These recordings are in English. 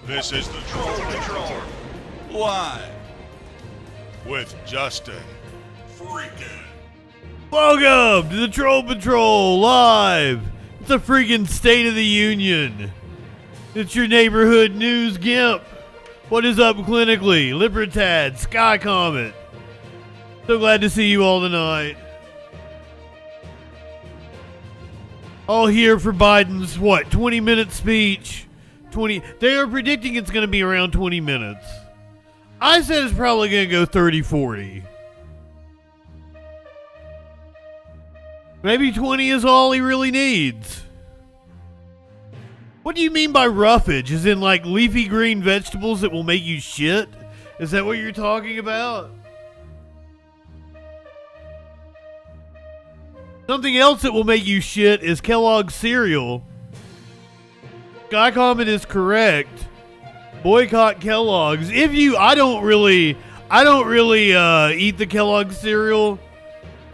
This is the Troll Patrol. Live. With Justin Freakin. Welcome to the Troll Patrol Live. It's a freaking State of the Union. It's your neighborhood news gimp. What is up clinically? Libertad, Sky Comet. So glad to see you all tonight. All here for Biden's, 20-minute speech. They are predicting it's going to be around 20 minutes. I said it's probably going to go 30, 40. Maybe 20 is all he really needs. What do you mean by roughage? As in like leafy green vegetables that will make you shit? Is that what you're talking about? Something else that will make you shit is Kellogg's cereal. Sky Comet is correct. Boycott Kellogg's. I don't really eat the Kellogg's cereal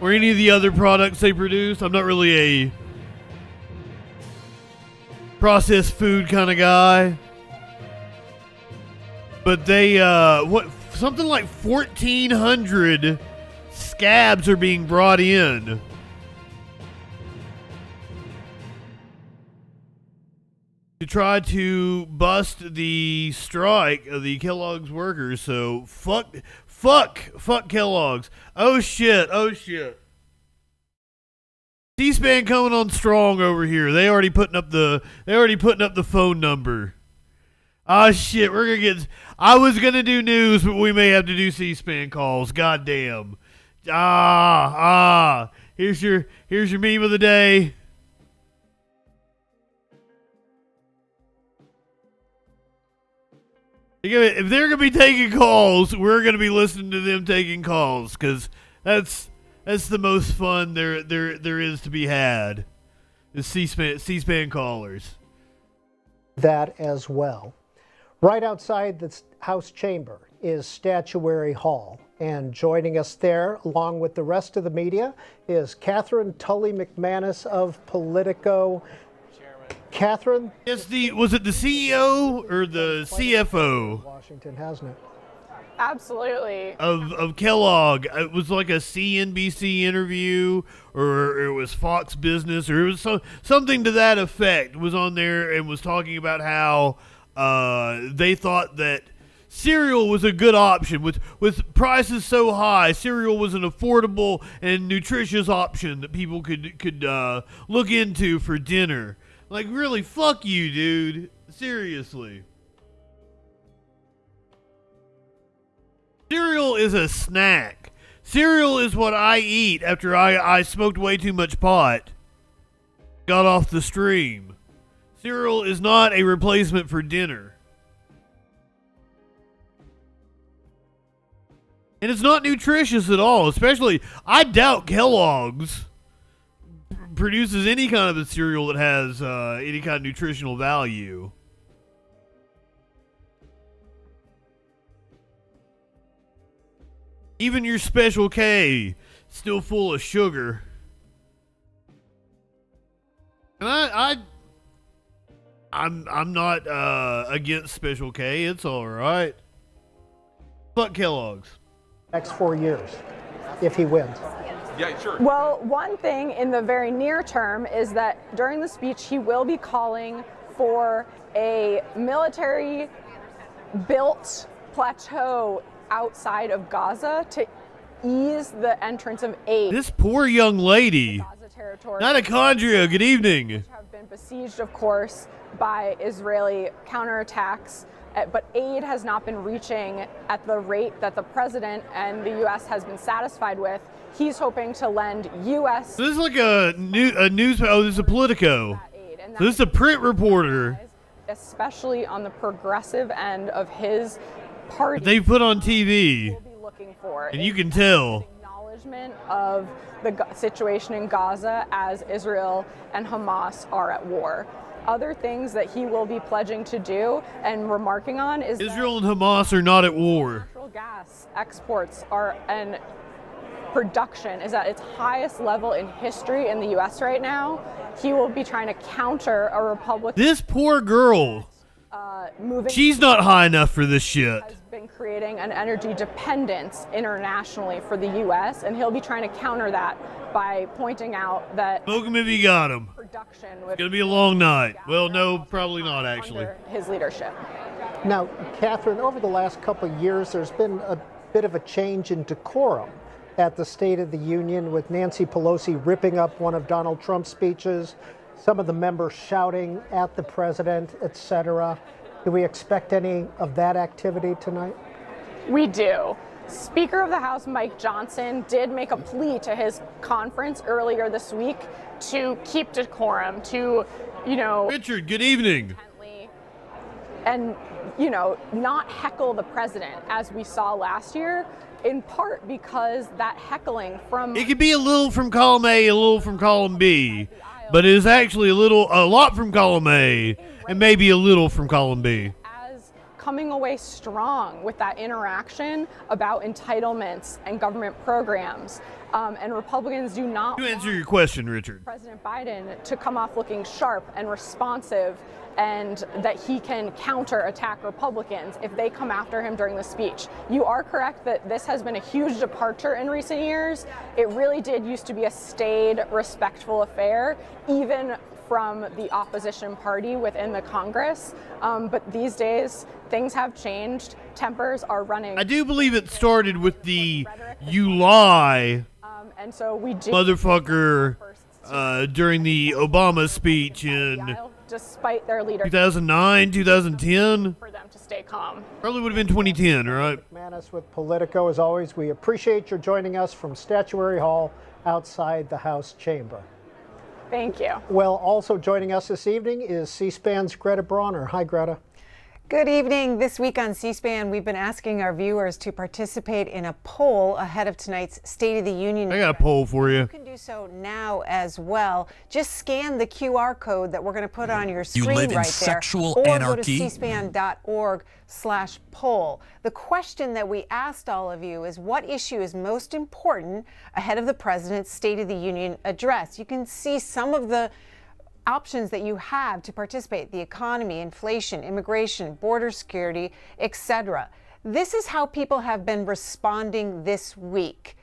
or any of the other products they produce. I'm not really a processed food kind of guy. But they something like 1,400 scabs are being brought in. To try to bust the strike of the Kellogg's workers. So fuck Kellogg's. Oh shit. C-SPAN coming on strong over here. They already putting up the phone number. Ah shit, we're gonna get. I was gonna do news, but we may have to do C-SPAN calls. God damn. Here's your meme of the day. If they're gonna be taking calls, we're gonna be listening to them taking calls, because that's the most fun there is to be had. Is C-SPAN callers. That as well. Right outside the House chamber is Statuary Hall, and joining us there, along with the rest of the media, is Catherine Tully McManus of Politico. Catherine? Yes, was it the CEO or the CFO? Washington, hasn't it? Absolutely. Of Kellogg. It was like a CNBC interview, or it was Fox Business, or it was something to that effect. Was on there and was talking about how they thought that cereal was a good option. With prices so high, cereal was an affordable and nutritious option that people could look into for dinner. Like, really, fuck you, dude. Seriously. Cereal is a snack. Cereal is what I eat after I smoked way too much pot. Got off the stream. Cereal is not a replacement for dinner. And it's not nutritious at all. Especially, I doubt Kellogg's produces any kind of a cereal that has any kind of nutritional value. Even your Special K, still full of sugar. And I'm not against Special K. It's all right. Fuck Kellogg's. Next 4 years, if he wins. Yeah, sure. Well, one thing in the very near term is that during the speech, he will be calling for a military-built plateau outside of Gaza to ease the entrance of aid. This poor young lady. Gaza territory. Mitochondria, good evening. Have been besieged, of course, by Israeli counterattacks. But aid has not been reaching at the rate that the president and the U.S. has been satisfied with. He's hoping to lend U.S. So this is like a news. Oh, this is a Politico. So this is a print reporter. Especially on the progressive end of his party. They put on TV. We'll be looking for, and you can tell. Acknowledgement of the situation in Gaza as Israel and Hamas are at war. Other things that he will be pledging to do and remarking on is Israel and Hamas are not at war. Natural gas exports are and production is at its highest level in history in the U.S. right now. He will be trying to counter a Republican. This poor girl moving. She's not high enough for this shit. Has been creating an energy dependence internationally for the U.S., and he'll be trying to counter that by pointing out that Smoke him if you got him. production It's with gonna be a long night. Well, no, probably not actually. under his leadership. Now, Catherine, over the last couple of years, there's been a bit of a change in decorum at the State of the Union, with Nancy Pelosi ripping up one of Donald Trump's speeches, some of the members shouting at the president, etc. Do we expect any of that activity tonight? We do. Speaker of the House Mike Johnson did make a plea to his conference earlier this week to keep decorum, to, Richard, good evening. and, not heckle the president as we saw last year, in part because that heckling from It could be a little from column A, a little from column B, but it is actually a lot from column A, and maybe a little from column B. as coming away strong with that interaction about entitlements and government programs. And Republicans do not You want answer your question, Richard. President Biden to come off looking sharp and responsive, and that he can counterattack Republicans if they come after him during the speech. You are correct that this has been a huge departure in recent years. It really did used to be a staid, respectful affair, even from the opposition party within the Congress. But these days, things have changed. Tempers are running. I do believe it started with the "you lie" And so we do motherfucker during the Obama speech in despite their leader 2009, 2010. for them to stay calm. Probably would have been 2010, right? Manis with Politico. As always, we appreciate your joining us from Statuary Hall outside the House chamber. Thank you. Well, also joining us this evening is C-SPAN's Greta Bronner. Hi, Greta. Good evening. This week on C-SPAN, we've been asking our viewers to participate in a poll ahead of tonight's State of the Union. I got a poll for you. You can do so now as well. Just scan the QR code that we're going to put on your screen live in right sexual there, or anarchy? go to cspan.org/poll. The question that we asked all of you is, what issue is most important ahead of the president's State of the Union address? You can see some of the options that you have to participate: the economy, inflation, immigration, border security, etc. This is how people have been responding this week.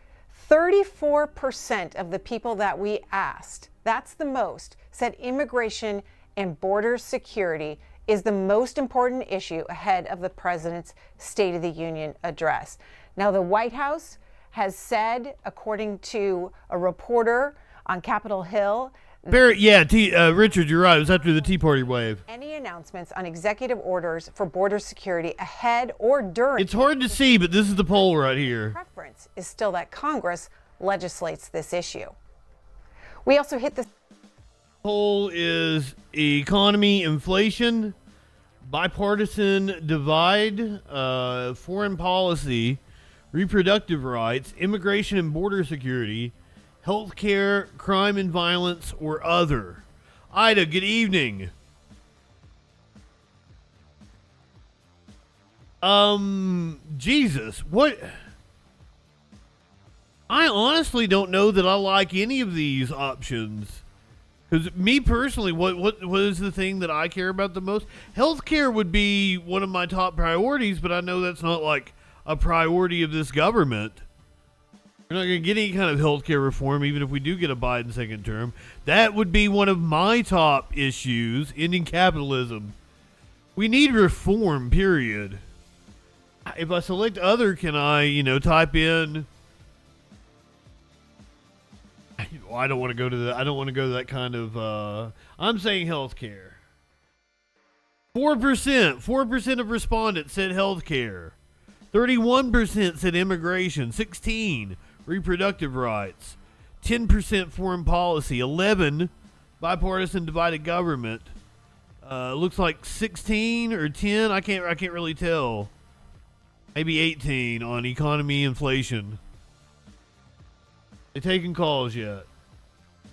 34% of the people that we asked, that's the most, said immigration and border security is the most important issue ahead of the president's State of the Union address. Now, the White House has said, according to a reporter on Capitol Hill, Barrett, yeah, Richard, you're right. It was after the Tea Party wave. any announcements on executive orders for border security ahead or during It's hard to see, but this is the poll right here. preference is still that Congress legislates this issue. We also hit the Poll is economy, inflation, bipartisan divide, foreign policy, reproductive rights, immigration and border security, healthcare, crime and violence, or other. Ida, good evening. Jesus, what? I honestly don't know that I like any of these options. Because me personally, what is the thing that I care about the most? Healthcare would be one of my top priorities, but I know that's not like a priority of this government. We're not going to get any kind of healthcare reform, even if we do get a Biden second term. That would be one of my top issues, ending capitalism. We need reform, period. If I select other, can I, type in... I don't want to go to that. I don't want to go to that kind of. I'm saying healthcare. 4% of respondents said healthcare. 31% said immigration. 16 reproductive rights. 10% foreign policy. 11 bipartisan divided government. Looks like 16 or 10. I can't really tell. Maybe 18 on economy, inflation. They taking calls yet?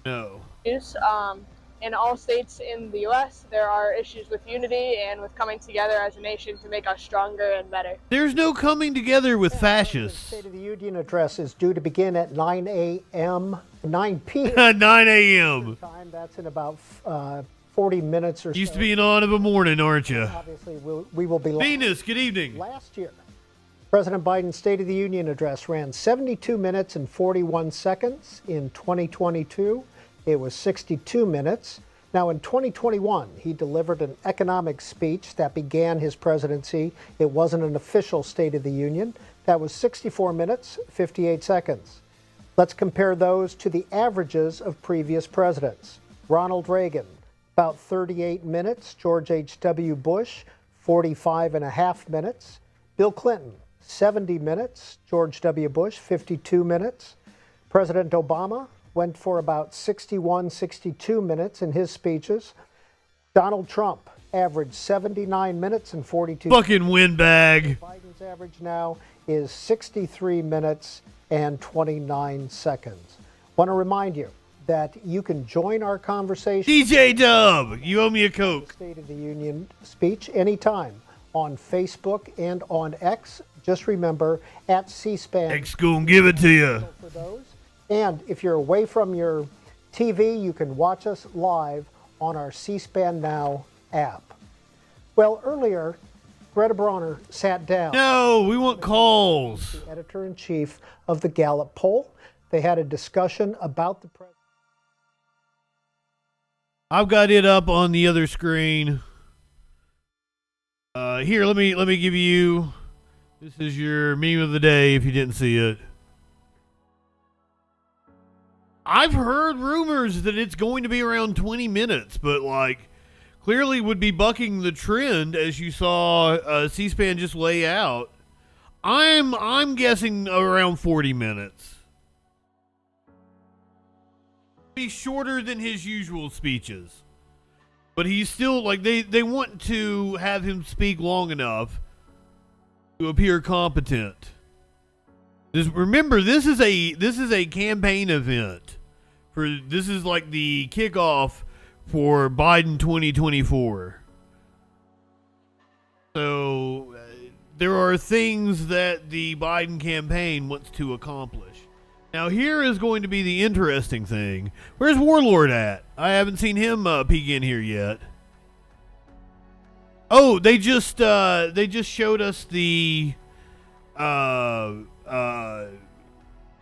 No. In all states in the U.S., there are issues with unity and with coming together as a nation to make us stronger and better. There's no coming together with The fascists. State of the Union address is due to begin at 9 p.m. 9 a.m. time. That's in about 40 minutes or so. Used to be an on of a morning, aren't you? Obviously, we will be live. Venus, good evening. Last year, President Biden's State of the Union address ran 72 minutes and 41 seconds. In 2022, it was 62 minutes. Now, in 2021, he delivered an economic speech that began his presidency. It wasn't an official State of the Union. That was 64 minutes, 58 seconds. Let's compare those to the averages of previous presidents. Ronald Reagan, about 38 minutes. George H.W. Bush, 45 and a half minutes. Bill Clinton, 70 minutes. George W. Bush, 52 minutes. President Obama went for about 61, 62 minutes in his speeches. Donald Trump averaged 79 minutes and 42 Fucking windbag. Biden's average now is 63 minutes and 29 seconds. Want to remind you that you can join our conversation. DJ Dub, you owe me a Coke. State of the Union speech anytime on Facebook and on X. Just remember, at C-SPAN. X gonna give it to you. For those. And if you're away from your TV, you can watch us live on our C-SPAN Now app. Well, earlier, Greta Bronner sat down. No, we want calls. The editor-in-chief of the Gallup poll. They had a discussion about the president. I've got it up on the other screen. Here, let me give you. This is your meme of the day. If you didn't see it, I've heard rumors that it's going to be around 20 minutes, but like clearly would be bucking the trend as you saw C-SPAN just lay out. I'm guessing around 40 minutes. Be shorter than his usual speeches, but he's still like they want to have him speak long enough to appear competent. Remember, this is a campaign event. This is like the kickoff for Biden 2024. So there are things that the Biden campaign wants to accomplish. Now here is going to be the interesting thing. Where's Warlord at? I haven't seen him peek in here yet. Oh, they just showed us the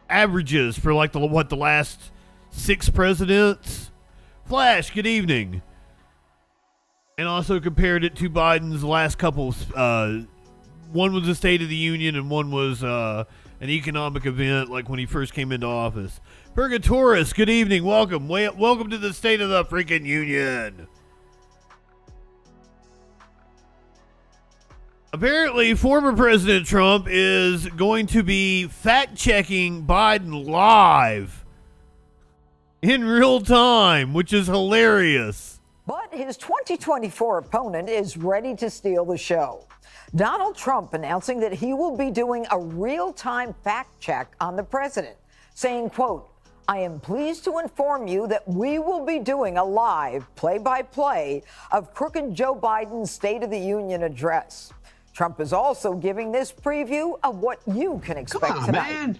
averages for like the last 6 presidents. Flash, good evening. And also compared it to Biden's last couple. One was a State of the Union and one was an economic event like when he first came into office. Purgatorus, good evening. Welcome. Welcome to the State of the Freakin' Union. Apparently, former President Trump is going to be fact-checking Biden live in real time, which is hilarious. But his 2024 opponent is ready to steal the show. Donald Trump announcing that he will be doing a real-time fact check on the president, saying, quote, "I am pleased to inform you that we will be doing a live play-by-play of crooked Joe Biden's State of the Union address." Trump is also giving this preview of what you can expect tonight. Man.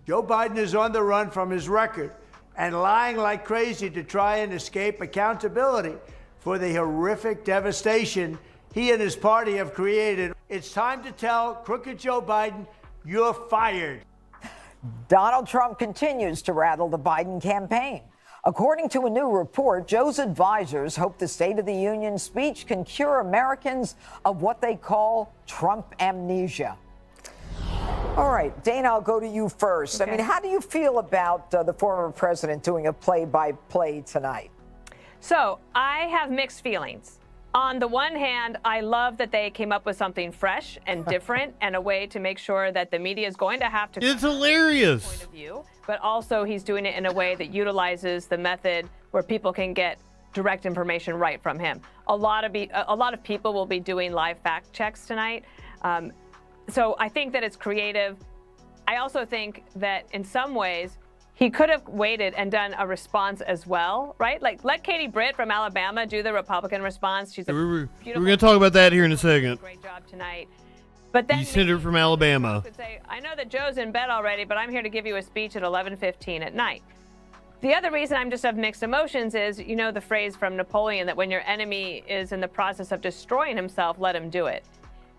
Joe Biden is on the run from his record and lying like crazy to try and escape accountability for the horrific devastation he and his party have created. It's time to tell crooked Joe Biden, you're fired. Donald Trump continues to rattle the Biden campaign. According to a new report, Joe's advisors hope the State of the Union speech can cure Americans of what they call Trump amnesia. All right, Dana, I'll go to you first. Okay. I mean, how do you feel about the former president doing a play-by-play tonight? So I have mixed feelings. On the one hand, I love that they came up with something fresh and different and a way to make sure that the media is going to have to. It's hilarious. Point of view, but also he's doing it in a way that utilizes the method where people can get direct information right from him. A lot of people will be doing live fact checks tonight. So I think that it's creative. I also think that in some ways, he could have waited and done a response as well, right? Like, let Katie Britt from Alabama do the Republican response. She's We're going to talk about that here in a second. Great job tonight. But then You senator from Alabama. could say, I know that Joe's in bed already, but I'm here to give you a speech at 11:15 at night. The other reason I'm just of mixed emotions is, you know, the phrase from Napoleon that when your enemy is in the process of destroying himself, let him do it.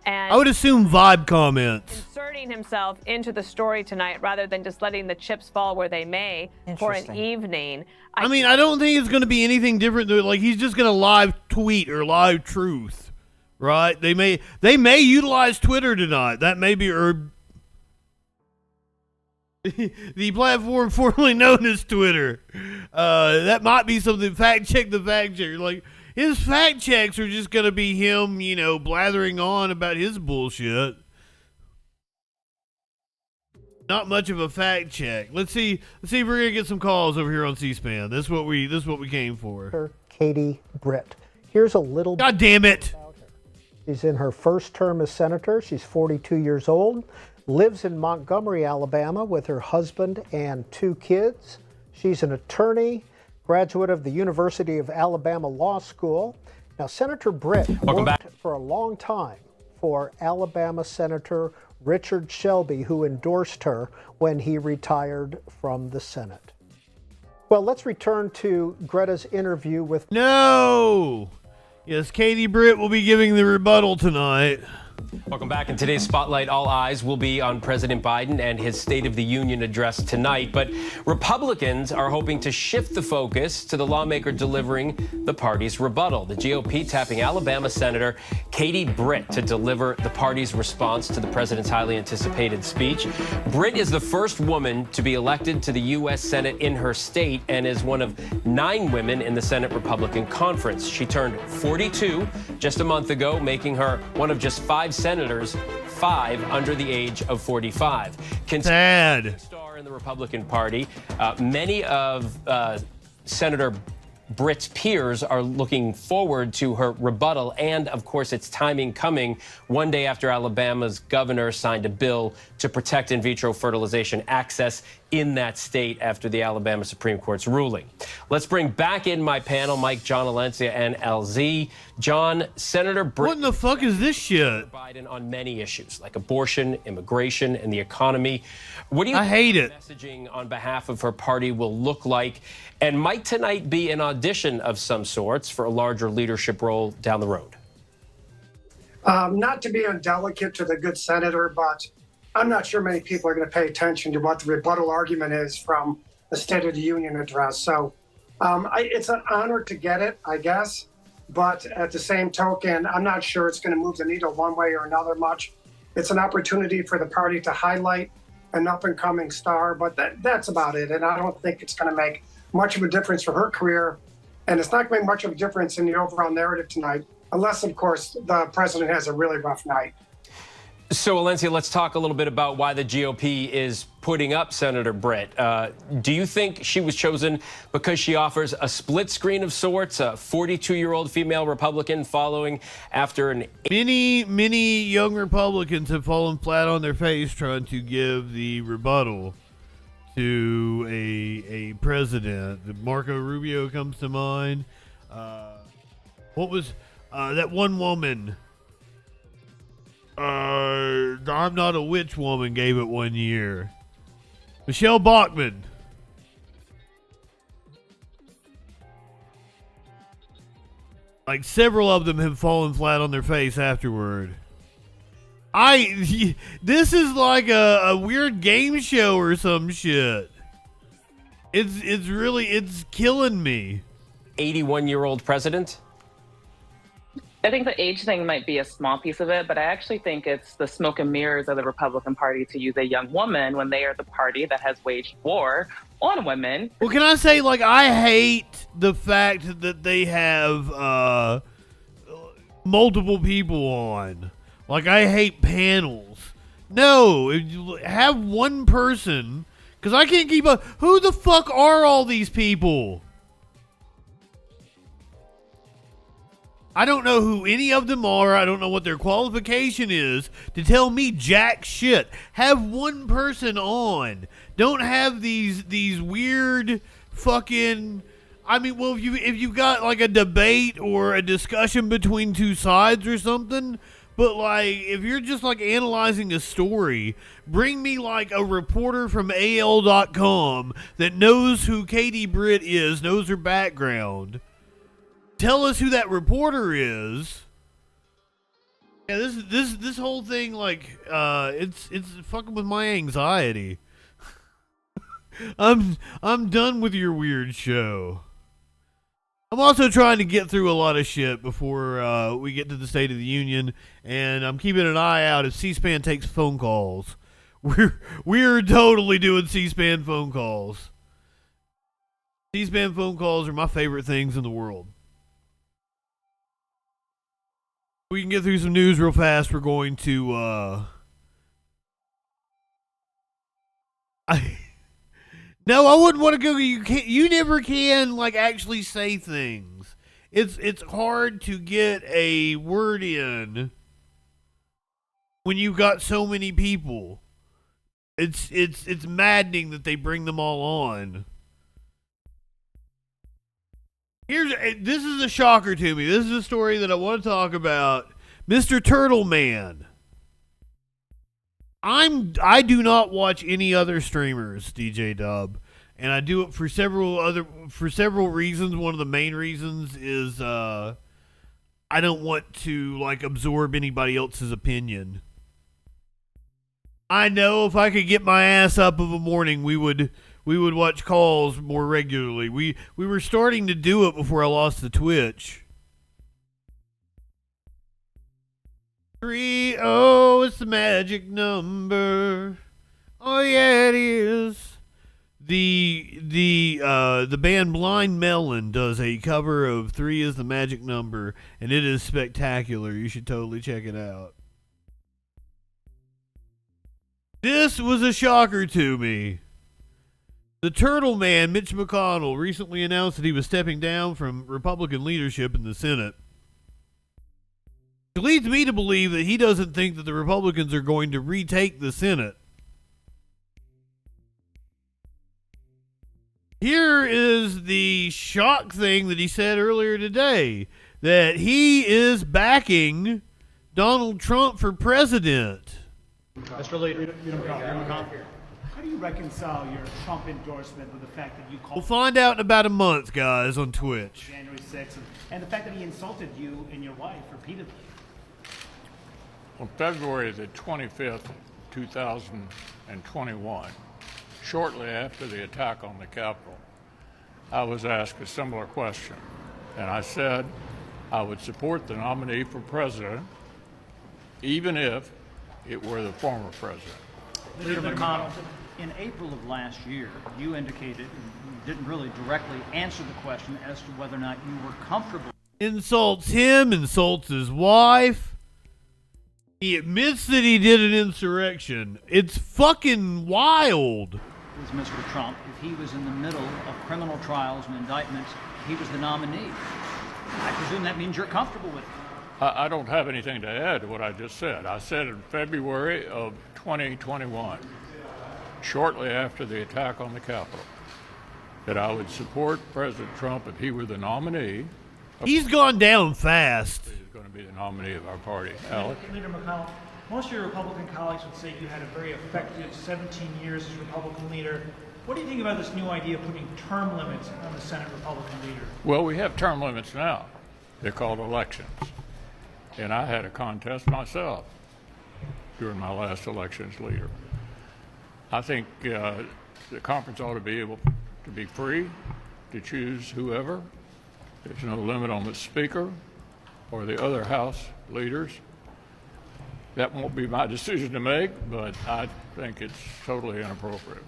And I would assume vibe comments. inserting himself into the story tonight rather than just letting the chips fall where they may for an evening. I mean, I don't think it's going to be anything different. Like, he's just going to live tweet or live truth, right? They may utilize Twitter tonight. That may be the platform formerly known as Twitter. That might be something. Fact check the fact checker. Like, his fact checks are just going to be him, you know, blathering on about his bullshit. Not much of a fact check. Let's see if we're going to get some calls over here on C-SPAN. This is what we came for. Katie Britt. Here's a little. God damn it. She's in her first term as senator. She's 42 years old. Lives in Montgomery, Alabama with her husband and 2 kids. She's an attorney, graduate of the University of Alabama Law School. Now, Senator Britt worked for a long time for Alabama Senator Richard Shelby, who endorsed her when he retired from the Senate. Well, let's return to Greta's interview with... No! Yes, Katie Britt will be giving the rebuttal tonight. Welcome back. In today's Spotlight, all eyes will be on President Biden and his State of the Union address tonight. But Republicans are hoping to shift the focus to the lawmaker delivering the party's rebuttal. The GOP tapping Alabama Senator Katie Britt to deliver the party's response to the president's highly anticipated speech. Britt is the first woman to be elected to the U.S. Senate in her state and is one of 9 women in the Senate Republican Conference. She turned 42 just a month ago, making her one of just 5 senators, 5 under the age of 45. Sad. Star in the Republican Party. Many of Senator Britt's peers are looking forward to her rebuttal, and of course its timing coming one day after Alabama's governor signed a bill to protect in vitro fertilization access in that state after the Alabama Supreme Court's ruling. Let's bring back in my panel, Mike, John, Alencia, and LZ. John, Senator Britt... What in the fuck is this shit? Biden on many issues like abortion, immigration, and the economy. What do you I hate it. Messaging on behalf of her party will look like? And might tonight be an audition of some sorts for a larger leadership role down the road? Not to be indelicate to the good senator, but I'm not sure many people are going to pay attention to what the rebuttal argument is from the State of the Union address. So it's an honor to get it, I guess. But at the same token, I'm not sure it's going to move the needle one way or another much. It's an opportunity for the party to highlight an up-and-coming star, but that's about it. And I don't think it's going to make much of a difference for her career. And it's not going to make much of a difference in the overall narrative tonight, unless, of course, the president has a really rough night. So, Alencia, let's talk a little bit about why the GOP is putting up Senator Britt. Do you think she was chosen because she offers a split screen of sorts, a 42-year-old female Republican following after an... Many young Republicans have fallen flat on their face trying to give the rebuttal to a president. Marco Rubio comes to mind. What was that one woman? I'm not a witch woman gave it one year. Michelle Bachmann. Like several of them have fallen flat on their face afterward. This is like a weird game show or some shit. It's killing me. 81-year-old president? I think the age thing might be a small piece of it, but I actually think it's the smoke and mirrors of the Republican Party to use a young woman when they are the party that has waged war on women. Well, can I say, like, I hate the fact that they have multiple people on. Like, I hate panels. No, have one person, because I can't keep up. Who the fuck are all these people? I don't know who any of them are. I don't know what their qualification is to tell me jack shit. Have one person on. Don't have these weird fucking... I mean, well, if you've got like a debate or a discussion between two sides or something, But, like, if you're just, like, analyzing a story, bring me, like, a reporter from AL.com that knows who Katie Britt is, knows her background. Tell us who that reporter is. Yeah, this whole thing, like, it's fucking with my anxiety. I'm done with your weird show. I'm also trying to get through a lot of shit before we get to the State of the Union, and I'm keeping an eye out if C-SPAN takes phone calls. We're totally doing C-SPAN phone calls. C-SPAN phone calls are my favorite things in the world. We can get through some news real fast. We're going to No, I wouldn't want to go. You never can, like, actually say things. It's hard to get a word in when you've got so many people. It's maddening that they bring them all on. This is a shocker to me. This is a story that I want to talk about. Mr. Turtle Man. I do not watch any other streamers, DJ Dub, and I do it for several reasons. One of the main reasons is I don't want to, like, absorb anybody else's opinion. I know if I could get my ass up of a morning, we would watch calls more regularly. We were starting to do it before I lost the Twitch. 30, it's the magic number. Oh yeah, it is. The band Blind Melon does a cover of 3 is the magic number, and it is spectacular. You should totally check it out. This was a shocker to me. The Turtle Man, Mitch McConnell, recently announced that he was stepping down from Republican leadership in the Senate. It leads me to believe that he doesn't think that the Republicans are going to retake the Senate. Here is the shock thing that he said earlier today, that he is backing Donald Trump for president. Mr. Leader, how do you reconcile your Trump endorsement with the fact that you called... We'll find out in about a month, guys, on Twitch. January 6th, and the fact that he insulted you and your wife repeatedly? On February the 25th, 2021, shortly after the attack on the Capitol, I was asked a similar question, and I said I would support the nominee for president even if it were the former president. Leader McConnell, in April of last year, you indicated, you didn't really directly answer the question as to whether or not you were comfortable. Insults him, insults his wife. He admits that he did an insurrection. It's fucking wild. Is Mr. Trump, if he was in the middle of criminal trials and indictments, he was the nominee. I presume that means you're comfortable with it. I don't have anything to add to what I just said. I said in February of 2021, shortly after the attack on the Capitol, that I would support President Trump if he were the nominee. He's gone down fast. He's going to be the nominee of our party. Alex? Leader McConnell, most of your Republican colleagues would say you had a very effective 17 years as Republican leader. What do you think about this new idea of putting term limits on the Senate Republican leader? Well, we have term limits now. They're called elections. And I had a contest myself during my last election as leader. I think the conference ought to be able to be free to choose whoever. There's no limit on the speaker or the other House leaders. That won't be my decision to make, but I think it's totally inappropriate.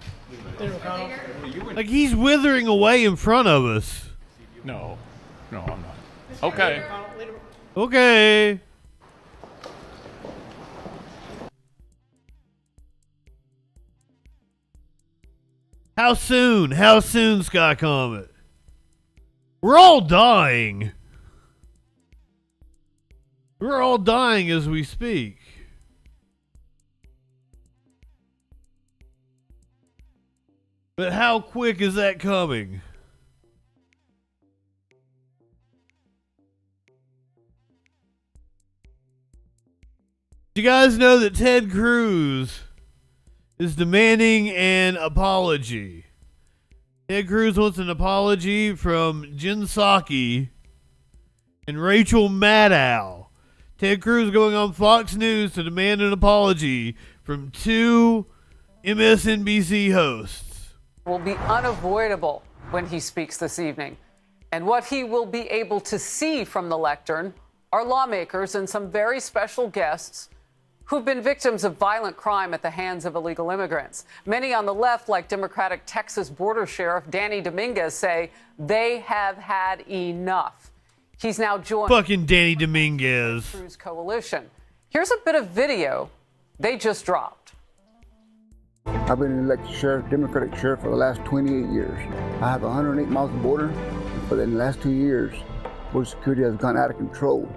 Like, he's withering away in front of us. No, I'm not. Okay. Okay. How soon? How soon, Sky Comet? We're all dying. We're all dying as we speak. But how quick is that coming? Do you guys know that Ted Cruz is demanding an apology? Ted Cruz wants an apology from Jen Psaki and Rachel Maddow. Ted Cruz going on Fox News to demand an apology from two MSNBC hosts. Will be unavoidable when he speaks this evening. And what he will be able to see from the lectern are lawmakers and some very special guests who've been victims of violent crime at the hands of illegal immigrants. Many on the left, like Democratic Texas Border Sheriff Danny Dominguez, say they have had enough. He's now joined fucking Danny Dominguez Cruz coalition. Here's a bit of video they just dropped. I've been elected sheriff, Democratic sheriff, for the last 28 years. I have 108 miles of border. And for the last 2 years, border security has gone out of control.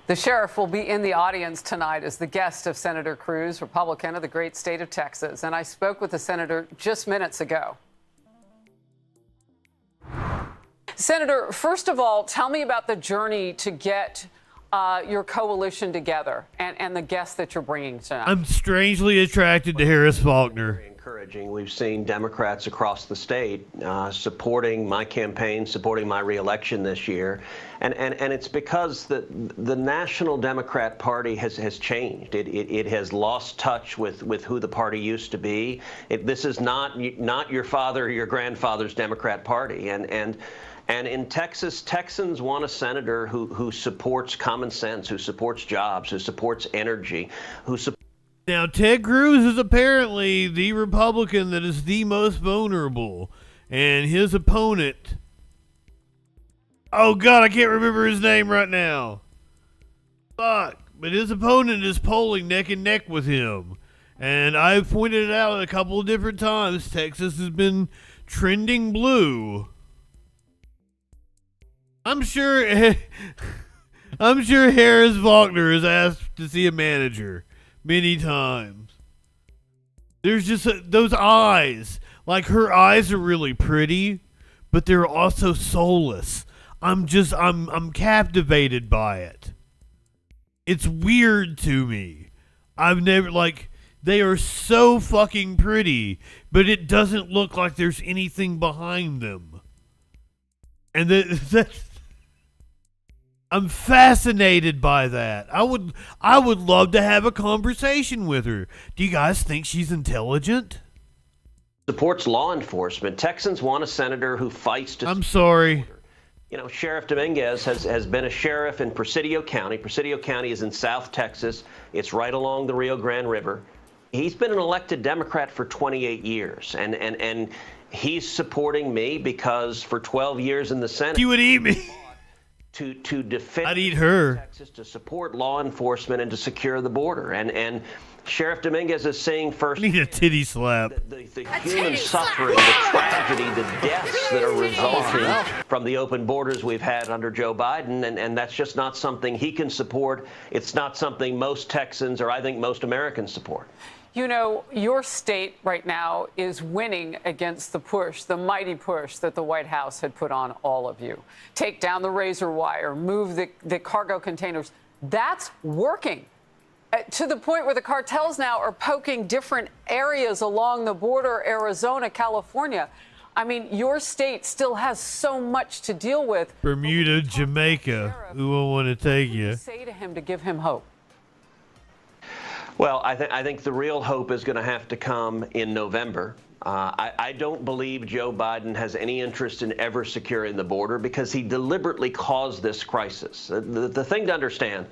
The sheriff will be in the audience tonight as the guest of Senator Cruz, Republican of the great state of Texas. And I spoke with the senator just minutes ago. Senator, first of all, tell me about the journey to get your coalition together and the guests that you're bringing tonight. I'm strangely attracted to Harris Faulkner. Encouraging. We've seen Democrats across the state supporting my campaign, supporting my reelection this year. And it's because the National Democrat Party has changed. It has lost touch with who the party used to be. This is not your father or your grandfather's Democrat Party. And in Texas, Texans want a senator who supports common sense, who supports jobs, who supports energy, who supports. Now, Ted Cruz is apparently the Republican that is the most vulnerable. And his opponent... Oh, God, I can't remember his name right now. Fuck. But his opponent is polling neck and neck with him. And I've pointed it out a couple of different times. Texas has been trending blue. I'm sure Harris Faulkner has asked to see a manager many times. There's just those eyes. Like, her eyes are really pretty, but they're also soulless. I'm captivated by it. It's weird to me. I've never, like, they are so fucking pretty, but it doesn't look like there's anything behind them. And that's I'm fascinated by that. I would love to have a conversation with her. Do you guys think she's intelligent? Supports law enforcement. Texans want a senator who fights to. I'm sorry. You know, Sheriff Dominguez has been a sheriff in Presidio County. Presidio County is in South Texas. It's right along the Rio Grande River. He's been an elected Democrat for 28 years, and he's supporting me because for 12 years in the Senate, he would eat me. To defend I'd eat her. Texas, to support law enforcement and to secure the border. And Sheriff Dominguez is saying first. I need a titty slap. The human suffering, the tragedy, the deaths that are resulting from the open borders we've had under Joe Biden. And that's just not something he can support. It's not something most Texans or I think most Americans support. You know, your state right now is winning against the push, the mighty push that the White House had put on all of you. Take down the razor wire, move the cargo containers. That's working to the point where the cartels now are poking different areas along the border, Arizona, California. I mean, your state still has so much to deal with. Bermuda, Jamaica. Who will want to take you? What do you say to him to give him hope? Well, I think the real hope is going to have to come in November. I don't believe Joe Biden has any interest in ever securing the border because he deliberately caused this crisis. The thing to understand,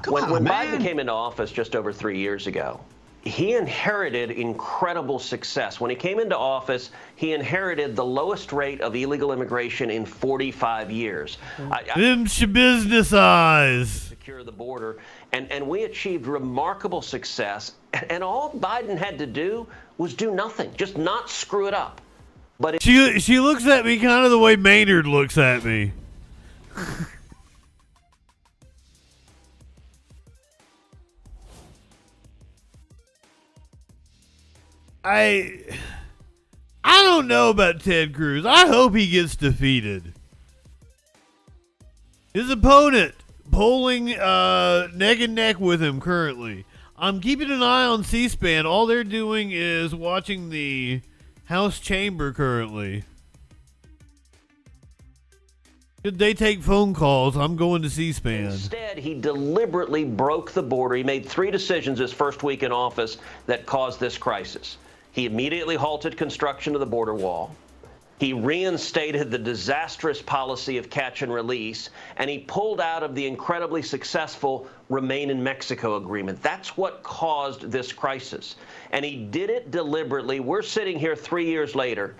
when Biden came into office just over 3 years ago, he inherited incredible success. When he came into office, he inherited the lowest rate of illegal immigration in 45 years. Them business eyes. Secure the border. And we achieved remarkable success. And all Biden had to do was do nothing, just not screw it up. But she looks at me kind of the way Maynard looks at me. I don't know about Ted Cruz. I hope he gets defeated. His opponent, polling neck and neck with him currently. I'm keeping an eye on C-SPAN. All they're doing is watching the House chamber currently. Should they take phone calls? I'm going to C-SPAN. Instead, he deliberately broke the border. He made 3 decisions his first week in office that caused this crisis. He immediately halted construction of the border wall. He reinstated the disastrous policy of catch and release, and he pulled out of the incredibly successful Remain in Mexico agreement. That's what caused this crisis. And he did it deliberately. We're sitting here 3 years later,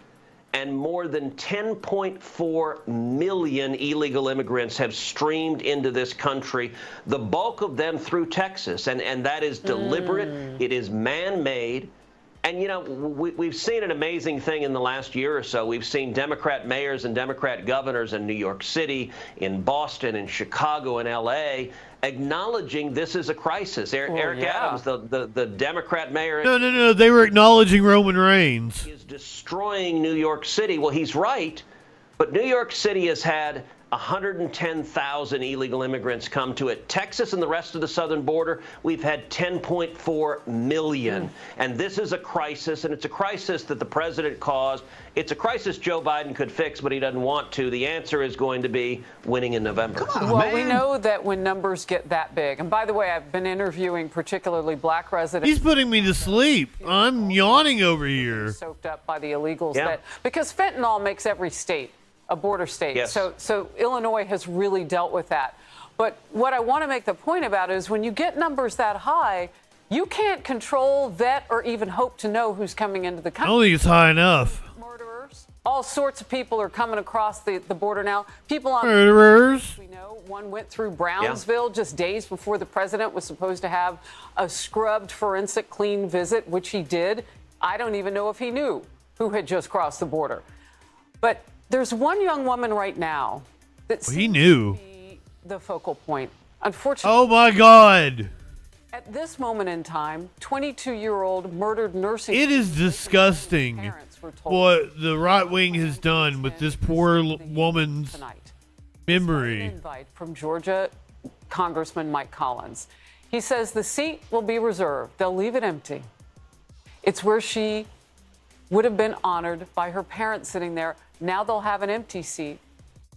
and more than 10.4 million illegal immigrants have streamed into this country, the bulk of them through Texas. And that is deliberate. It is man-made. And, you know, we've seen an amazing thing in the last year or so. We've seen Democrat mayors and Democrat governors in New York City, in Boston, in Chicago, and L.A., acknowledging this is a crisis. Eric Adams, the Democrat mayor. No. They were acknowledging Roman Reigns. Is destroying New York City. Well, he's right. But New York City has had 110,000 illegal immigrants come to it. Texas and the rest of the southern border, we've had 10.4 million. And this is a crisis, and it's a crisis that the president caused. It's a crisis Joe Biden could fix, but he doesn't want to. The answer is going to be winning in November. Well, we know that when numbers get that big, and by the way, I've been interviewing particularly black residents. He's putting me to sleep. I'm yawning over here. Soaked up by the illegals. Because fentanyl makes every state a border state. Yes. So Illinois has really dealt with that. But what I want to make the point about is when you get numbers that high, you can't control, vet, or even hope to know who's coming into the I country. don't think it's high enough. Murderers. All sorts of people are coming across the border now. People on murderers. We know one went through Brownsville just days before the president was supposed to have a scrubbed forensic clean visit, which he did. I don't even know if he knew who had just crossed the border. But there's one young woman right now that He knew. seems to be the focal point. Unfortunately, Oh my God. at this moment in time, 22-year-old murdered nursing. It is disgusting what the right wing has done with this poor woman's memory. An invite from Georgia Congressman Mike Collins. He says the seat will be reserved. They'll leave it empty. It's where she would have been honored by her parents sitting there. Now they'll have an empty seat.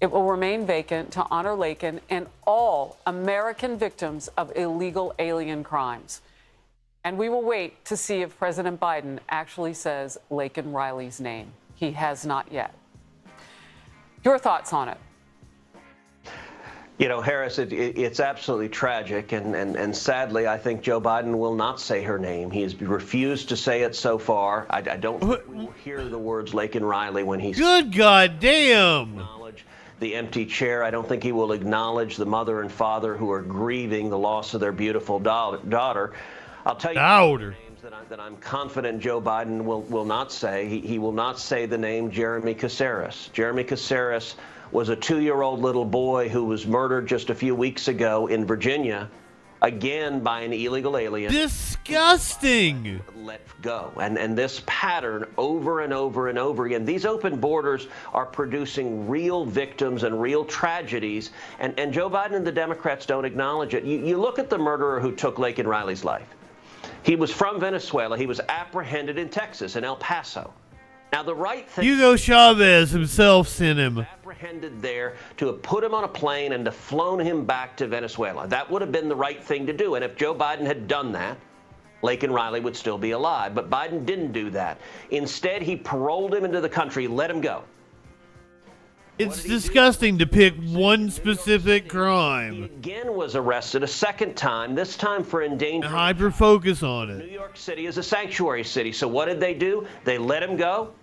It will remain vacant to honor Laken and all American victims of illegal alien crimes. And we will wait to see if President Biden actually says Laken Riley's name. He has not yet. Your thoughts on it? You know, Harris, it's absolutely tragic, and sadly, I think Joe Biden will not say her name. He has refused to say it so far. I don't think we will hear the words Laken Riley when he's Good goddamn. acknowledge the empty chair. I don't think he will acknowledge the mother and father who are grieving the loss of their beautiful daughter. I'll tell you names that I'm confident Joe Biden will not say. He will not say the name Jeremy Caceres. Jeremy Caceres was a 2-year-old little boy who was murdered just a few weeks ago in Virginia, again by an illegal alien. Disgusting. Let go. And this pattern over and over and over again. These open borders are producing real victims and real tragedies. And Joe Biden and the Democrats don't acknowledge it. You look at the murderer who took Laken Riley's life. He was from Venezuela. He was apprehended in Texas, in El Paso. Now, the right thing... Hugo Chavez himself sent him. Apprehended there to have put him on a plane and to flown him back to Venezuela. That would have been the right thing to do. And if Joe Biden had done that, Laken Riley would still be alive. But Biden didn't do that. Instead, he paroled him into the country, let him go. It's disgusting to pick one specific crime. He again was arrested a second time, this time for endangering. Hyper focus on it. New York City is a sanctuary city. So what did they do? They let him go.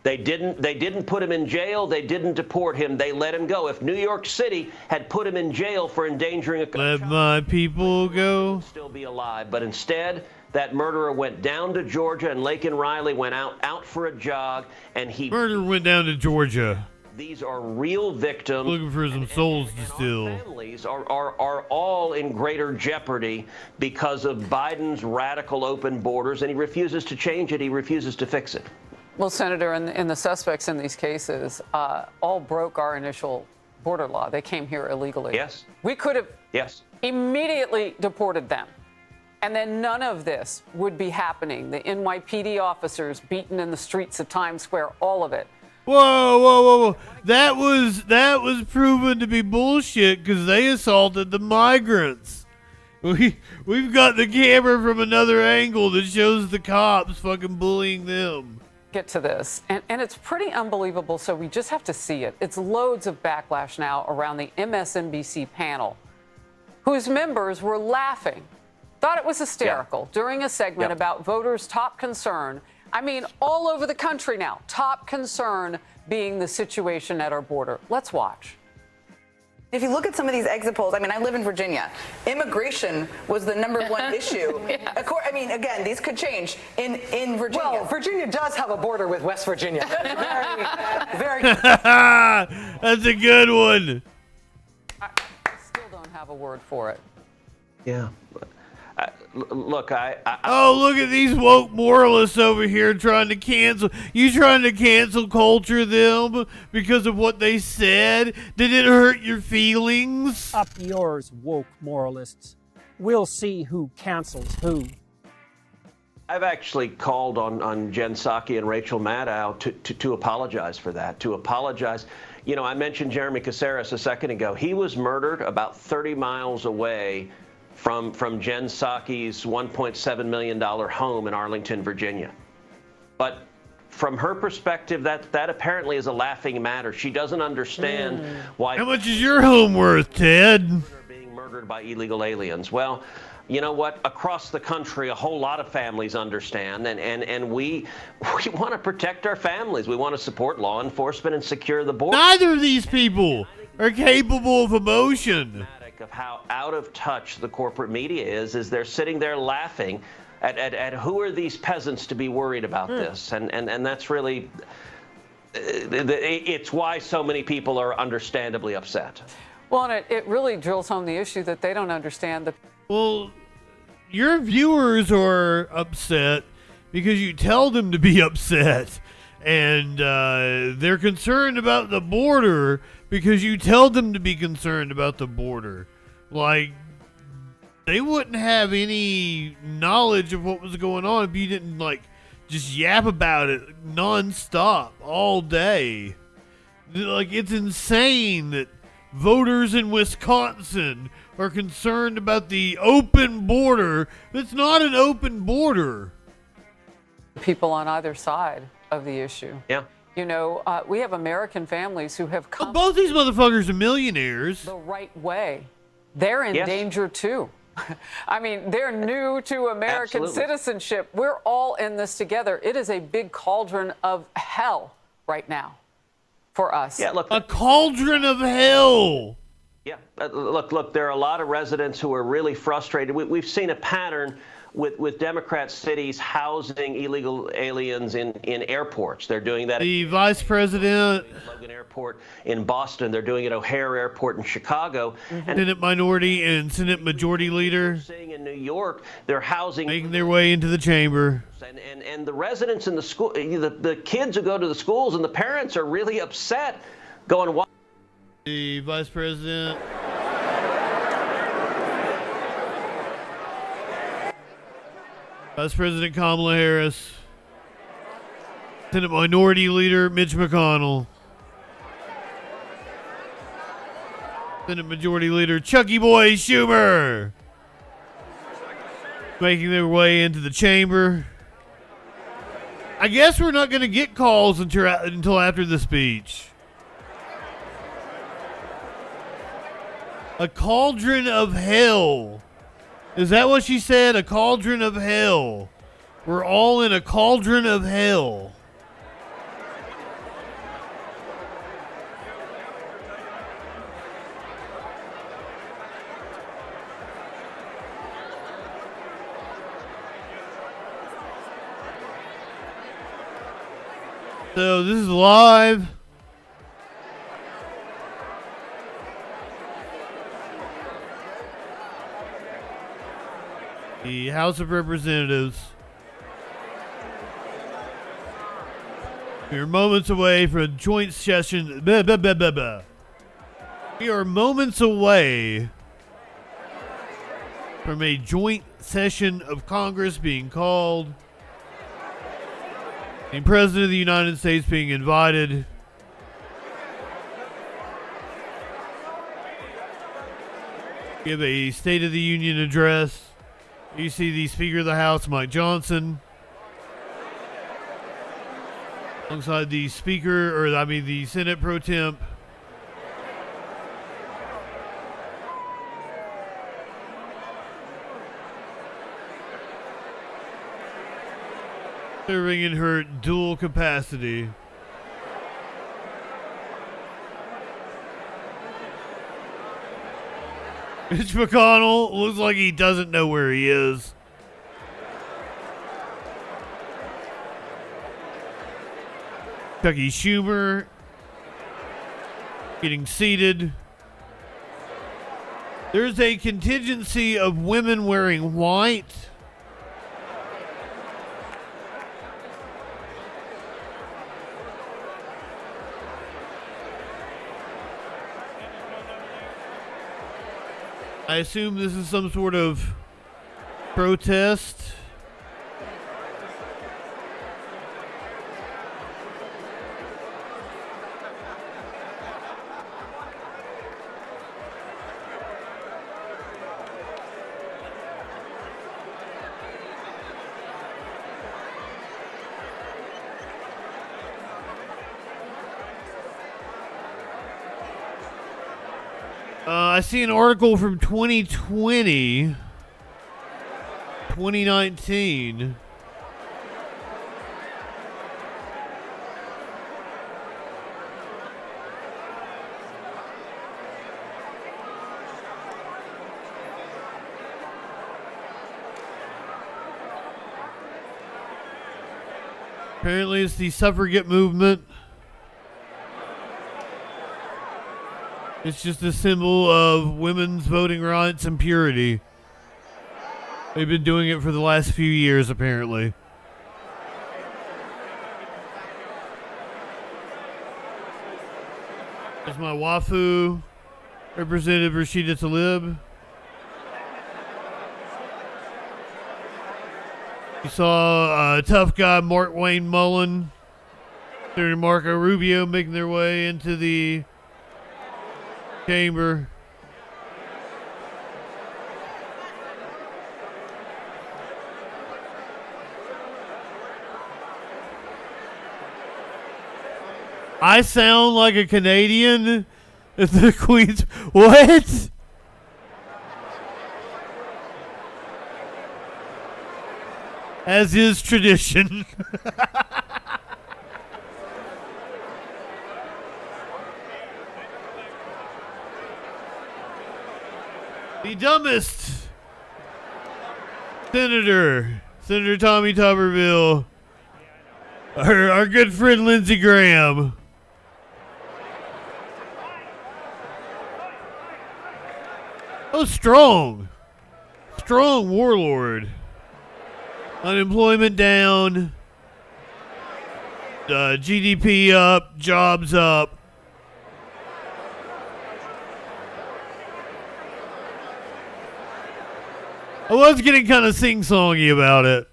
They didn't put him in jail. They didn't deport him. They let him go. If New York City had put him in jail for endangering a Let my people go. he'd still be alive. But instead, that murderer went down to Georgia, and Laken Riley went out for a jog, and he... Murderer went down to Georgia. These are real victims. Looking for some souls to steal. Families are all in greater jeopardy because of Biden's radical open borders, and he refuses to change it. He refuses to fix it. Well, Senator, and the suspects in these cases all broke our initial border law. They came here illegally. Yes. We could have immediately deported them. And then none of this would be happening. The NYPD officers beaten in the streets of Times Square, all of it. Whoa. That was proven to be bullshit because they assaulted the migrants. We've got the camera from another angle that shows the cops fucking bullying them. Get to this, and it's pretty unbelievable, so we just have to see it. It's loads of backlash now around the MSNBC panel, whose members were laughing, thought it was hysterical during a segment about voters' top concern. I mean, all over the country now, top concern being the situation at our border. Let's watch. If you look at some of these exit polls, I mean, I live in Virginia. Immigration was the #1 issue. I mean, again, these could change in Virginia. Well, Virginia does have a border with West Virginia. very. That's a good one. I still don't have a word for it. Yeah. Look, Oh, look at these woke moralists over here trying to cancel. You trying to cancel culture them because of what they said? Did it hurt your feelings? Up yours, woke moralists. We'll see who cancels who. I've actually called on Jen Psaki and Rachel Maddow to apologize for that, to apologize. You know, I mentioned Jeremy Caceres a second ago. He was murdered about 30 miles away from Jen Psaki's $1.7 million home in Arlington, Virginia. But from her perspective, that apparently is a laughing matter. She doesn't understand why. How much is your home worth, Ted? Being murdered by illegal aliens. Well, you know what? Across the country, a whole lot of families understand, and we want to protect our families. We want to support law enforcement and secure the border. Neither of these people are capable of emotion. Of how out of touch the corporate media is they're sitting there laughing at who are these peasants to be worried about this, and that's really it's why so many people are understandably upset. Well, and it really drills home the issue that they don't understand that. Well, your viewers are upset because you tell them to be upset, and they're concerned about the border because you tell them to be concerned about the border. Like, they wouldn't have any knowledge of what was going on if you didn't, like, just yap about it nonstop all day. Like, it's insane that voters in Wisconsin are concerned about the open border that's not an open border. People on either side of the issue. Yeah. You know, we have American families who have come. Both these motherfuckers are millionaires. The right way. They're in danger too. I mean, they're new to American citizenship. We're all in this together. It is a big cauldron of hell right now for us. Yeah, look. A cauldron of hell. Yeah, look, there are a lot of residents who are really frustrated. We've seen a pattern with Democrat cities housing illegal aliens in airports. They're doing that. The vice president. Logan Airport in Boston. They're doing it at O'Hare Airport in Chicago. And Senate minority and Senate majority leader. Seeing in New York, they're housing. Making their way into the chamber. And the residents in the school, the kids who go to the schools and the parents are really upset going, why? The vice president. Vice President Kamala Harris. Senate Minority Leader Mitch McConnell. Senate Majority Leader Chucky Boy Schumer. Making their way into the chamber. I guess we're not going to get calls until after the speech. A cauldron of hell. Is that what she said? A cauldron of hell. We're all in a cauldron of hell. So this is live. The House of Representatives. We're moments away from a joint session. We are moments away from a joint session of Congress being called. The President of the United States being invited. Give a State of the Union address. You see the Speaker of the House, Mike Johnson, alongside the the Senate Pro Temp. Serving in her dual capacity. Mitch McConnell looks like he doesn't know where he is. Chucky Schumer getting seated. There's a contingency of women wearing white. I assume this is some sort of protest. I see an article from 2019. Apparently it's the suffragette movement. It's just a symbol of women's voting rights and purity. They've been doing it for the last few years, apparently. There's my Wafu, Representative Rashida Tlaib. You saw tough guy Mark Wayne Mullen, Senator Marco Rubio making their way into the chamber. I sound like a Canadian at the Queen's. What? As is tradition. The dumbest Senator Tommy Tuberville, our good friend Lindsey Graham. Oh, strong warlord. Unemployment down, GDP up, jobs up. I was getting kind of sing-songy about it.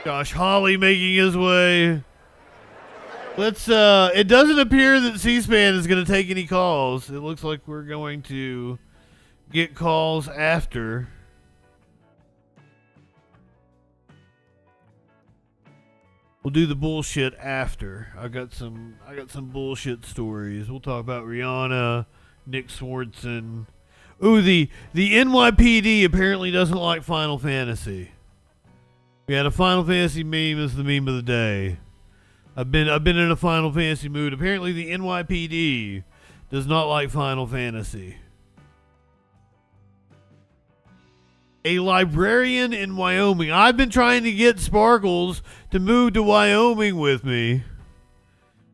Josh Hawley making his way. It doesn't appear that C-SPAN is going to take any calls. It looks like we're going to get calls after. We'll do the bullshit after. I got some bullshit stories. We'll talk about Rihanna, Nick Swartzen. Ooh, the NYPD apparently doesn't like Final Fantasy. We had a Final Fantasy meme as the meme of the day. I've been in a Final Fantasy mood. Apparently the NYPD does not like Final Fantasy. A librarian in Wyoming. I've been trying to get Sparkles to move to Wyoming with me.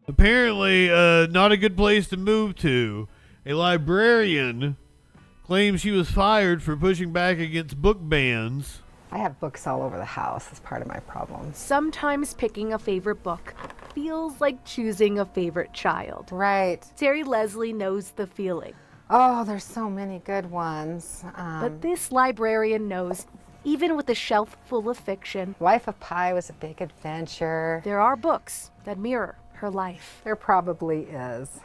Apparently, not a good place to move to. A librarian claims she was fired for pushing back against book bans. I have books all over the house. It's part of my problem. Sometimes picking a favorite book feels like choosing a favorite child. Right. Terry Leslie knows the feeling. Oh, there's so many good ones. But this librarian knows, even with a shelf full of fiction, Life of Pi was a big adventure. there are books that mirror her life. There probably is.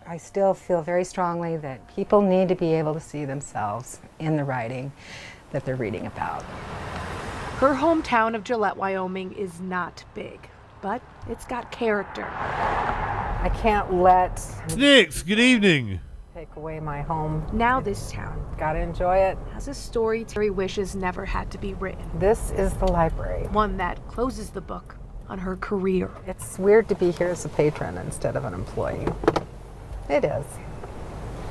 I still feel very strongly that people need to be able to see themselves in the writing that they're reading about. Her hometown of Gillette, Wyoming is not big, but it's got character. I can't let Nix, good evening. take away my home. Now this town, Gotta enjoy it. has a story Terry wishes never had to be written. This is the library. One that closes the book on her career. It's weird to be here as a patron instead of an employee. It is.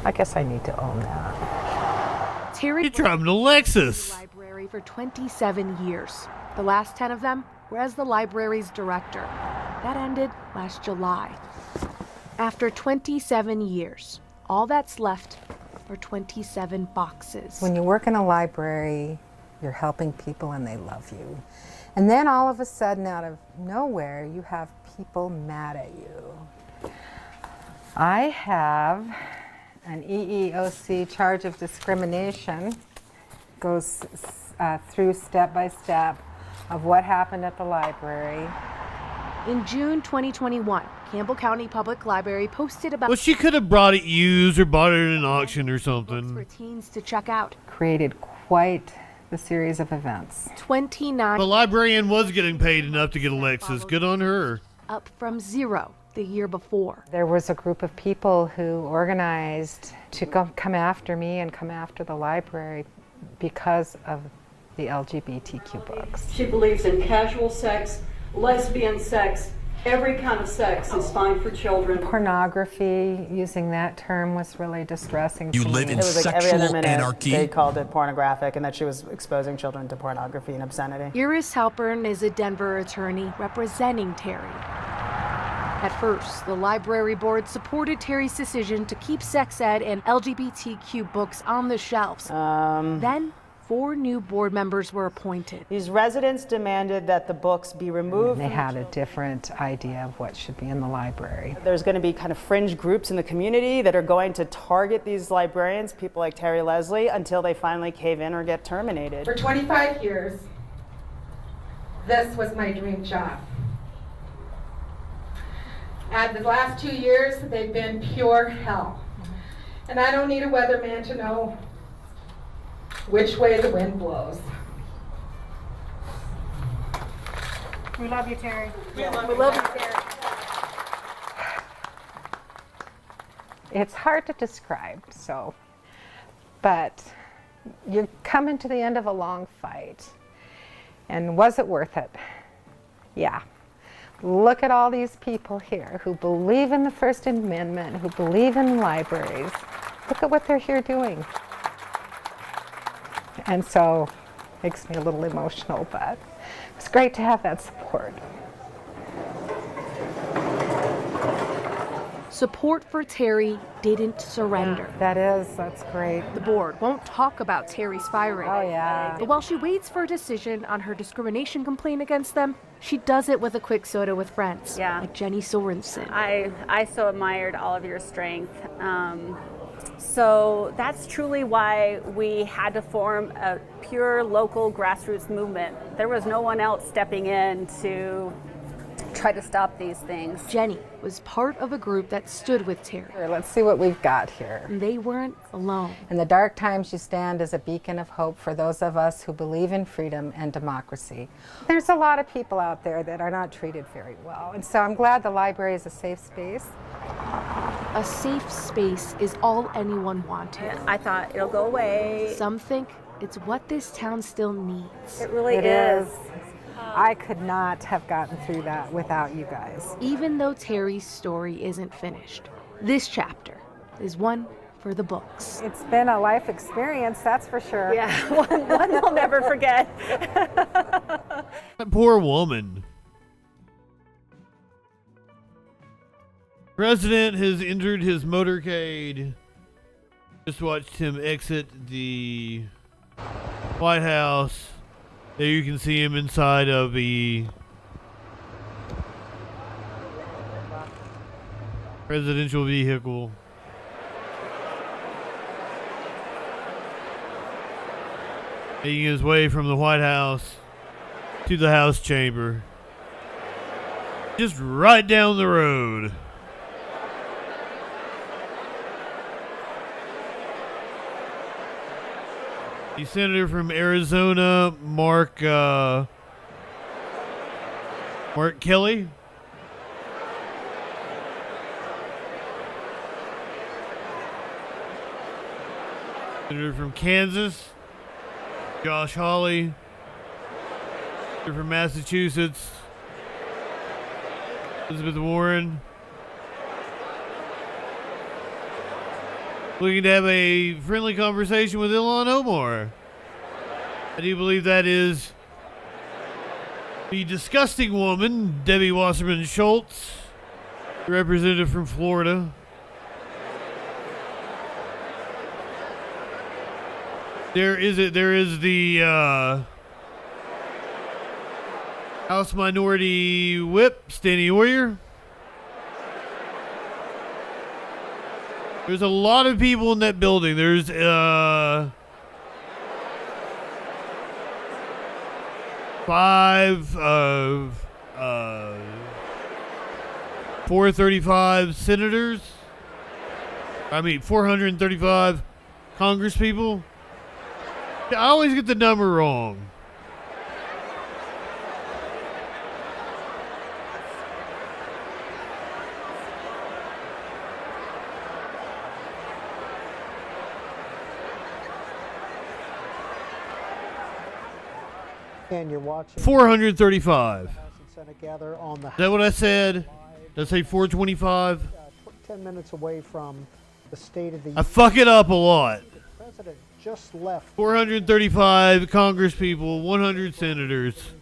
I guess I need to own that. Terry You're driving a Lexus. library for 27 years. The last 10 of them were as the library's director. That ended last July. After 27 years, all that's left are 27 boxes. When you work in a library, you're helping people and they love you. And then all of a sudden, out of nowhere, you have people mad at you. I have an EEOC charge of discrimination. Goes through step by step of what happened at the library. In June 2021, Campbell County Public Library posted about Well, she could have brought it used or bought it at an auction or for something. teens to check out. Created quite the series of events. 29 The librarian was getting paid enough to get a Lexus. Good on her. up from 0 the year before. There was a group of people who organized to come after me and come after the library because of the LGBTQ books. She believes in casual sex, lesbian sex, every kind of sex is fine for children. Pornography, using that term was really distressing You to live me. in It was like every sexual other minute anarchy. they called it pornographic and that she was exposing children to pornography and obscenity. Iris Halpern is a Denver attorney representing Terry. At first, the library board supported Terry's decision to keep sex ed and LGBTQ books on the shelves. Then, 4 new board members were appointed. These residents demanded that the books be removed. They had a different idea of what should be in the library. There's going to be kind of fringe groups in the community that are going to target these librarians, people like Terry Leslie, until they finally cave in or get terminated. For 25 years, this was my dream job. And the last 2 years, they've been pure hell. And I don't need a weatherman to know which way the wind blows. We love you, Terry. We love you, Terry. It's hard to describe, but you're coming to the end of a long fight. And was it worth it? Yeah. Look at all these people here who believe in the First Amendment, who believe in libraries. Look at what they're here doing. And so it makes me a little emotional, but it's great to have that support. Support for Terry didn't surrender. That's great. The board won't talk about Terry's firing. Oh, yeah. But while she waits for a decision on her discrimination complaint against them, she does it with a quick soda with friends. Yeah. Like Jenny Sorensen. I so admired all of your strength. So that's truly why we had to form a pure local grassroots movement. There was no one else stepping in to try to stop these things. Jenny was part of a group that stood with Terry. Here, let's see what we've got here. And they weren't alone. In the dark times, you stand as a beacon of hope for those of us who believe in freedom and democracy. There's a lot of people out there that are not treated very well, and so I'm glad the library is a safe space. A safe space is all anyone wanted. I thought it'll go away. Some think it's what this town still needs. It really It is. I could not have gotten through that without you guys. Even though Terry's story isn't finished, this chapter is one for the books. It's been a life experience, that's for sure. Yeah, one they'll never forget. That poor woman. President has injured his motorcade. Just watched him exit the White House. There you can see him inside of the presidential vehicle. Making his way from the White House to the House chamber. Just right down the road. The senator from Arizona, Mark Kelly. Senator from Kansas, Josh Hawley. Senator from Massachusetts, Elizabeth Warren. Looking to have a friendly conversation with Ilhan Omar. I do believe that is the disgusting woman, Debbie Wasserman Schultz, representative from Florida. There is the House Minority Whip, Steny Hoyer. There's a lot of people in that building. There's 435 senators. 435 congresspeople. I always get the number wrong. And you're watching 435. House and Senate gather on the Is that what I said? Did I say 425? 10 minutes away from the State of the I fuck it up a lot. The president just left. 435 congresspeople, 100 senators.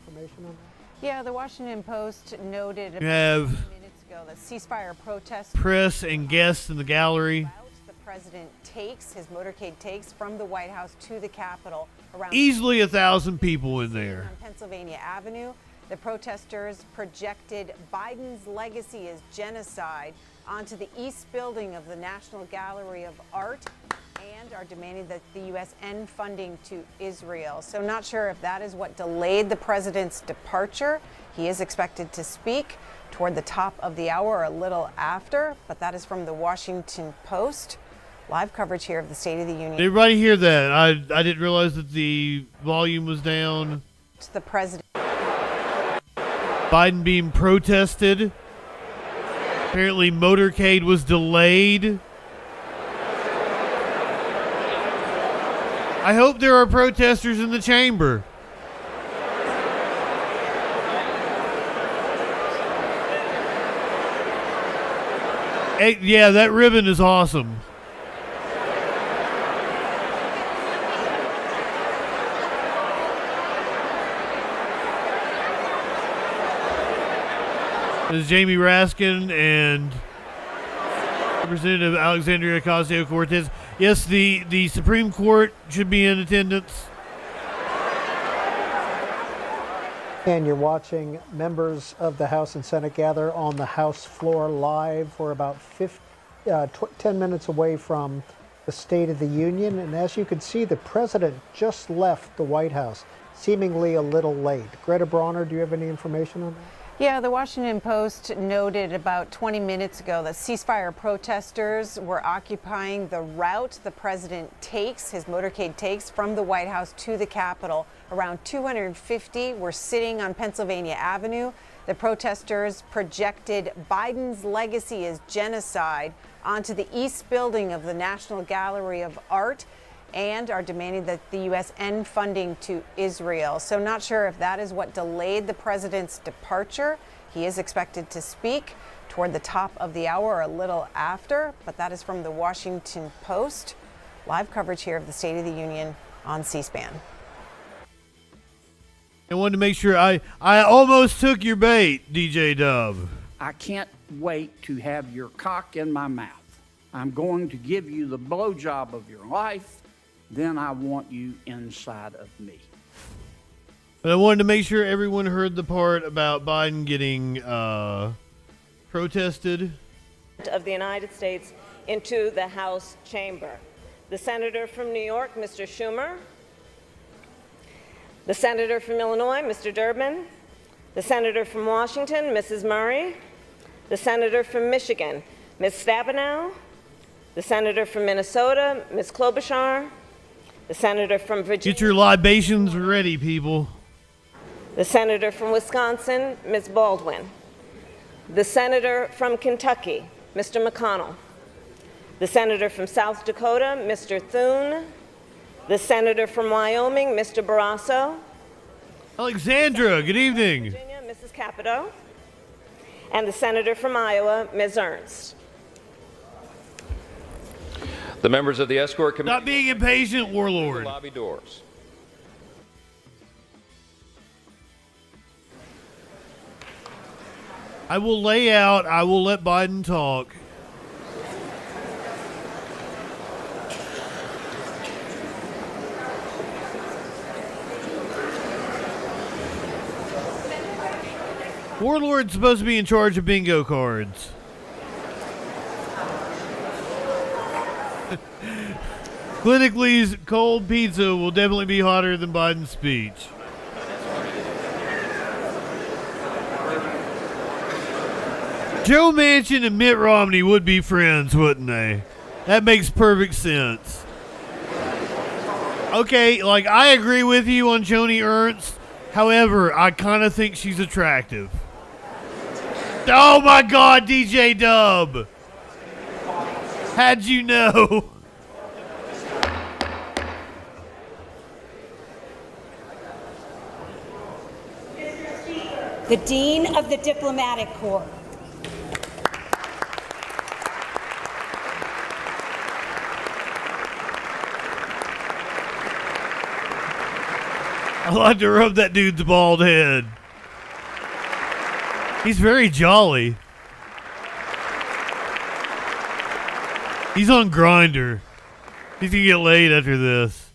Yeah, the Washington Post noted You have minutes ago that ceasefire protests press and guests in the gallery. the president takes, his motorcade takes from the White House to the Capitol around Easily 1,000 people in there. on Pennsylvania Avenue. The protesters projected Biden's legacy as genocide onto the East Building of the National Gallery of Art and are demanding that the U.S. end funding to Israel. So not sure if that is what delayed the president's departure. He is expected to speak toward the top of the hour or a little after, but that is from the Washington Post. Live coverage here of the State of the Union. Did everybody hear that? I didn't realize that the volume was down. To the president. Biden being protested. Apparently motorcade was delayed. I hope there are protesters in the chamber. Hey, yeah, that ribbon is awesome. This is Jamie Raskin and Representative Alexandria Ocasio-Cortez. Yes, the Supreme Court should be in attendance. And you're watching members of the House and Senate gather on the House floor live. We're about 10 minutes away from the State of the Union. And as you can see, the president just left the White House, seemingly a little late. Greta Bronner, do you have any information on that? Yeah, the Washington Post noted about 20 minutes ago that ceasefire protesters were occupying the route the president takes, his motorcade takes, from the White House to the Capitol. Around 250 were sitting on Pennsylvania Avenue. The protesters projected Biden's legacy as genocide onto the East Building of the National Gallery of Art and are demanding that the U.S. end funding to Israel. So not sure if that is what delayed the president's departure. He is expected to speak toward the top of the hour or a little after, but that is from the Washington Post. Live coverage here of the State of the Union on C-SPAN. I wanted to make sure I almost took your bait, DJ Dub. I can't wait to have your cock in my mouth. I'm going to give you the blowjob of your life. Then I want you inside of me. But I wanted to make sure everyone heard the part about Biden getting protested. Of the United States into the House chamber. The senator from New York, Mr. Schumer. The senator from Illinois, Mr. Durbin. The senator from Washington, Mrs. Murray. The senator from Michigan, Ms. Stabenow. The senator from Minnesota, Ms. Klobuchar. The senator from Virginia. Get your libations ready, people. The senator from Wisconsin, Ms. Baldwin. The senator from Kentucky, Mr. McConnell. The senator from South Dakota, Mr. Thune. The senator from Wyoming, Mr. Barrasso. Alexandra, good evening. Virginia, Mrs. Capito. And the senator from Iowa, Ms. Ernst. The members of the escort committee. Not being impatient, warlord. Lobby doors. I will lay out. I will let Biden talk. Warlord's supposed to be in charge of bingo cards. Clinically's cold pizza will definitely be hotter than Biden's speech. Joe Manchin and Mitt Romney would be friends, wouldn't they? That makes perfect sense. Okay, like, I agree with you on Joni Ernst. However, I kind of think she's attractive. Oh my God, DJ Dub. How'd you know? The Dean of the Diplomatic Corps. I like to rub that dude's bald head. He's very jolly. He's on Grindr. He's gonna get laid after this.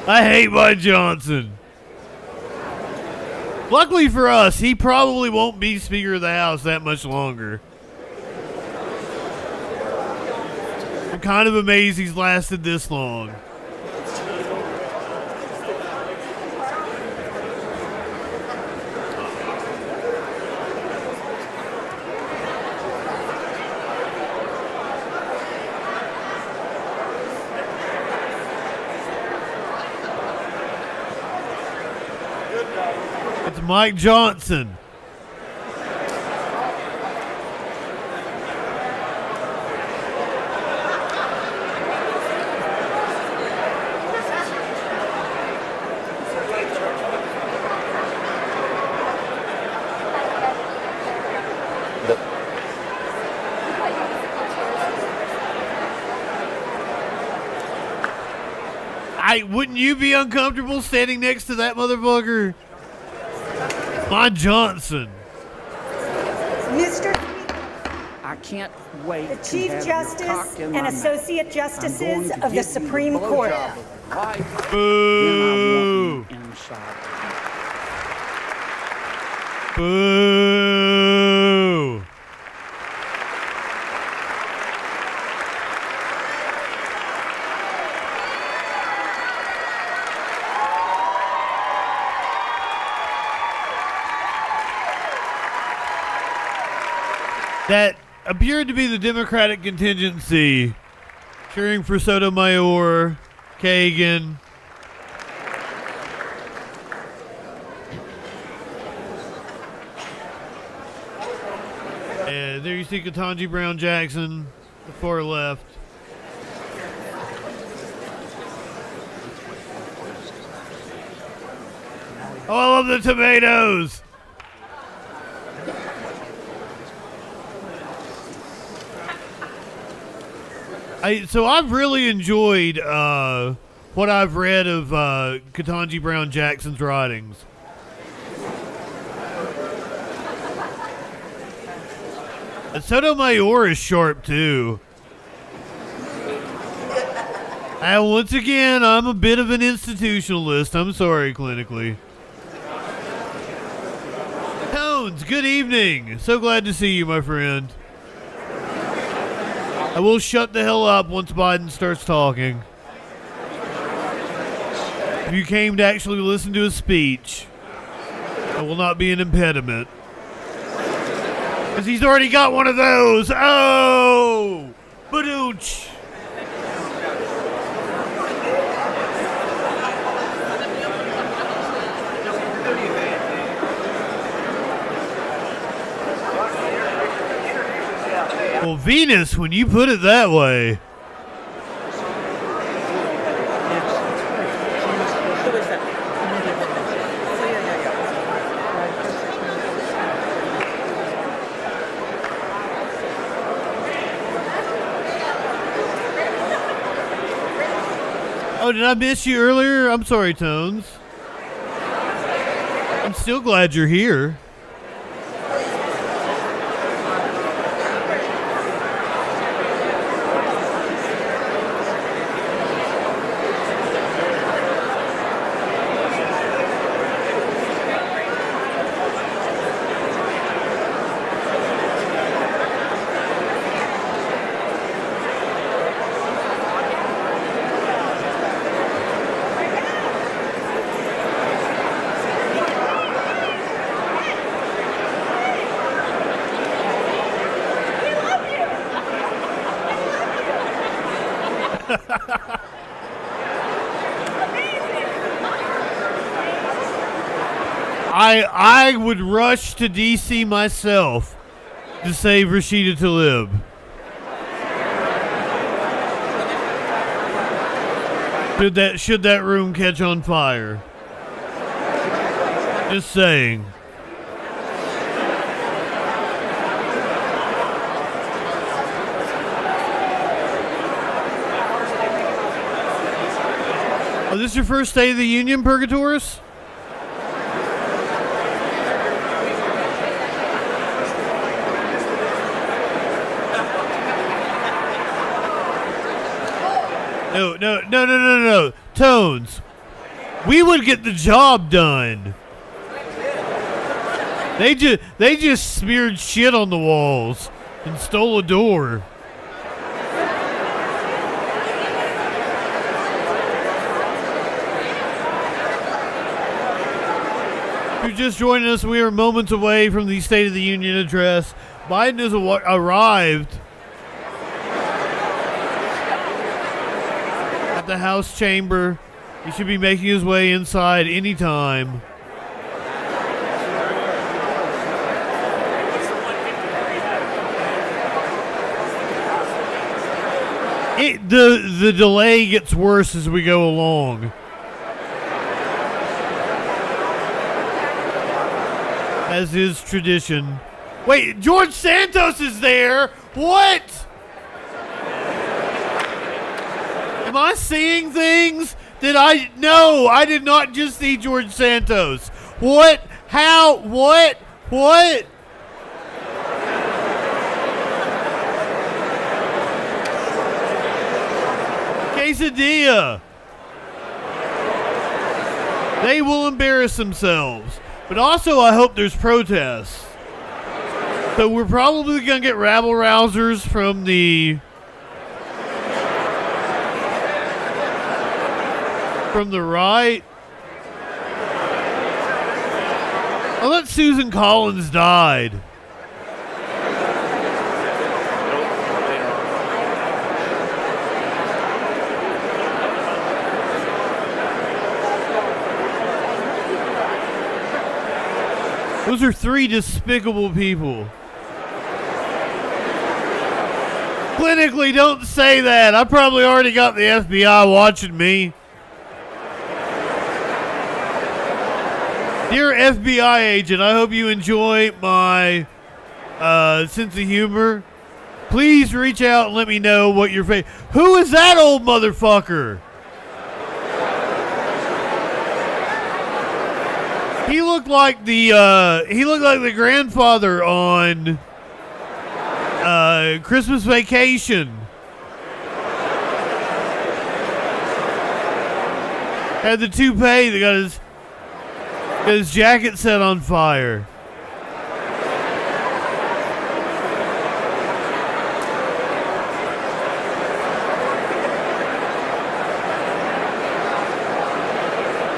I hate Mike Johnson. Luckily for us, he probably won't be Speaker of the House that much longer. I'm kind of amazed he's lasted this long. It's Mike Johnson. Wouldn't you be uncomfortable standing next to that motherfucker? Mike Johnson. Mr. I can't wait The to Chief have Justice your cock in and my Associate mouth. Justices I'm going to of the give you Supreme a Court. blowjob right Boo. then I want you inside. Boo. That appeared to be the Democratic contingency cheering for Sotomayor, Kagan. And there you see Ketanji Brown Jackson, the far left. Oh, I love the tomatoes. So I've really enjoyed what I've read of Ketanji Brown Jackson's writings. And Sotomayor is sharp, too. And once again, I'm a bit of an institutionalist. I'm sorry, clinically. Tones, good evening. So glad to see you, my friend. I will shut the hell up once Biden starts talking. If you came to actually listen to his speech, it will not be an impediment. Because he's already got one of those. Oh! Badooch! Well, Venus, when you put it that way. Oh, did I miss you earlier? I'm sorry, Tones. I'm still glad you're here. I would rush to DC myself to save Rashida Tlaib. Should that room catch on fire? Just saying. Oh, this is your first State of the Union, Purgatorus? No. Tones. We would get the job done. They just smeared shit on the walls and stole a door. If you're just joining us, we are moments away from the State of the Union address. Biden has arrived at the House chamber. He should be making his way inside any time. The delay gets worse as we go along. As is tradition. Wait, George Santos is there? What? Am I seeing things that no, I did not just see George Santos. What? How? What? Quesadilla. They will embarrass themselves. But also, I hope there's protests. So we're probably going to get rabble-rousers from the right. I thought Susan Collins died. Those are three despicable people. Clinically, don't say that. I probably already got the FBI watching me. Dear FBI agent, I hope you enjoy my sense of humor. Please reach out and let me know what your Who is that old motherfucker? He looked like the grandfather on Christmas Vacation. Had the toupee that got his jacket set on fire.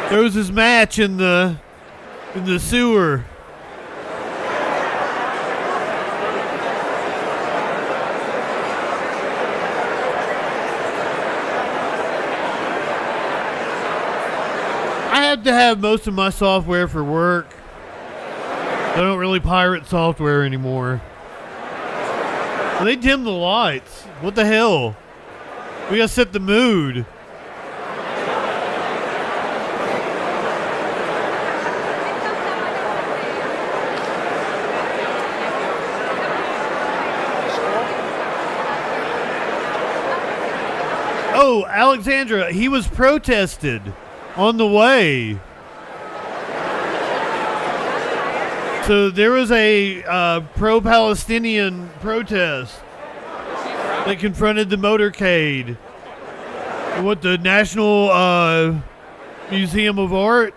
Throws his match in the sewer. I have to have most of my software for work. I don't really pirate software anymore. They dim the lights. What the hell? We gotta set the mood. Oh, Alexandra, he was protested on the way. So there was a pro-Palestinian protest that confronted the motorcade. What, the National Museum of Art?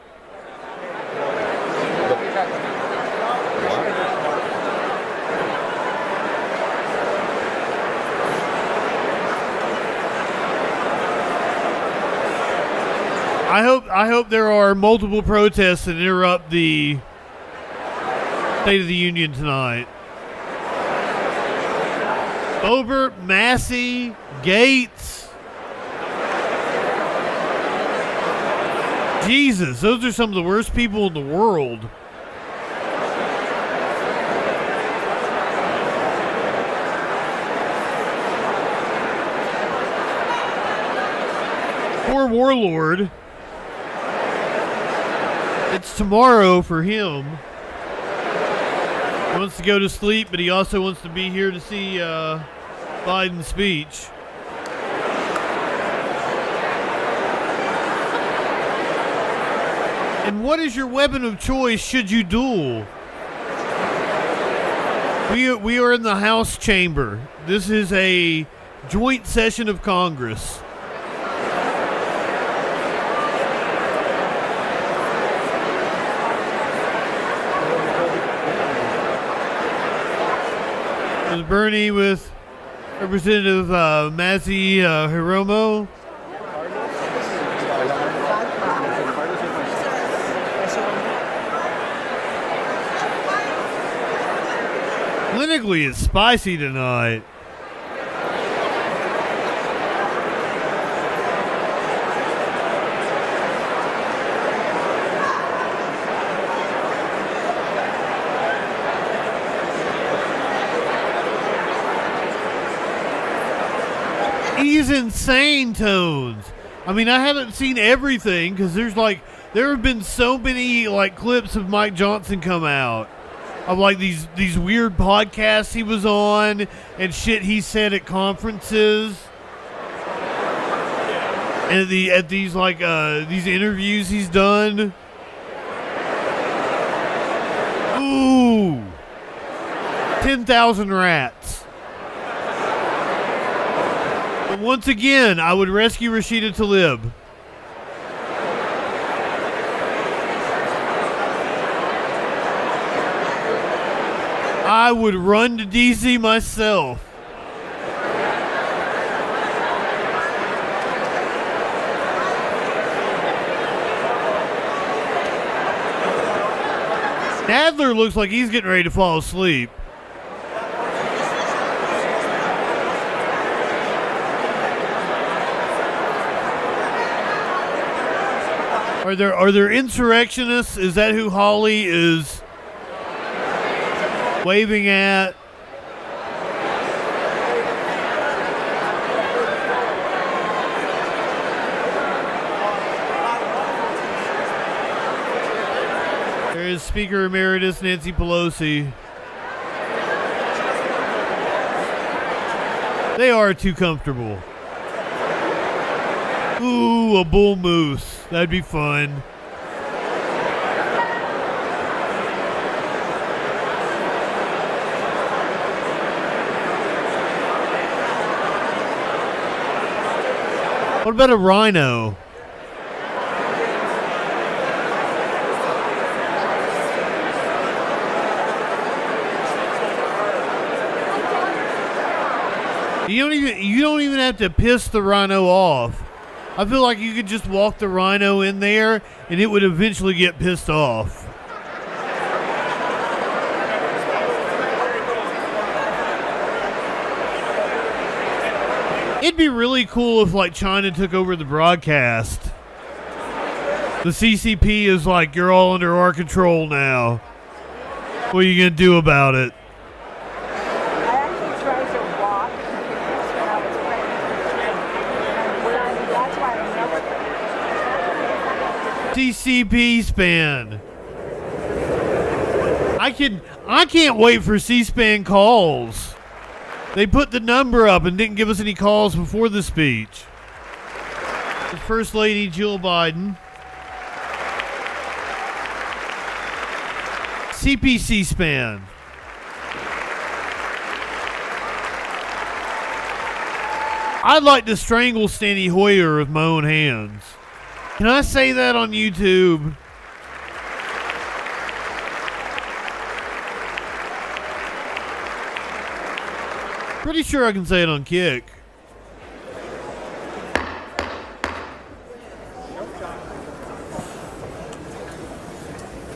I hope there are multiple protests that interrupt the State of the Union tonight. Ober, Massey, Gates. Jesus, those are some of the worst people in the world. Poor warlord. It's tomorrow for him. He wants to go to sleep, but he also wants to be here to see Biden's speech. And what is your weapon of choice should you duel? We are in the House chamber. This is a joint session of Congress. Bernie with Representative Massey Hiromo. Politically, it's spicy tonight. These insane tones. I mean, I haven't seen everything because there have been so many clips of Mike Johnson come out of these weird podcasts he was on and shit he said at conferences and at these interviews he's done. Ooh, 10,000 rats. But once again, I would rescue Rashida Tlaib. I would run to DC myself. Nadler looks like he's getting ready to fall asleep. Are there insurrectionists? Is that who Holly is waving at? There is Speaker Emeritus Nancy Pelosi. They are too comfortable. Ooh, a bull moose. That'd be fun. What about a rhino? You don't even have to piss the rhino off. I feel like you could just walk the rhino in there and it would eventually get pissed off. It'd be really cool if like China took over the broadcast. The CCP is like, you're all under our control now. What are you gonna do about it? CCP span. I can't wait for C-SPAN calls. They put the number up and didn't give us any calls before the speech. The First Lady Jill Biden. CPC span. I'd like to strangle Steny Hoyer with my own hands. Can I say that on YouTube? Pretty sure I can say it on Kick.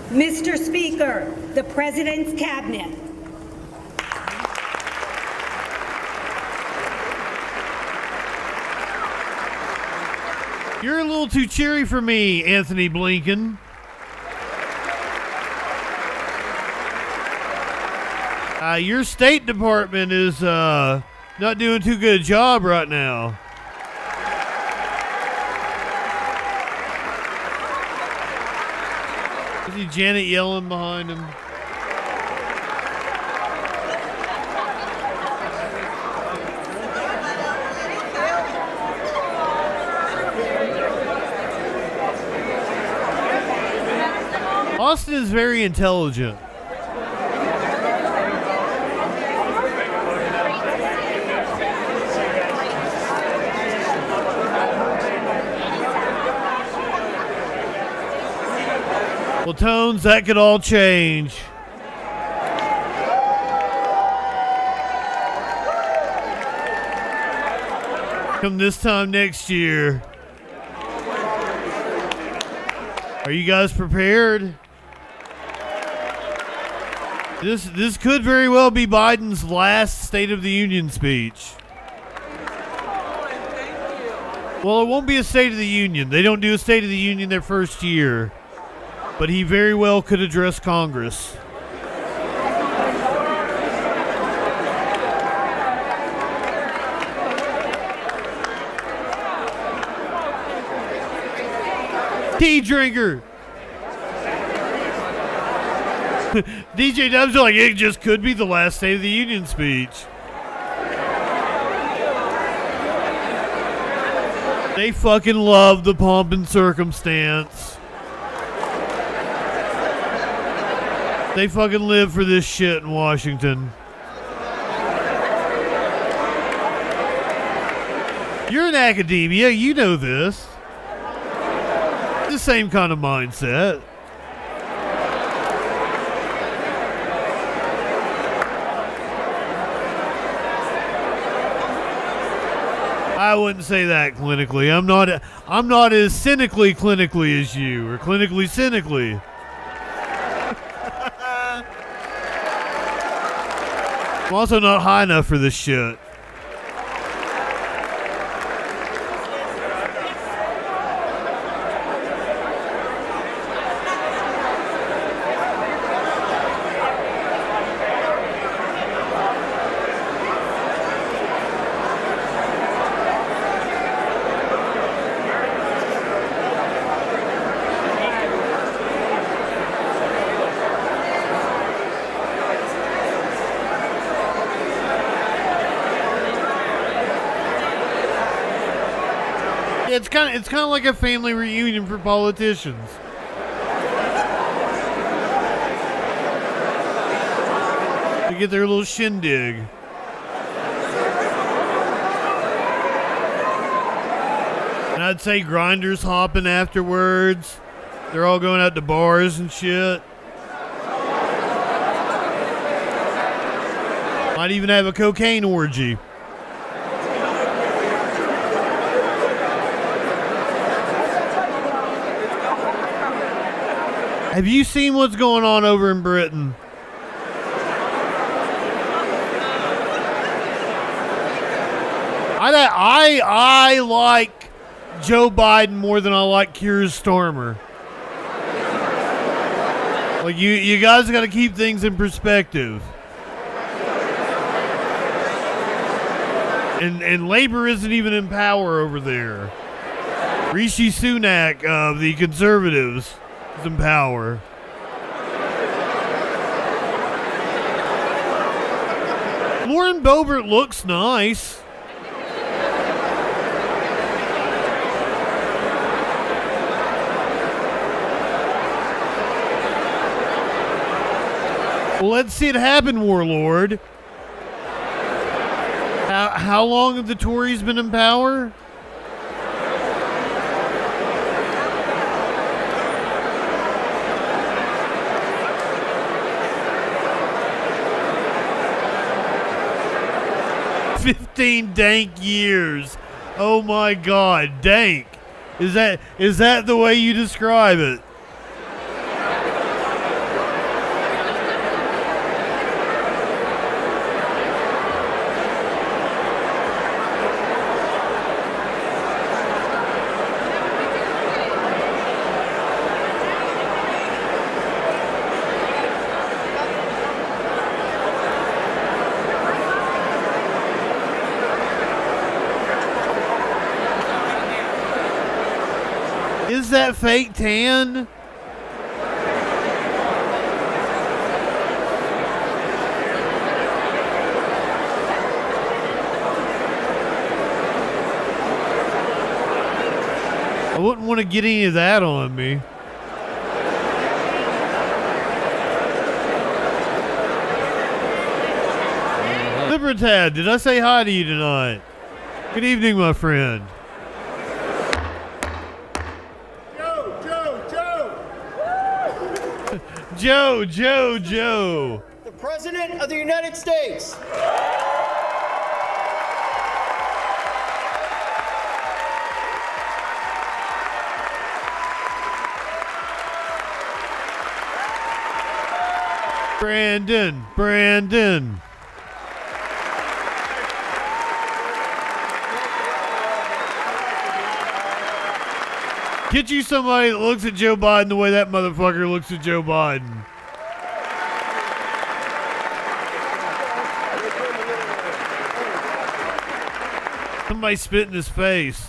Mr. Speaker, the President's Cabinet. You're a little too cheery for me, Anthony Blinken. Your State Department is not doing too good a job right now. I see Janet yelling behind him. Austin is very intelligent. Well, Tones, that could all change. Come this time next year. Are you guys prepared? This could very well be Biden's last State of the Union speech. Well, it won't be a State of the Union. They don't do a State of the Union their first year. But he very well could address Congress. Tea drinker. DJ Dubs are like, it just could be the last State of the Union speech. They fucking love the pomp and circumstance. They fucking live for this shit in Washington. You're in academia, you know this. The same kind of mindset. I wouldn't say that clinically. I'm not as cynically clinically as you, or clinically cynically. I'm also not high enough for this shit. It's kind of like a family reunion for politicians. To get their little shindig. I'd say Grindr's hopping afterwards. They're all going out to bars and shit. Might even have a cocaine orgy. Have you seen what's going on over in Britain? I like Joe Biden more than I like Keir Starmer. Like you guys got to keep things in perspective. And Labor isn't even in power over there. Rishi Sunak of the Conservatives is in power. Lauren Boebert looks nice. Well, let's see it happen, Warlord. How long have the Tories been in power? "15 dank years." Oh my God, dank. Is that the way you describe it? Is that fake tan? I wouldn't want to get any of that on me. Libertad, did I say hi to you tonight? Good evening, my friend. Joe. The President of the United States. Brandon. Get you somebody that looks at Joe Biden the way that motherfucker looks at Joe Biden. Somebody spit in his face.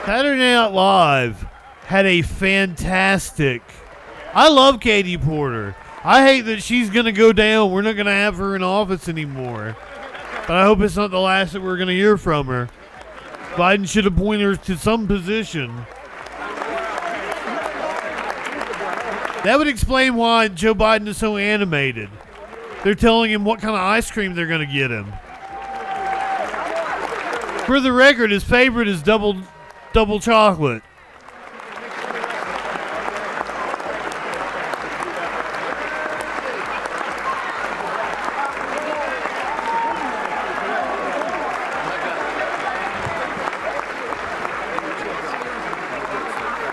Saturday Night Live had a fantastic... I love Katie Porter. I hate that she's going to go down. We're not going to have her in office anymore. But I hope it's not the last that we're going to hear from her. Biden should appoint her to some position. That would explain why Joe Biden is so animated. They're telling him what kind of ice cream they're going to get him. For the record, his favorite is double chocolate.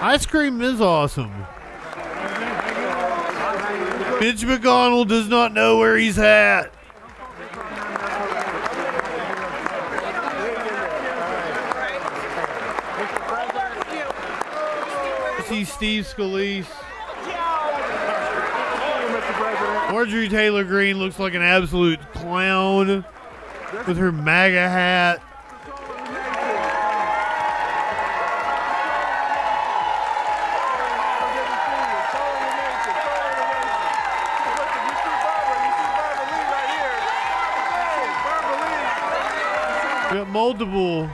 Ice cream is awesome. Mitch McConnell does not know where he's at. See Steve Scalise. Marjorie Taylor Greene looks like an absolute clown with her MAGA hat. multiple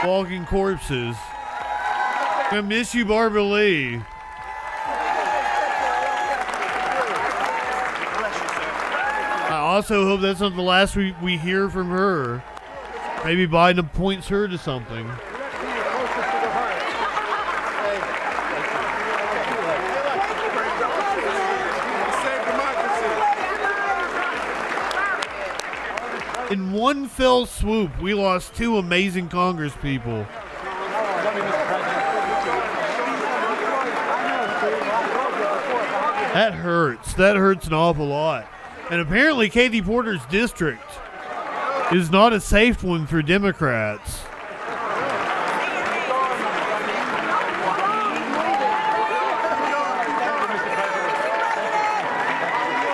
walking corpses. I miss you, Barbara Lee. I also hope that's not the last we hear from her. Maybe Biden appoints her to something. In one fell swoop, we lost two amazing Congress people. That hurts. That hurts an awful lot. And apparently Katie Porter's district is not a safe one for Democrats.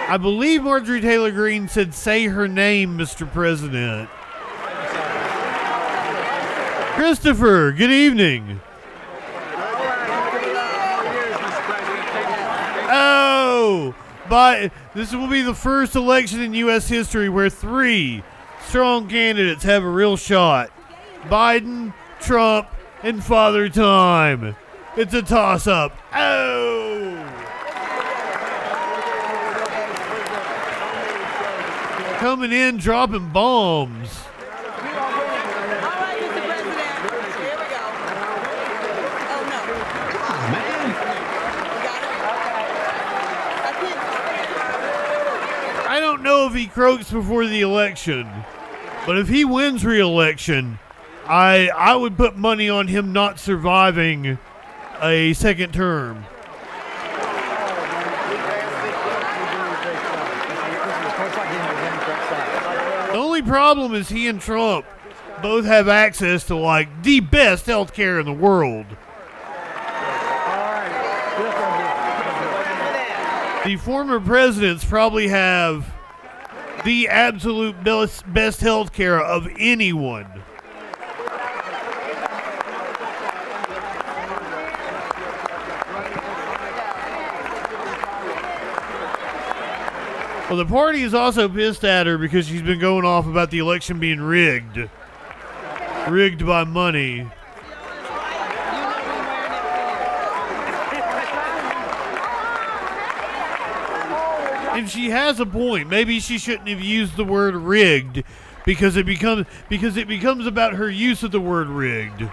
I believe Marjorie Taylor Greene said, "Say her name, Mr. President." Christopher, good evening. Oh, but this will be the first election in U.S. history where three strong candidates have a real shot. Biden, Trump, and Father Time. It's a toss-up. Oh! Coming in, dropping bombs. I don't know if he croaks before the election, but if he wins re-election, I would put money on him not surviving a second term. The only problem is he and Trump both have access to like the best health care in the world. The former presidents probably have the absolute best health care of anyone. Well, the party is also pissed at her because she's been going off about the election being rigged. Rigged by money. And she has a point. Maybe she shouldn't have used the word rigged because it becomes about her use of the word rigged.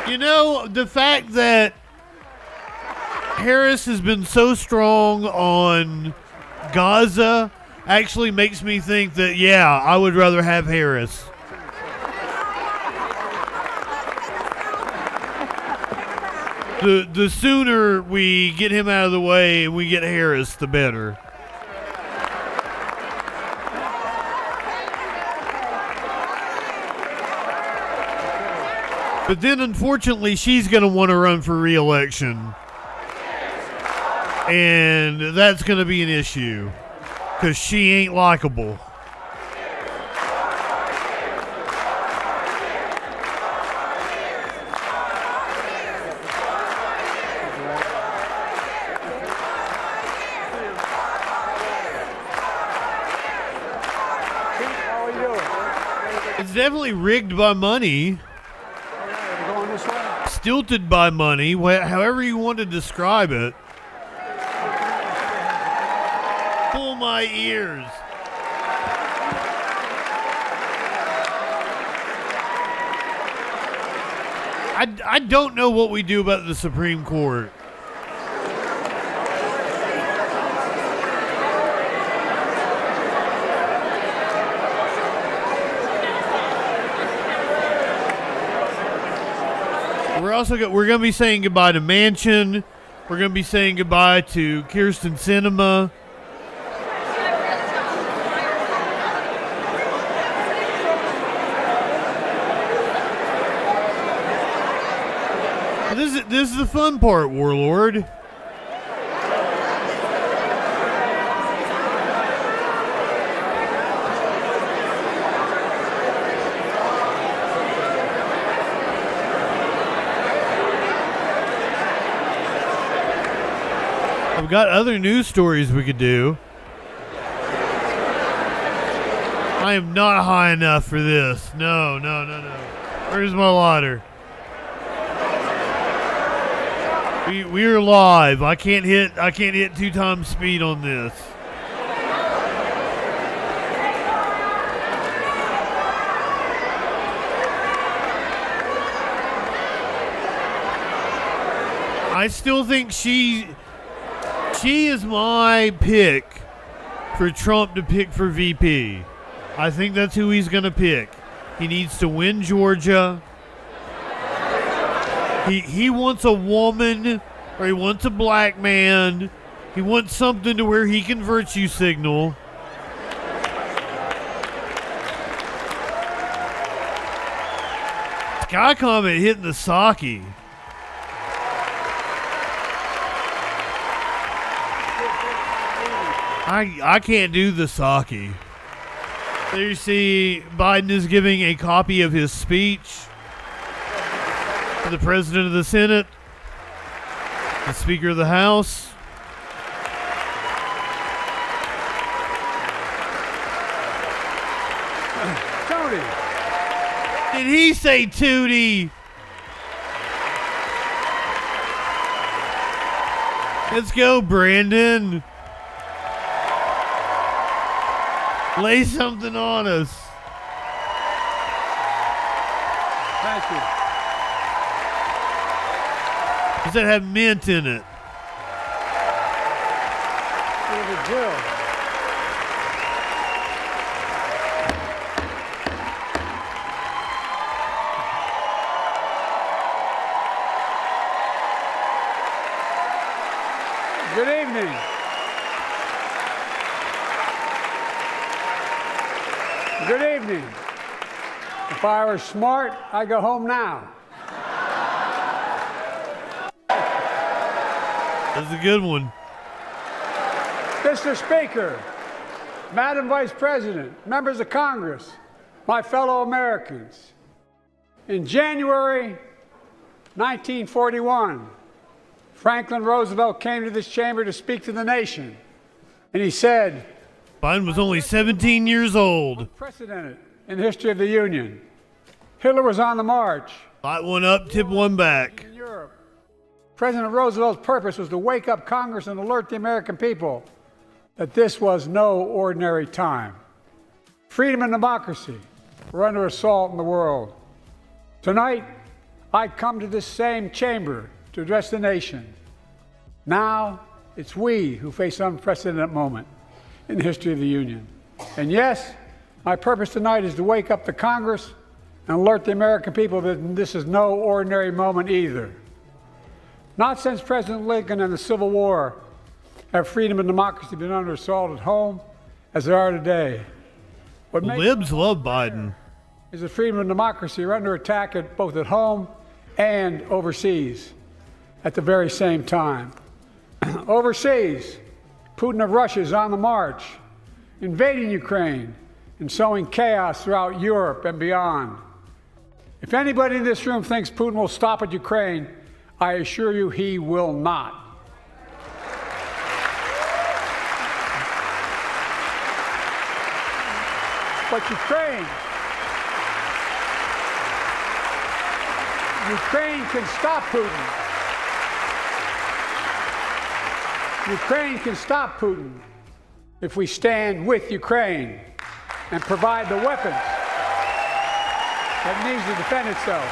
You know, the fact that Harris has been so strong on Gaza actually makes me think that, yeah, I would rather have Harris. The sooner we get him out of the way and we get Harris, the better. But then, unfortunately, she's going to want to run for re-election. And that's going to be an issue because she ain't likable. It's definitely rigged by money. Stilted by money, however you want to describe it. Pull my ears. I don't know what we do about the Supreme Court. We're going to be saying goodbye to Manchin. We're going to be saying goodbye to Kirsten Sinema. This is the fun part, Warlord. I've got other news stories we could do. I am not high enough for this. No. Where's my lighter? We are live. I can't hit 2 times speed on this. I still think she is my pick for Trump to pick for VP. I think that's who he's going to pick. He needs to win Georgia. He wants a woman, or he wants a black man. He wants something to where he can virtue signal. Sky Comet hitting the sake. I can't do the sake. There you see Biden is giving a copy of his speech to the President of the Senate, the Speaker of the House. Tony. Did he say Tootie? Let's go, Brandon. Lay something on us. Thank you. Does that have mint in it? Jill. Good evening. Good evening. If I were smart, I'd go home now. That's a good one. Mr. Speaker, Madam Vice President, members of Congress, my fellow Americans. In January 1941, Franklin Roosevelt came to this chamber to speak to the nation, and he said, Biden was only 17 years old. Unprecedented in the history of the Union. Hitler was on the march. Light one up, tip one back. In Europe, President Roosevelt's purpose was to wake up Congress and alert the American people that this was no ordinary time. Freedom and democracy were under assault in the world. Tonight, I come to this same chamber to address the nation. Now, it's we who face an unprecedented moment in the history of the Union. And yes, my purpose tonight is to wake up the Congress and alert the American people that this is no ordinary moment either. Not since President Lincoln and the Civil War have freedom and democracy been under assault at home as they are today. What Libs love Biden. Is that freedom and democracy are under attack both at home and overseas at the very same time. Overseas, Putin of Russia is on the march, invading Ukraine and sowing chaos throughout Europe and beyond. If anybody in this room thinks Putin will stop at Ukraine, I assure you he will not. But Ukraine can stop Putin. Ukraine can stop Putin if we stand with Ukraine and provide the weapons that needs to defend itself.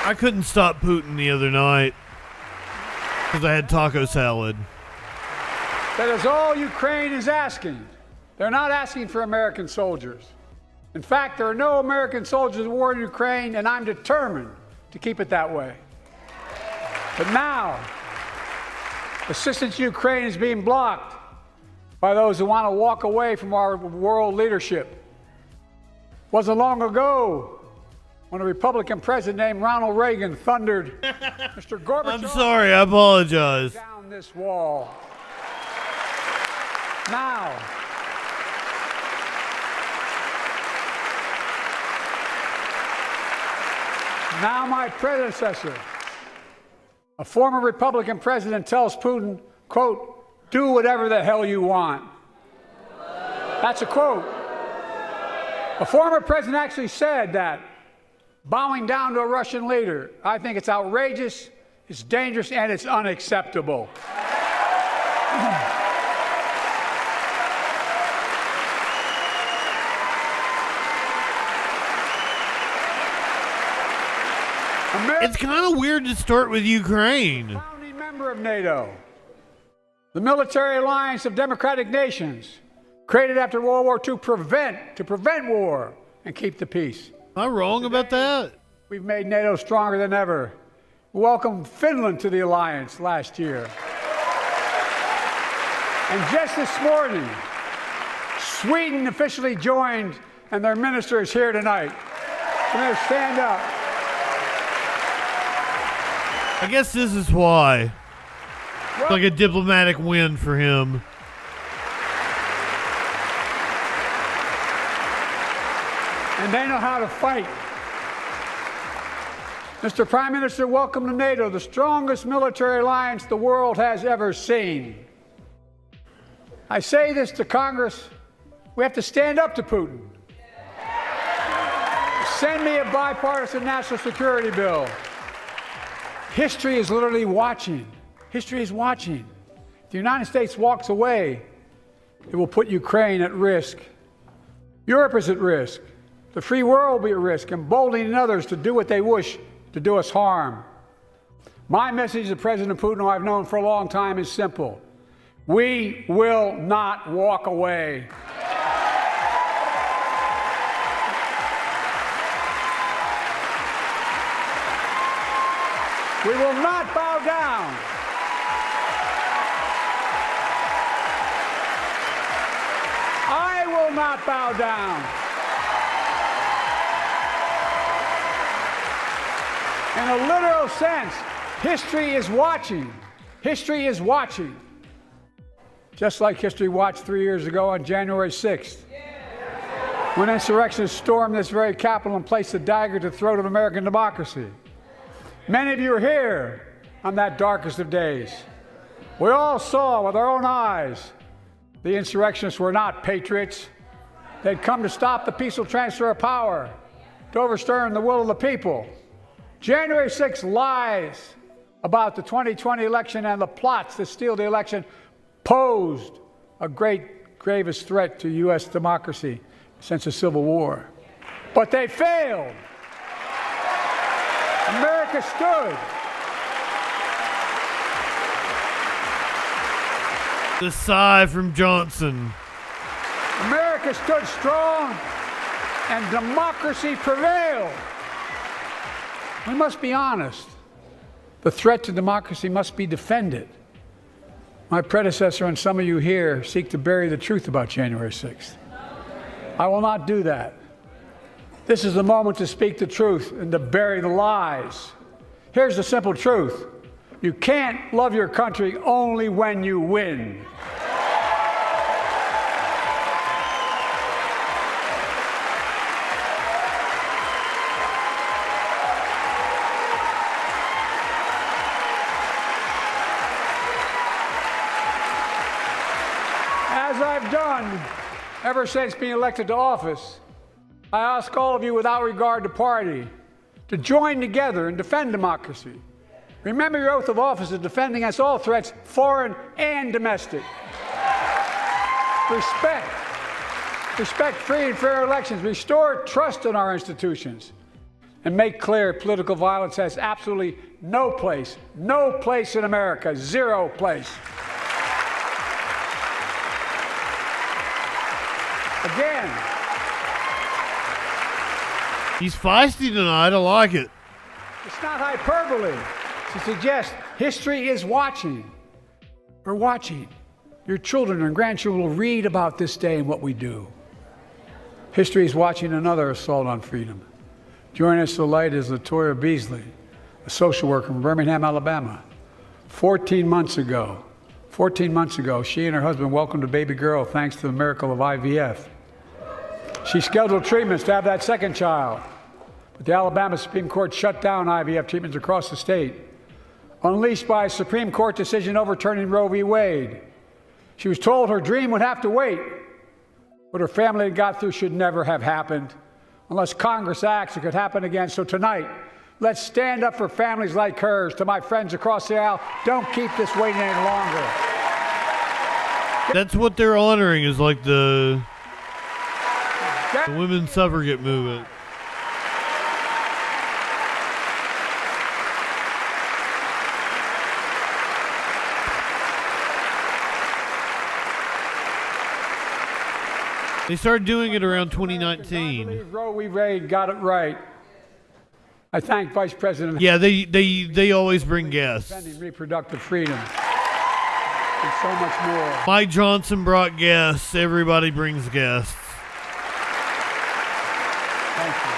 I couldn't stop Putin the other night because I had taco salad. That is all Ukraine is asking. They're not asking for American soldiers. In fact, there are no American soldiers at war in Ukraine, and I'm determined to keep it that way. But now, assistance to Ukraine is being blocked by those who want to walk away from our world leadership. It wasn't long ago when a Republican president named Ronald Reagan thundered, Mr. Gorbachev, I'm sorry, I apologize. Down this wall. Now, my predecessor, a former Republican president, tells Putin, quote, do whatever the hell you want. That's a quote. A former president actually said that, bowing down to a Russian leader. I think it's outrageous, it's dangerous, and it's unacceptable. It's kind of weird to start with Ukraine. Founding member of NATO, the military alliance of democratic nations, created after World War II to prevent war and keep the peace. Am I wrong about that? We've made NATO stronger than ever. We welcomed Finland to the alliance last year. And just this morning, Sweden officially joined, and their minister is here tonight. Come here, stand up. I guess this is why. It's like a diplomatic win for him. And they know how to fight. Mr. Prime Minister, welcome to NATO, the strongest military alliance the world has ever seen. I say this to Congress, we have to stand up to Putin. Send me a bipartisan national security bill. History is literally watching. History is watching. If the United States walks away, it will put Ukraine at risk. Europe is at risk. The free world will be at risk, emboldening others to do what they wish to do us harm. My message to President Putin, who I've known for a long time, is simple. We will not walk away. We will not bow down. I will not bow down. In a literal sense, history is watching. History is watching. Just like history watched 3 years ago on January 6th, when insurrectionists stormed this very Capitol and placed a dagger to the throat of American democracy. Many of you were here on that darkest of days. We all saw with our own eyes the insurrectionists were not patriots. They'd come to stop the peaceful transfer of power, to overturn the will of the people. January 6th lies about the 2020 election and the plots to steal the election posed a gravest threat to U.S. democracy since the Civil War. But they failed. America stood. The sigh from Johnson. America stood strong and democracy prevailed. We must be honest. The threat to democracy must be defended. My predecessor and some of you here seek to bury the truth about January 6th. I will not do that. This is the moment to speak the truth and to bury the lies. Here's the simple truth. You can't love your country only when you win. As I've done ever since being elected to office, I ask all of you without regard to party to join together and defend democracy. Remember your oath of office of defending against all threats, foreign and domestic. Respect free and fair elections, restore trust in our institutions, and make clear political violence has absolutely no place in America, zero place. Again, he's feisty tonight. I like it. It's not hyperbole to suggest history is watching. We're watching. Your children and grandchildren will read about this day and what we do. History is watching another assault on freedom. Joining us tonight is Latoya Beasley, a social worker from Birmingham, Alabama. 14 months ago, she and her husband welcomed a baby girl thanks to the miracle of IVF. She scheduled treatments to have that second child, but the Alabama Supreme Court shut down IVF treatments across the state, unleashed by a Supreme Court decision overturning Roe v. Wade. She was told her dream would have to wait. What her family had got through should never have happened unless Congress acts. It could happen again. So tonight, let's stand up for families like hers. To my friends across the aisle, don't keep this waiting any longer. That's what they're honoring, is like the women's suffragette movement. They started doing it around 2019. Roe v. Wade got it right. I thank Vice President. Yeah, they always bring guests. Defending reproductive freedom and so much more. Mike Johnson brought guests. Everybody brings guests. Thank you.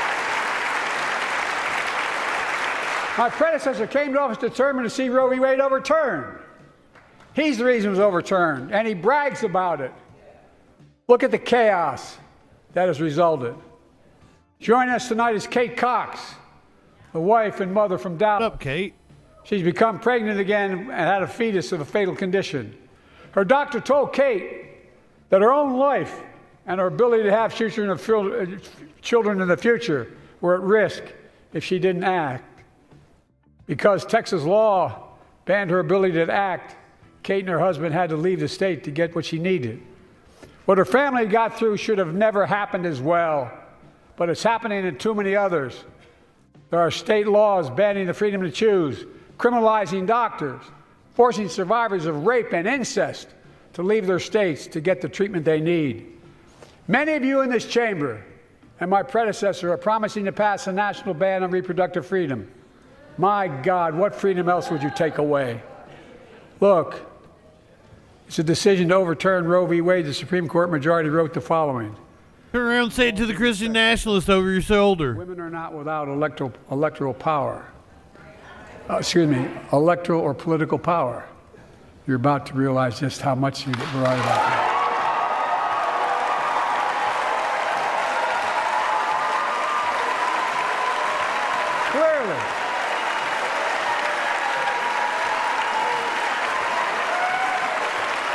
My predecessor came to office determined to see Roe v. Wade overturned. He's the reason it was overturned, and he brags about it. Look at the chaos that has resulted. Joining us tonight is Kate Cox, the wife and mother from Dallas. What's up, Kate? She's become pregnant again and had a fetus of a fatal condition. Her doctor told Kate that her own life and her ability to have children in the future were at risk if she didn't act. Because Texas law banned her ability to act, Kate and her husband had to leave the state to get what she needed. What her family got through should have never happened as well, but it's happening in too many others. There are state laws banning the freedom to choose, criminalizing doctors, forcing survivors of rape and incest to leave their states to get the treatment they need. Many of you in this chamber and my predecessor are promising to pass a national ban on reproductive freedom. My God, what freedom else would you take away? Look, it's a decision to overturn Roe v. Wade. The Supreme Court majority wrote the following. Turn around and say it to the Christian nationalist over your shoulder. Women are not without electoral power. Electoral or political power. You're about to realize just how much you're right about that.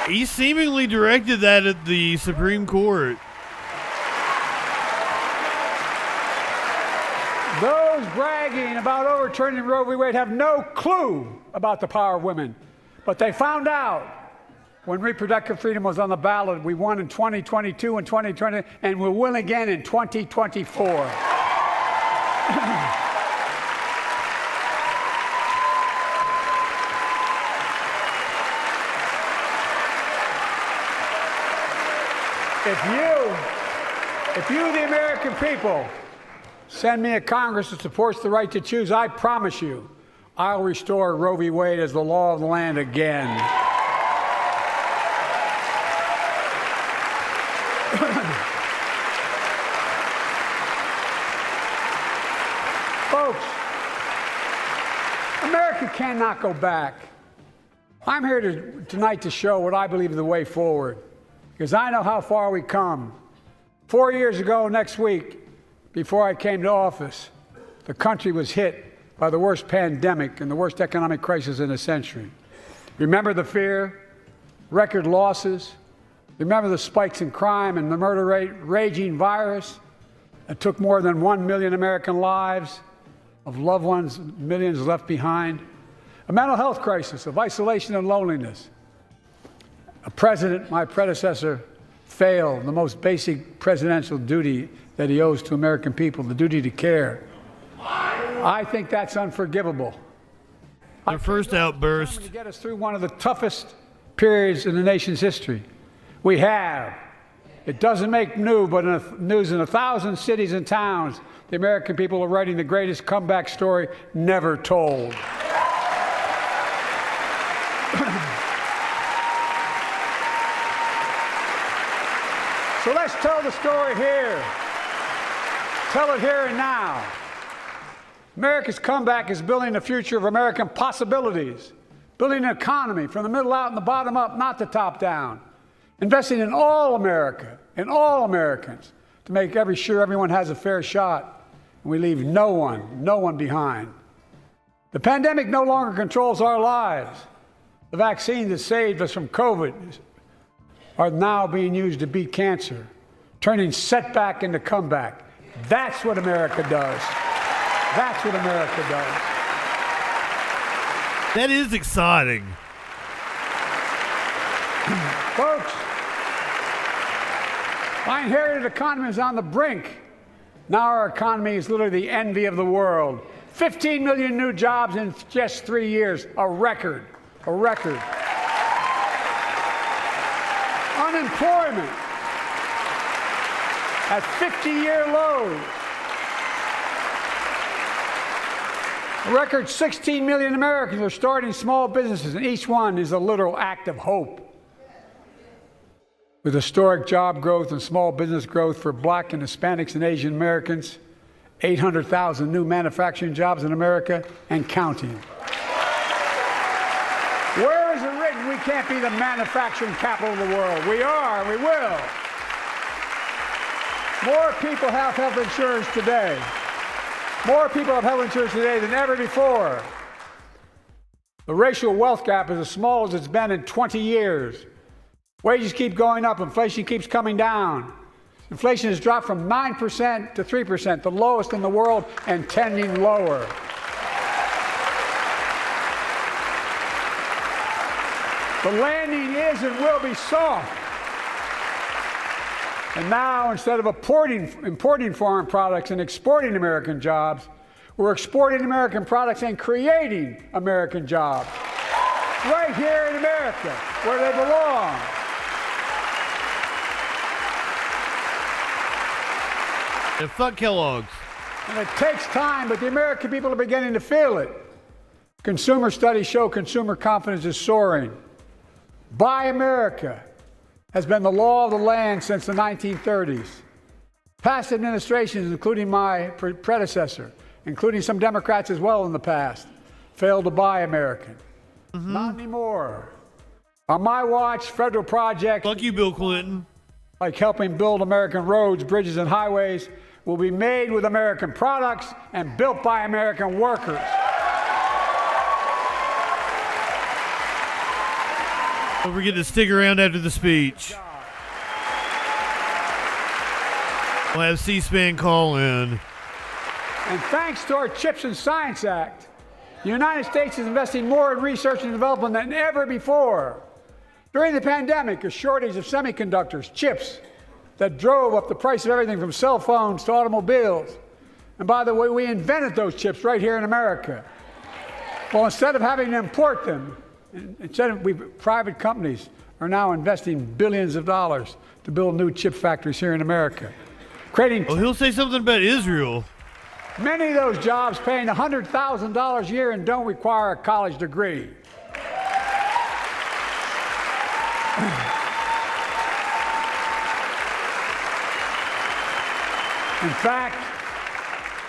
He seemingly directed that at the Supreme Court. Those bragging about overturning Roe v. Wade have no clue about the power of women. But they found out when reproductive freedom was on the ballot. We won in 2022 and 2020, and we'll win again in 2024. If you, the American people, send me a Congress that supports the right to choose, I promise you, I'll restore Roe v. Wade as the law of the land again. Folks, America cannot go back. I'm here tonight to show what I believe is the way forward, because I know how far we come. 4 years ago next week, before I came to office, the country was hit by the worst pandemic and the worst economic crisis in a century. Remember the fear, record losses? Remember the spikes in crime and the murder rate, raging virus that took more than 1 million American lives, of loved ones, millions left behind? A mental health crisis of isolation and loneliness. A president, my predecessor, failed the most basic presidential duty that he owes to American people, the duty to care. I think that's unforgivable. Their first outburst. To get us through one of the toughest periods in the nation's history. We have. It doesn't make news, but news in 1,000 cities and towns, the American people are writing the greatest comeback story never told. So let's tell the story here. Tell it here and now. America's comeback is building the future of American possibilities, building an economy from the middle out and the bottom up, not the top down, investing in all America, in all Americans, to make sure everyone has a fair shot, and we leave no one behind. The pandemic no longer controls our lives. The vaccine that saved us from COVID are now being used to beat cancer, turning setback into comeback. That's what America does. That's what America does. That is exciting. Folks, my inherited economy is on the brink. Now our economy is literally the envy of the world. 15 million new jobs in just 3 years, a record, a record. Unemployment at 50-year lows. A record 16 million Americans are starting small businesses, and each one is a literal act of hope. With historic job growth and small business growth for Black and Hispanics and Asian Americans, 800,000 new manufacturing jobs in America and counting. Where is it written we can't be the manufacturing capital of the world? We are, we will. More people have health insurance today. More people have health insurance today than ever before. The racial wealth gap is as small as it's been in 20 years. Wages keep going up, inflation keeps coming down. Inflation has dropped from 9% to 3%, the lowest in the world and tending lower. The landing is and will be soft. And now, instead of importing foreign products and exporting American jobs, we're exporting American products and creating American jobs. Right here in America, where they belong. And fuck Kellogg's. And it takes time, but the American people are beginning to feel it. Consumer studies show consumer confidence is soaring. Buy America has been the law of the land since the 1930s. Past administrations, including my predecessor, including some Democrats as well in the past, failed to buy American. Not anymore. On my watch, federal projects, fuck you, Bill Clinton, like helping build American roads, bridges, and highways, will be made with American products and built by American workers. Don't forget to stick around after the speech. We'll have C-SPAN call in. And thanks to our CHIPS and Science Act, the United States is investing more in research and development than ever before. During the pandemic, a shortage of semiconductors, chips, that drove up the price of everything from cell phones to automobiles. And by the way, we invented those chips right here in America. Well, instead of having to import them, private companies are now investing billions of dollars to build new chip factories here in America. Creating he'll say something about Israel. Many of those jobs paying $100,000 a year and don't require a college degree. In fact,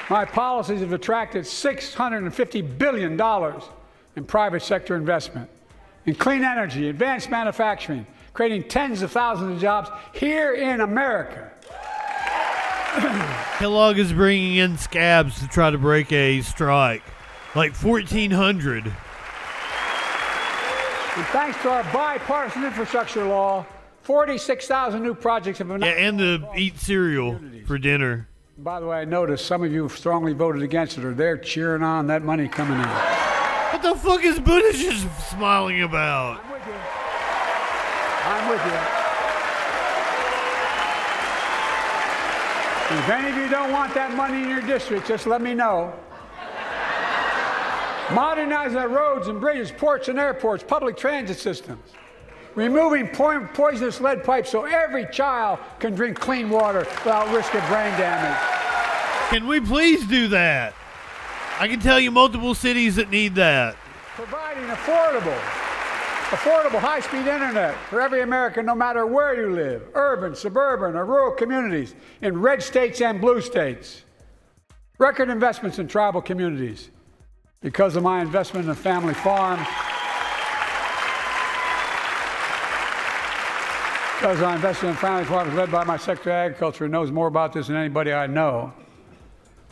my policies have attracted $650 billion in private sector investment in clean energy, advanced manufacturing, creating tens of thousands of jobs here in America. Kellogg is bringing in scabs to try to break a strike, like 1,400. And thanks to our bipartisan infrastructure law, 46,000 new projects have been... Yeah, and to eat cereal for dinner. By the way, I noticed some of you strongly voted against it, or they're cheering on that money coming in. What the fuck is Buttigieg smiling about? I'm with you. I'm with you. If any of you don't want that money in your district, just let me know. Modernizing our roads and bridges, ports and airports, public transit systems. Removing poisonous lead pipes so every child can drink clean water without risk of brain damage. Can we please do that? I can tell you multiple cities that need that. Providing affordable high-speed internet for every American, no matter where you live, urban, suburban, or rural communities, in red states and blue states. Record investments in tribal communities. Because of my investment in family farms, because I invested in family farms led by my Secretary of Agriculture, who knows more about this than anybody I know,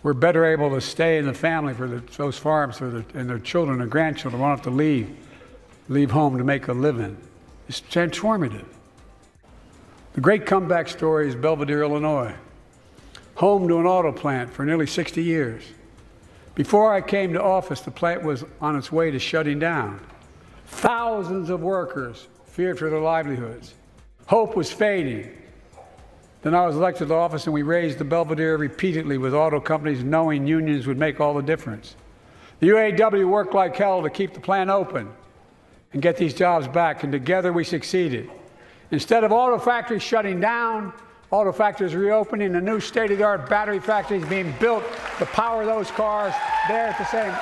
we're better able to stay in the family for those farms and their children and grandchildren won't have to leave home to make a living. It's transformative. The great comeback story is Belvidere, Illinois, home to an auto plant for nearly 60 years. Before I came to office, the plant was on its way to shutting down. Thousands of workers feared for their livelihoods. Hope was fading. Then I was elected to office, and we raised the Belvedere repeatedly with auto companies, knowing unions would make all the difference. The UAW worked like hell to keep the plant open and get these jobs back, and together we succeeded. Instead of auto factories shutting down, auto factories reopening, a new state-of-the-art battery factories being built to power those cars there at the same.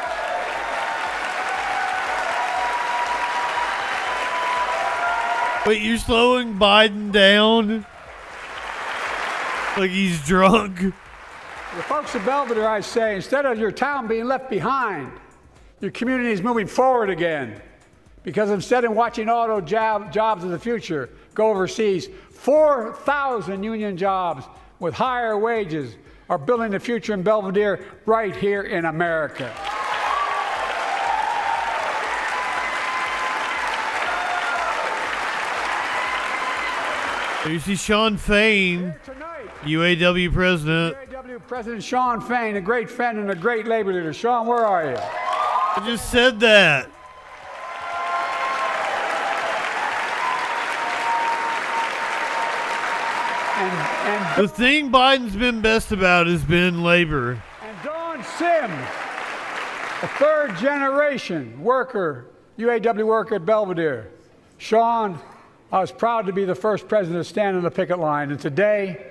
Wait, you're slowing Biden down? Like he's drunk? The folks of Belvedere, I say, instead of your town being left behind, your community is moving forward again. Because instead of watching auto jobs in the future go overseas, 4,000 union jobs with higher wages are building the future in Belvedere right here in America. You see Sean Fain, UAW president. UAW President Sean Fain, a great friend and a great labor leader. Sean, where are you? I just said that. And the thing Biden's been best about has been labor. And Dawn Sims, a third generation worker, UAW worker at Belvedere. Sean, I was proud to be the first president to stand on the picket line, and today,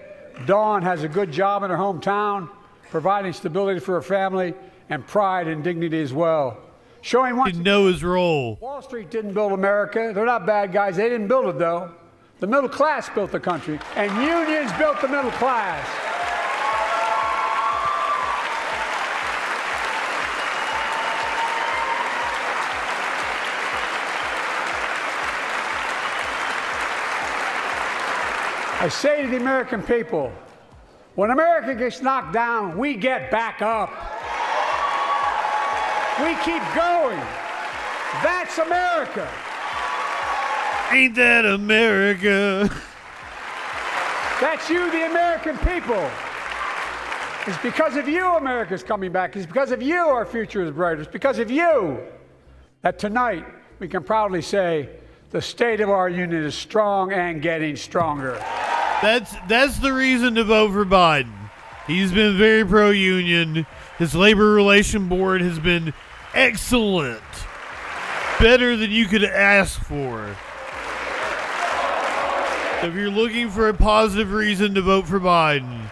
Dawn has a good job in her hometown, providing stability for her family and pride and dignity as well. Showing once didn't know his role. Wall Street didn't build America. They're not bad guys. They didn't build it, though. The middle class built the country, and unions built the middle class. I say to the American people, when America gets knocked down, we get back up. We keep going. That's America. Ain't that America? That's you, the American people. It's because of you America's coming back. It's because of you our future is brighter. It's because of you that tonight we can proudly say the state of our union is strong and getting stronger. That's the reason to vote for Biden. He's been very pro-union. His labor relation board has been excellent. Better than you could ask for. So if you're looking for a positive reason to vote for Biden,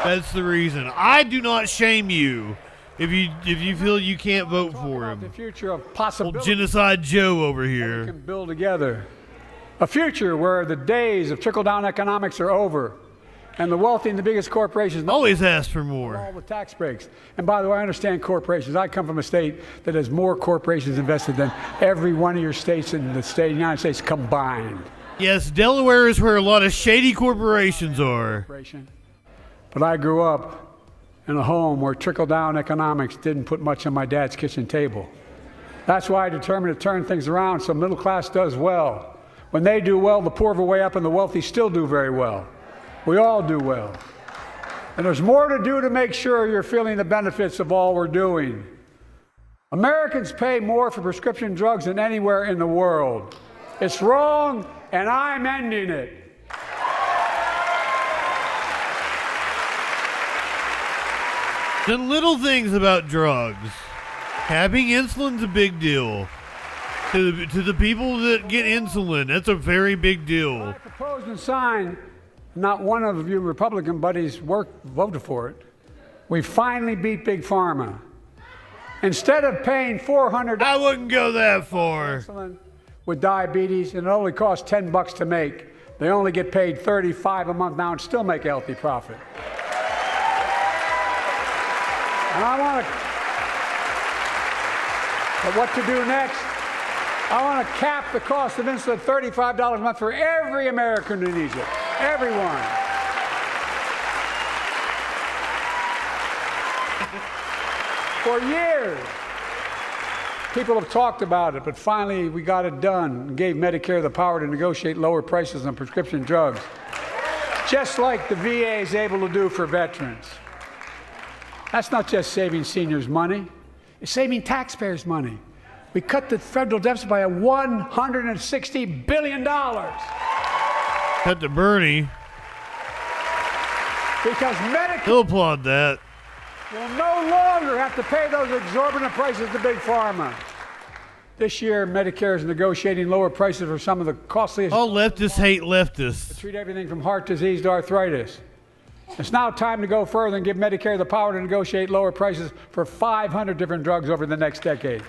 that's the reason. I do not shame you if you feel you can't vote for him. The future of possibility. Old Genocide Joe over here. We can build together a future where the days of trickle-down economics are over, and the wealthy and the biggest corporations always ask for more. All the tax breaks. And by the way, I understand corporations. I come from a state that has more corporations invested than every one of your states in the state of the United States combined. Yes, Delaware is where a lot of shady corporations are. But I grew up in a home where trickle-down economics didn't put much on my dad's kitchen table. That's why I determined to turn things around so middle class does well. When they do well, the poor have a way up and the wealthy still do very well. We all do well. And there's more to do to make sure you're feeling the benefits of all we're doing. Americans pay more for prescription drugs than anywhere in the world. It's wrong, and I'm ending it. The little things about drugs. Having insulin's a big deal. To the people that get insulin, that's a very big deal. I proposed and signed, not one of you Republican buddies voted for it. We finally beat Big Pharma. Instead of paying $400, I wouldn't go that far. With diabetes, and it only costs $10 to make. They only get paid $35 a month now and still make a healthy profit. And I want to, but what to do next? I want to cap the cost of insulin at $35 a month for every American who needs it. Everyone. For years, People have talked about it, but finally we got it done and gave Medicare the power to negotiate lower prices on prescription drugs, just like the VA is able to do for veterans. That's not just saving seniors money, it's saving taxpayers money. We cut the federal deficit by $160 billion. Cut to Bernie. Because Medicare He'll applaud that. will no longer have to pay those exorbitant prices to Big Pharma. This year, Medicare is negotiating lower prices for some of the costliest. All leftists hate leftists. To treat everything from heart disease to arthritis. It's now time to go further and give Medicare the power to negotiate lower prices for 500 different drugs over the next decade.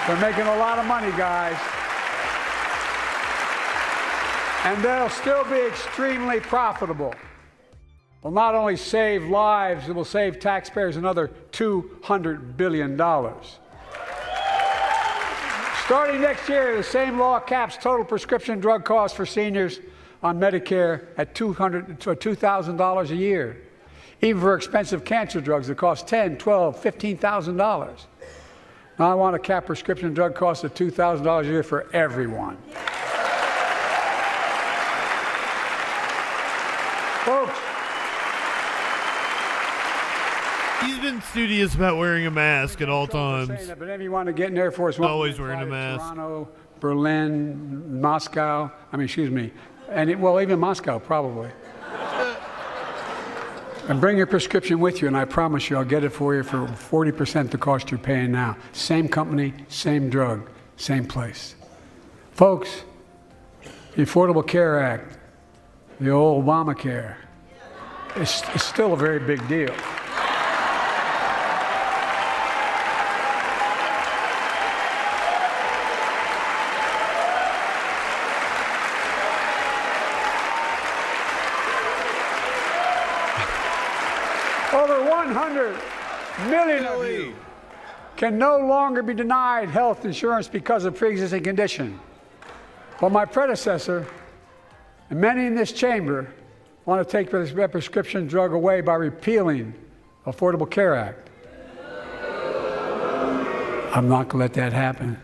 They're making a lot of money, guys. And they'll still be extremely profitable. Will not only save lives, it will save taxpayers another $200 billion. Starting next year, the same law caps total prescription drug costs for seniors on Medicare at $2,000 a year, even for expensive cancer drugs that cost $10,000, $12,000, $15,000. Now I want to cap prescription drug costs at $2,000 a year for everyone. Folks, he's been studious about wearing a mask at all times. But if you want to get in Air Force One, always wearing a mask. Toronto, Berlin, Moscow. Well, even Moscow probably. And bring your prescription with you, and I promise you, I'll get it for you for 40% the cost you're paying now. Same company, same drug, same place. Folks, the Affordable Care Act, the old Obamacare, is still a very big deal. Over 100 million of you can no longer be denied health insurance because of pre-existing condition. But my predecessor, and many in this chamber, want to take this prescription drug away by repealing the Affordable Care Act. I'm not going to let that happen.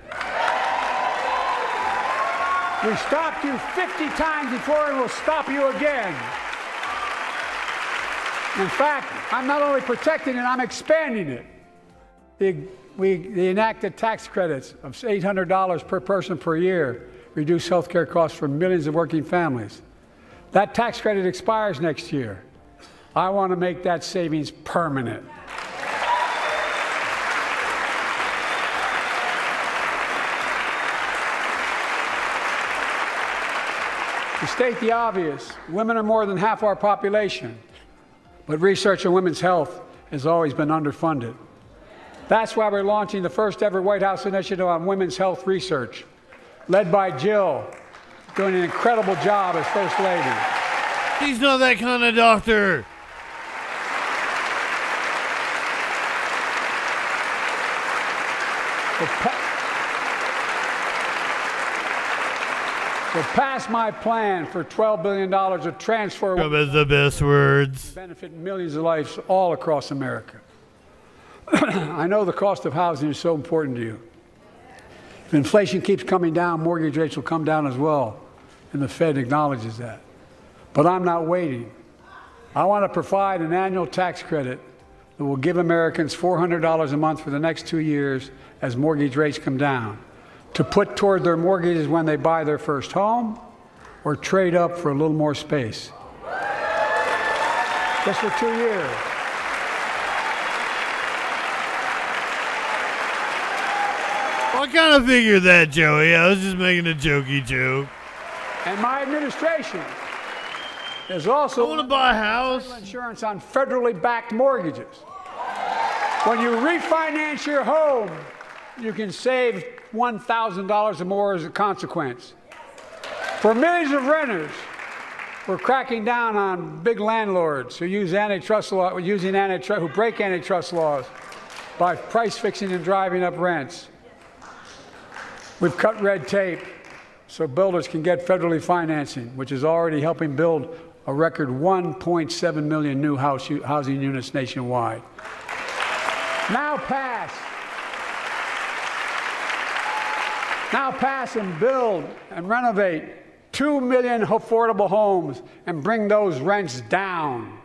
We stopped you 50 times before and we'll stop you again. In fact, I'm not only protecting it, I'm expanding it. The enacted tax credits of $800 per person per year reduce health care costs for millions of working families. That tax credit expires next year. I want to make that savings permanent. To state the obvious, women are more than half our population, but research on women's health has always been underfunded. That's why we're launching the first ever White House initiative on women's health research, led by Jill, doing an incredible job as First Lady. He's not that kind of doctor. So pass my plan for $12 billion to transfer the best words. Benefit millions of lives all across America. I know the cost of housing is so important to you. If inflation keeps coming down, mortgage rates will come down as well, and the Fed acknowledges that. But I'm not waiting. I want to provide an annual tax credit that will give Americans $400 a month for the next 2 years as mortgage rates come down, to put toward their mortgages when they buy their first home or trade up for a little more space. Just for 2 years. I kind of figured that, Joey. I was just making a jokey joke. And my administration is also I want to buy a house. Insurance on federally backed mortgages. When you refinance your home, you can save $1,000 or more as a consequence. For millions of renters, we're cracking down on big landlords who use antitrust law, who break antitrust laws by price fixing and driving up rents. We've cut red tape so builders can get federally financing, which is already helping build a record 1.7 million new housing units nationwide. Now pass and build and renovate 2 million affordable homes and bring those rents down.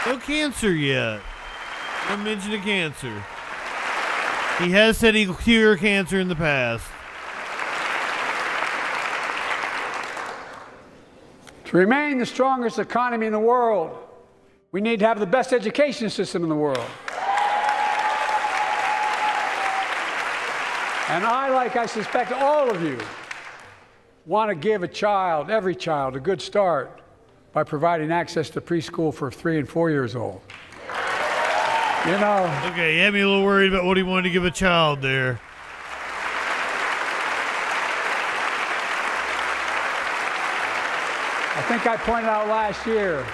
No cancer yet. No mention of cancer. He has said he'll cure cancer in the past. To remain the strongest economy in the world, we need to have the best education system in the world. And I, like I suspect all of you, want to give a child, every child, a good start by providing access to preschool for 3 and 4 years old. You know. Okay, you had me a little worried about what he wanted to give a child there. I think I pointed out last year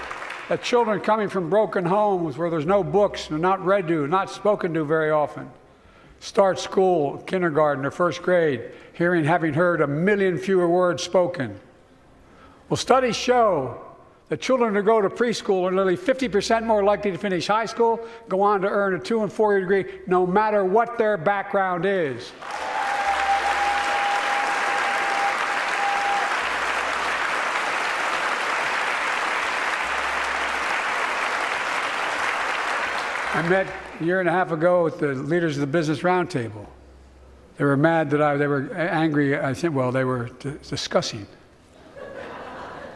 that children coming from broken homes where there's no books, they're not read to, not spoken to very often, start school, kindergarten, or first grade, having heard 1 million fewer words spoken. Well, studies show that children who go to preschool are nearly 50% more likely to finish high school, go on to earn a 2- and 4-year degree, no matter what their background is. I met a year and a half ago with the leaders of the Business Roundtable. They were mad that they were angry, I think, well, they were discussing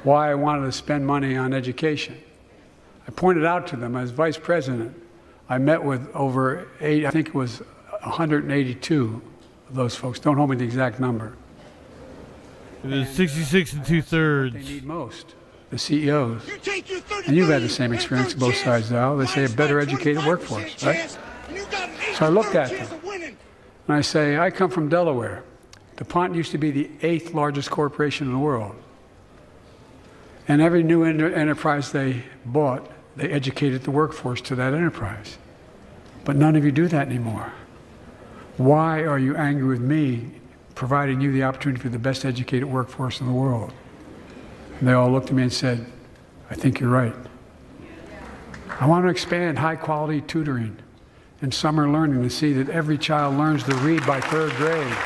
why I wanted to spend money on education. I pointed out to them as vice president, I met with over 182 of those folks. Don't hold me to the exact number. It was 66 2/3. They need most. The CEOs. And you've had the same experience on both sides now. They say a better educated workforce, right? So I looked at them and I say, I come from Delaware. DuPont used to be the 8th largest corporation in the world. And every new enterprise they bought, they educated the workforce to that enterprise. But none of you do that anymore. Why are you angry with me providing you the opportunity for the best educated workforce in the world? And they all looked at me and said, I think you're right. I want to expand high-quality tutoring and summer learning to see that every child learns to read by 3rd grade.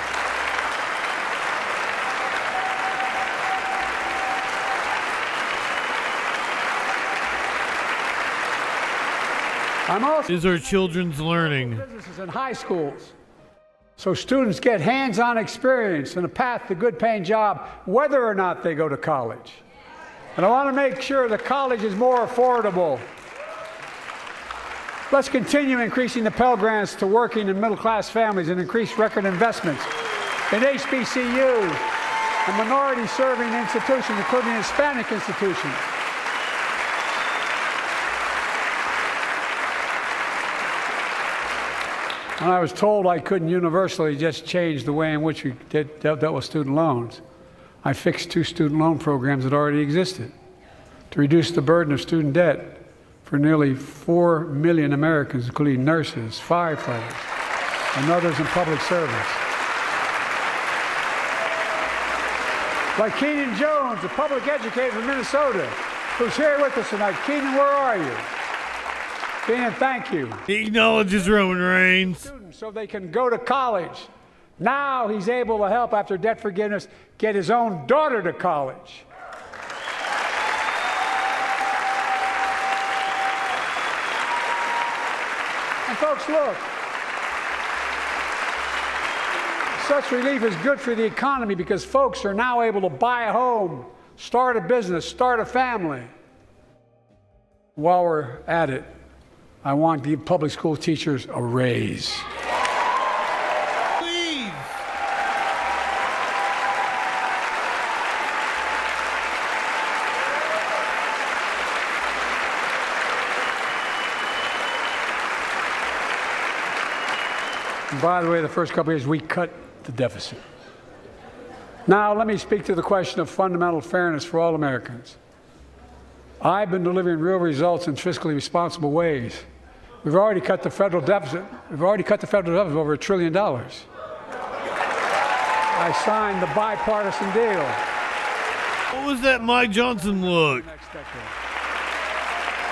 I'm also is our children's learning. Businesses in high schools, so students get hands-on experience and a path to good-paying job, whether or not they go to college. And I want to make sure that college is more affordable. Let's continue increasing the Pell Grants to working and middle-class families and increase record investments in HBCUs and minority-serving institutions, including Hispanic institutions. When I was told I couldn't universally just change the way in which we dealt with student loans, I fixed 2 student loan programs that already existed to reduce the burden of student debt for nearly 4 million Americans, including nurses, firefighters, and others in public service. Like Keenan Jones, a public educator from Minnesota, who's here with us tonight. Keenan, where are you? Keenan, thank you. He acknowledges Roman Reigns. So they can go to college. Now he's able to help, after debt forgiveness, get his own daughter to college. And folks, look, such relief is good for the economy because folks are now able to buy a home, start a business, start a family. While we're at it, I want to give public school teachers a raise. By the way, the first couple of years, we cut the deficit. Now, let me speak to the question of fundamental fairness for all Americans. I've been delivering real results in fiscally responsible ways. We've already cut the federal deficit. We've already cut the federal deficit over $1 trillion. I signed the bipartisan deal. What was that Mike Johnson look?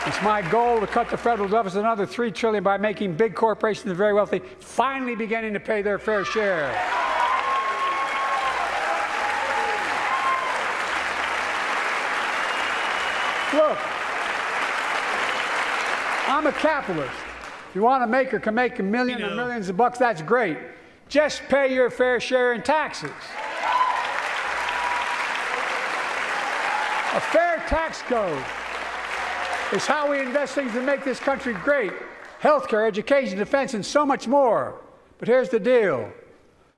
It's my goal to cut the federal deficit another $3 trillion by making big corporations and the very wealthy finally beginning to pay their fair share. Look, I'm a capitalist. If you want to make or can make a million or millions of bucks, that's great. Just pay your fair share in taxes. A fair tax code is how we invest things to make this country great. Healthcare, education, defense, and so much more. But here's the deal.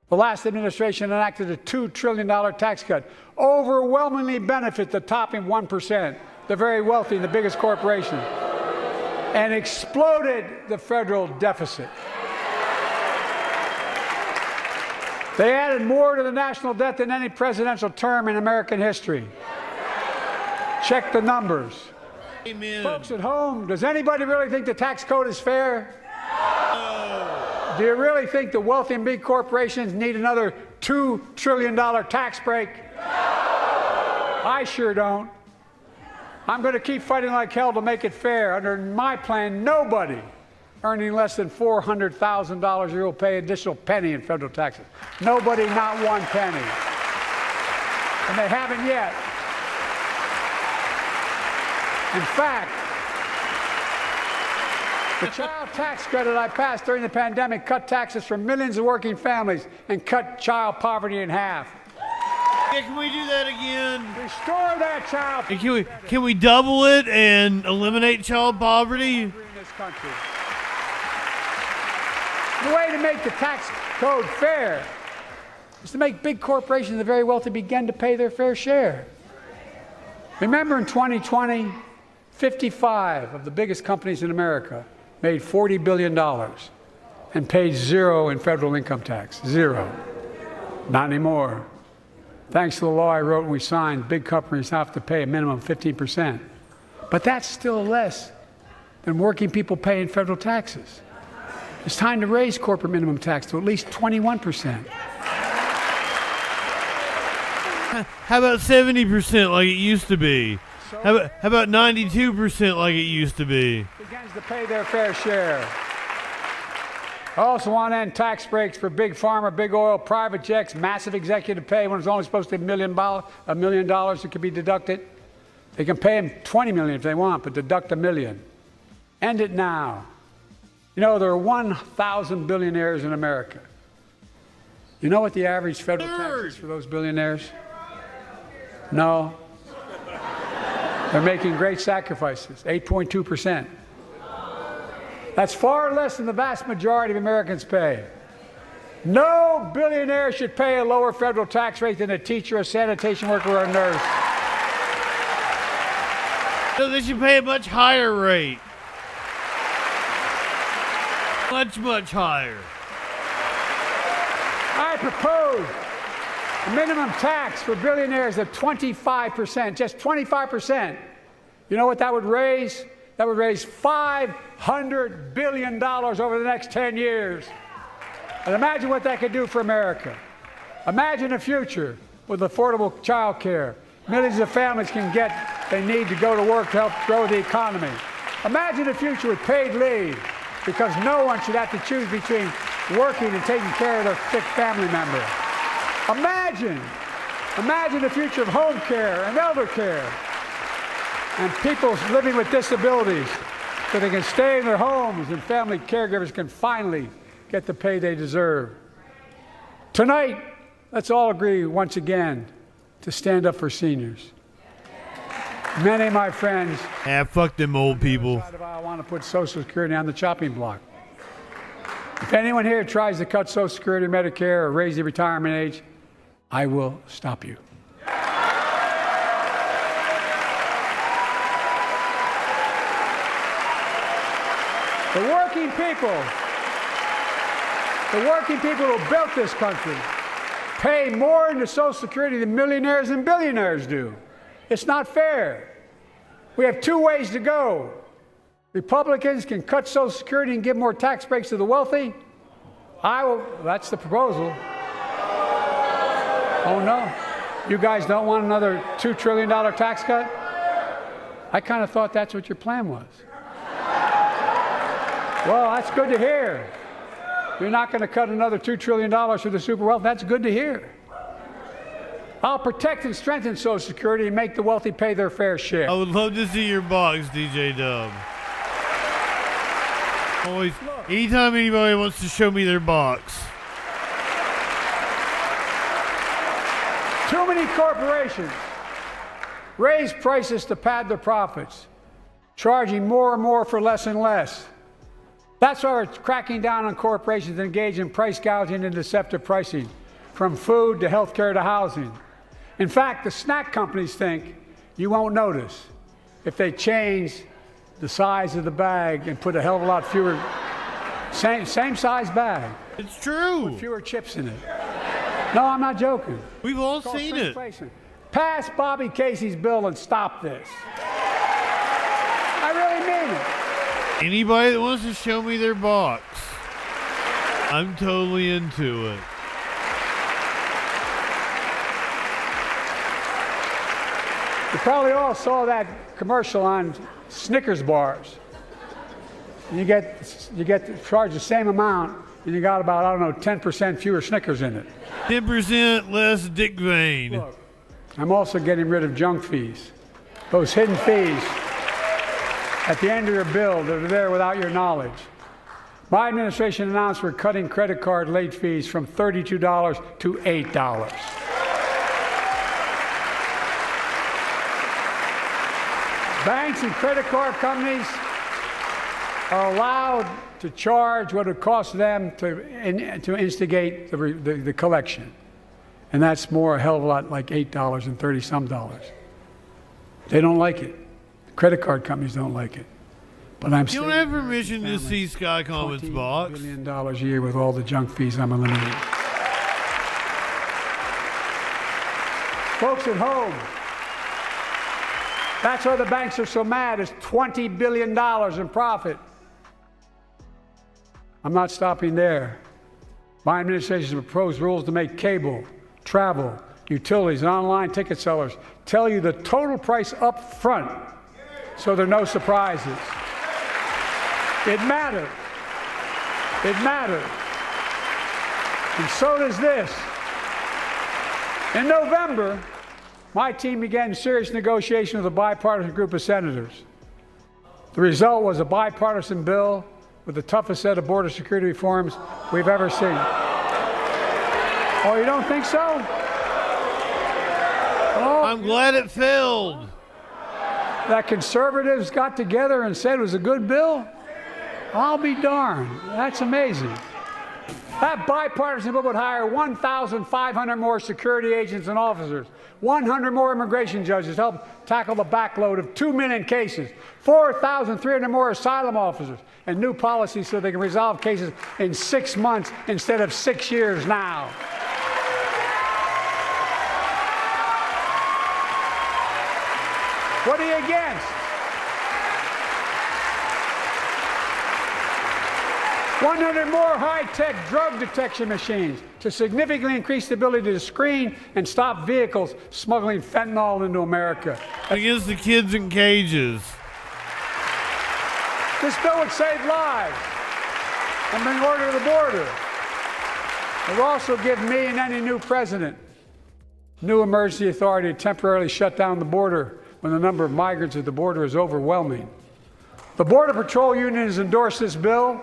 The last administration enacted a $2 trillion tax cut, overwhelmingly benefit the top 1%, the very wealthy and the biggest corporations, and exploded the federal deficit. They added more to the national debt than any presidential term in American history. Check the numbers. Amen. Folks at home, does anybody really think the tax code is fair? No. Do you really think the wealthy and big corporations need another $2 trillion tax break? No. I sure don't. I'm going to keep fighting like hell to make it fair. Under my plan, nobody earning less than $400,000 a year will pay an additional penny in federal taxes. Nobody, not one penny. And they haven't yet. In fact, the child tax credit I passed during the pandemic cut taxes for millions of working families and cut child poverty in half. Yeah, can we do that again? Restore that child poverty. Can we double it and eliminate child poverty? In this country. The way to make the tax code fair is to make big corporations and the very wealthy begin to pay their fair share. Remember in 2020, 55 of the biggest companies in America made $40 billion and paid zero in federal income tax. Zero. Not anymore. Thanks to the law I wrote and we signed, big companies have to pay a minimum of 15%. But that's still less than working people pay in federal taxes. It's time to raise corporate minimum tax to at least 21%. How about 70% like it used to be? How about 92% like it used to be? Begins to pay their fair share. I also want to end tax breaks for big pharma, big oil, private jets, massive executive pay when it's only supposed to be $1 million that could be deducted. They can pay them $20 million if they want, but deduct $1 million. End it now. You know, there are 1,000 billionaires in America. You know what the average federal tax is for those billionaires? No. They're making great sacrifices, 8.2%. That's far less than the vast majority of Americans pay. No billionaire should pay a lower federal tax rate than a teacher, a sanitation worker, or a nurse. So they should pay a much higher rate. Much, much higher. I propose a minimum tax for billionaires of 25%, just 25%. You know what that would raise? That would raise $500 billion over the next 10 years. And imagine what that could do for America. Imagine a future with affordable child care. Millions of families can get what they need to go to work to help grow the economy. Imagine a future with paid leave, because no one should have to choose between working and taking care of their sick family member. Imagine the future of home care and elder care, and people living with disabilities so they can stay in their homes and family caregivers can finally get the pay they deserve. Tonight, let's all agree once again to stand up for seniors. Many of my friends, fuck them old people. I want to put Social Security on the chopping block. If anyone here tries to cut Social Security, Medicare, or raise the retirement age, I will stop you. The working people who built this country pay more into Social Security than millionaires and billionaires do. It's not fair. We have two ways to go. Republicans can cut Social Security and give more tax breaks to the wealthy. That's the proposal. Oh no, you guys don't want another $2 trillion tax cut? I kind of thought that's what your plan was. Well, that's good to hear. You're not going to cut another $2 trillion for the super wealth. That's good to hear. I'll protect and strengthen Social Security and make the wealthy pay their fair share. I would love to see your box, DJ Dub. Always, anytime anybody wants to show me their box. Too many corporations raise prices to pad their profits, charging more and more for less and less. That's why we're cracking down on corporations that engage in price gouging and deceptive pricing, from food to healthcare to housing. In fact, the snack companies think you won't notice if they change the size of the bag and put a hell of a lot fewer, same size bag. It's true. With fewer chips in it. No, I'm not joking. We've all seen it. Pass Bobby Casey's bill and stop this. I really mean it. Anybody that wants to show me their box, I'm totally into it. You probably all saw that commercial on Snickers bars. You get charged the same amount, and you got about, I don't know, 10% fewer Snickers in it. 10% less Dick Vein. Look, I'm also getting rid of junk fees. Those hidden fees at the end of your bill that are there without your knowledge. My administration announced we're cutting credit card late fees from $32 to $8. Banks and credit card companies are allowed to charge what it costs them to instigate the collection. And that's more, a hell of a lot, like $8 and 30-some dollars. They don't like it. Credit card companies don't like it. But I'm You don't have permission to see Sky Comet's box. $20 billion a year with all the junk fees I'm eliminating. Folks at home, that's why the banks are so mad. It's $20 billion in profit. I'm not stopping there. My administration has proposed rules to make cable, travel, utilities, and online ticket sellers tell you the total price up front, so there are no surprises. It matters. It matters. And so does this. In November, my team began serious negotiation with a bipartisan group of senators. The result was a bipartisan bill with the toughest set of border security reforms we've ever seen. Oh, you don't think so? Oh, I'm glad it failed. That conservatives got together and said it was a good bill? I'll be darned. That's amazing. That bipartisan bill would hire 1,500 more security agents and officers, 100 more immigration judges to help tackle the backload of 2 million cases, 4,300 more asylum officers, and new policies so they can resolve cases in 6 months instead of 6 years now. What are you against? 100 more high-tech drug detection machines to significantly increase the ability to screen and stop vehicles smuggling fentanyl into America. Against the kids in cages. This bill would save lives and bring order to the border. It will also give me and any new president new emergency authority to temporarily shut down the border when the number of migrants at the border is overwhelming. The Border Patrol Union has endorsed this bill.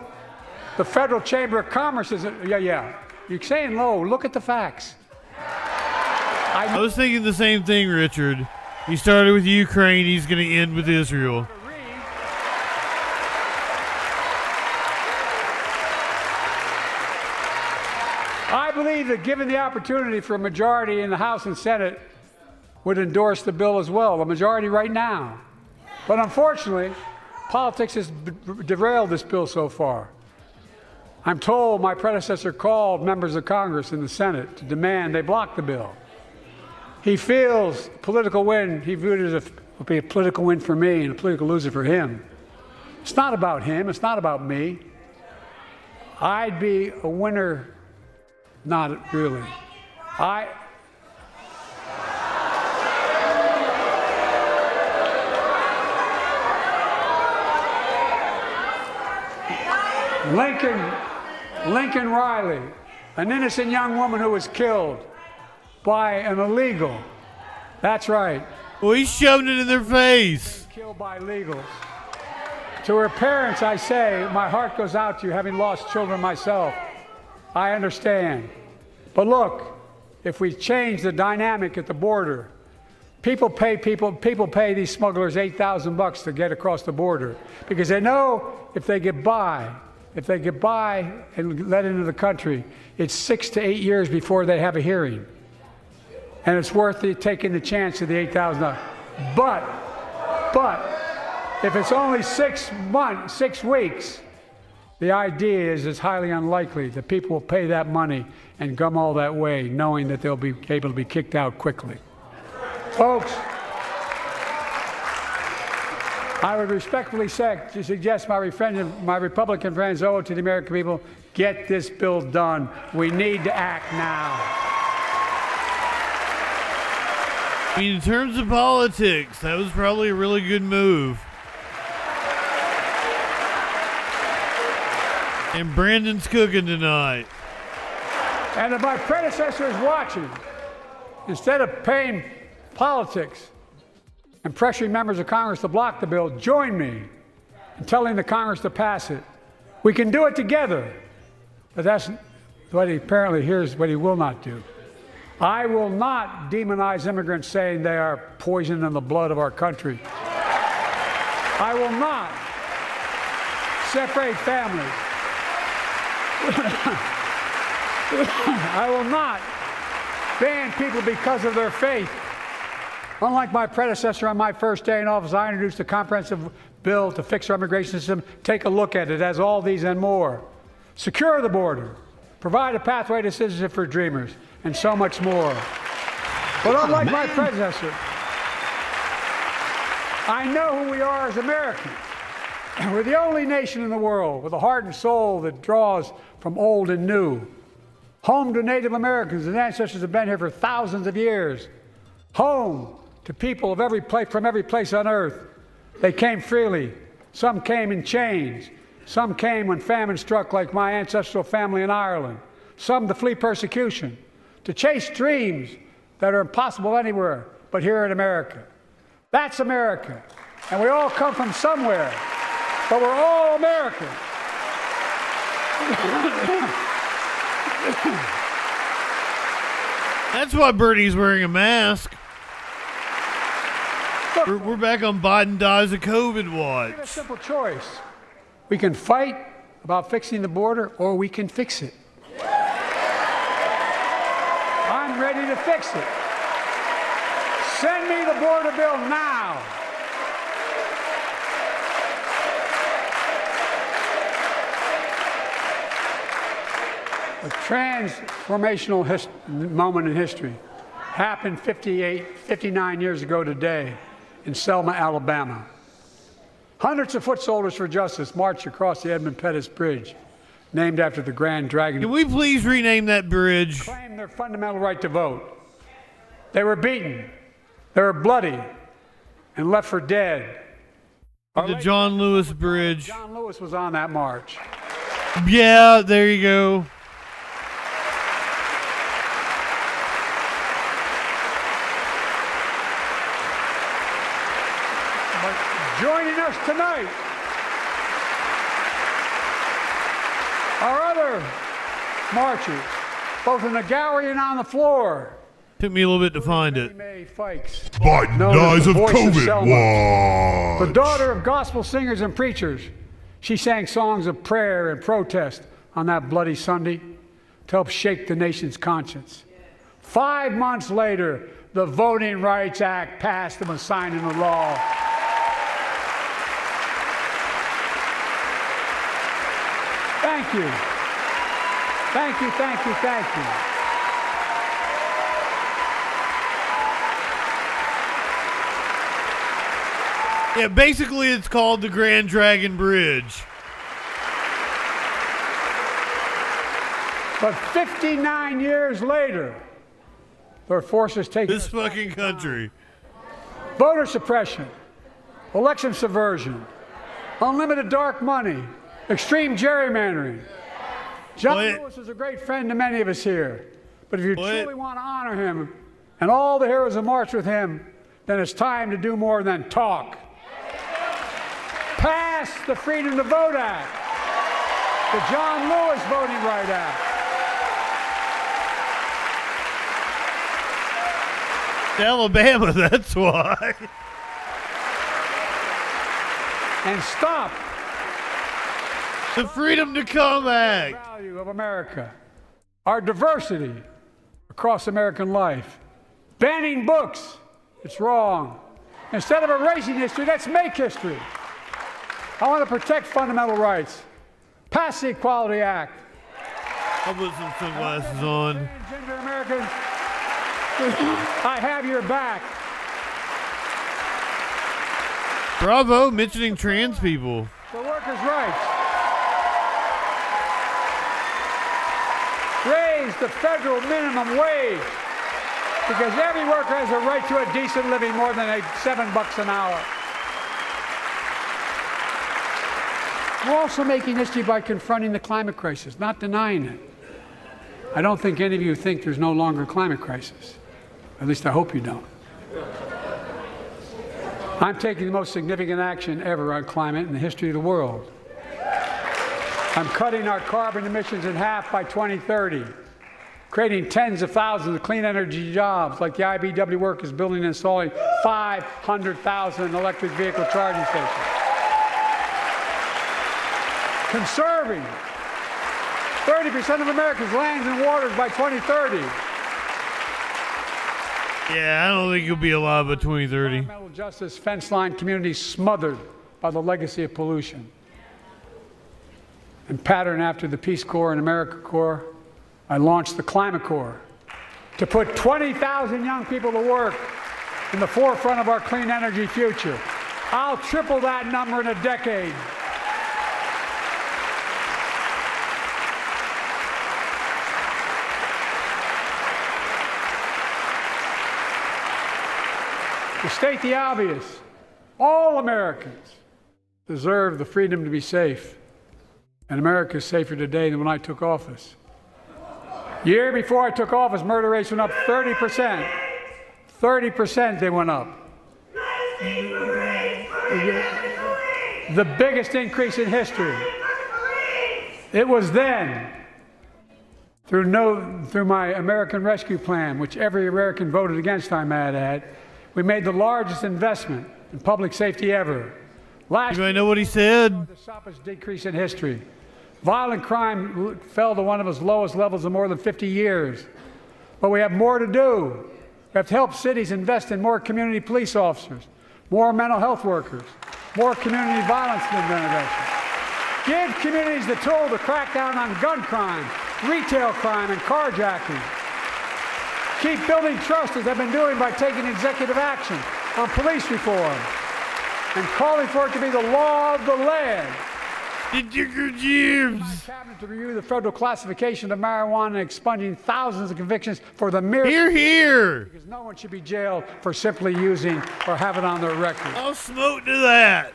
The Federal Chamber of Commerce is, yeah. You're saying low. Look at the facts. I was thinking the same thing, Richard. He started with Ukraine. He's going to end with Israel. I believe that given the opportunity for a majority in the House and Senate would endorse the bill as well, a majority right now. But unfortunately, politics has derailed this bill so far. I'm told my predecessor called members of Congress in the Senate to demand they block the bill. He feels political win, he viewed it as would be a political win for me and a political loser for him. It's not about him, it's not about me. I'd be a winner, not really. Lincoln Riley, an innocent young woman who was killed by an illegal. That's right. Well, he shoved it in their face. Killed by illegals. To her parents, I say, my heart goes out to you, having lost children myself. I understand. But look, if we change the dynamic at the border, people pay these smugglers $8,000 to get across the border because they know if they get by and let into the country, it's 6 to 8 years before they have a hearing. And it's worth taking the chance of the $8,000. But if it's only 6 weeks, the idea is it's highly unlikely that people will pay that money and come all that way, knowing that they'll be able to be kicked out quickly. Folks, I would respectfully suggest my Republican friends owe it to the American people, get this bill done. We need to act now. I mean, in terms of politics, that was probably a really good move. And Brandon's cooking tonight. And if my predecessor is watching, instead of paying politics and pressuring members of Congress to block the bill, join me in telling the Congress to pass it. We can do it together. But that's what here's what he will not do. I will not demonize immigrants saying they are poison in the blood of our country. I will not separate families. I will not ban people because of their faith. Unlike my predecessor on my first day in office, I introduced a comprehensive bill to fix our immigration system. Take a look at it. It has all these and more. Secure the border. Provide a pathway to citizenship for dreamers. And so much more. But unlike my predecessor, I know who we are as Americans. We're the only nation in the world with a heart and soul that draws from old and new. Home to Native Americans, and ancestors have been here for thousands of years. Home to people of from every place on earth. They came freely. Some came in chains. Some came when famine struck, like my ancestral family in Ireland. Some to flee persecution, to chase dreams that are impossible anywhere but here in America. That's America. And we all come from somewhere, but we're all American. That's why Bernie's wearing a mask. We're back on Biden dies of COVID watch. We have a simple choice. We can fight about fixing the border, or we can fix it. I'm ready to fix it. Send me the border bill now. A transformational moment in history happened 59 years ago today in Selma, Alabama. Hundreds of foot soldiers for justice marched across the Edmund Pettus Bridge, named after the Grand Dragon. Can we please rename that bridge? Claimed their fundamental right to vote. They were beaten, they were bloody, and left for dead. The John Lewis Bridge. John Lewis was on that march. Yeah, there you go. Joining us tonight are other marchers, both in the gallery and on the floor. Took me a little bit to find it. Biden dies of COVID watch. The daughter of gospel singers and preachers, she sang songs of prayer and protest on that bloody Sunday to help shake the nation's conscience. 5 months later, the Voting Rights Act passed and was signed into law. Thank you. Thank you, thank you, thank you. Yeah, basically it's called the Grand Dragon Bridge. But 59 years later, their forces take this fucking country. Voter suppression, election subversion, unlimited dark money, extreme gerrymandering. John Lewis is a great friend to many of us here. But if you truly want to honor him and all the heroes who marched with him, then it's time to do more than talk. Pass the Freedom to Vote Act, the John Lewis Voting Right Act. Alabama, that's why. And stop the Freedom to Come Act. The value of America, our diversity across American life. Banning books, it's wrong. Instead of erasing history, let's make history. I want to protect fundamental rights. Pass the Equality Act. I'll put some sunglasses on. Transgender Americans, I have your back. Bravo, mentioning trans people. The workers' rights. Raise the federal minimum wage, because every worker has a right to a decent living more than $7 an hour. We're also making history by confronting the climate crisis, not denying it. I don't think any of you think there's no longer a climate crisis. At least I hope you don't. I'm taking the most significant action ever on climate in the history of the world. I'm cutting our carbon emissions in half by 2030, creating tens of thousands of clean energy jobs, like the IBEW work is building and installing 500,000 electric vehicle charging stations. Conserving 30% of America's lands and waters by 2030. Yeah, I don't think you'll be alive by 2030. Environmental justice fence line communities smothered by the legacy of pollution. And patterned after the Peace Corps and AmeriCorps, I launched the Climate Corps to put 20,000 young people to work in the forefront of our clean energy future. I'll triple that number in a decade. To state the obvious, all Americans deserve the freedom to be safe. And America is safer today than when I took office. Year before I took office, murder rates went up 30%. 30% they went up. The biggest increase in history. It was then, through my American Rescue Plan, which every American voted against, I might add, we made the largest investment in public safety ever. Anybody know what he said? The sharpest decrease in history. Violent crime fell to one of its lowest levels in more than 50 years. But we have more to do. We have to help cities invest in more community police officers, more mental health workers, more community violence intervention. Give communities the tool to crack down on gun crime, retail crime, and carjacking. Keep building trust, as I've been doing by taking executive action on police reform and calling for it to be the law of the land. My cabinet to review the federal classification of marijuana and expunging thousands of convictions for the mere. Hear, hear. Because no one should be jailed for simply using or have it on their record. I'll smoke to that.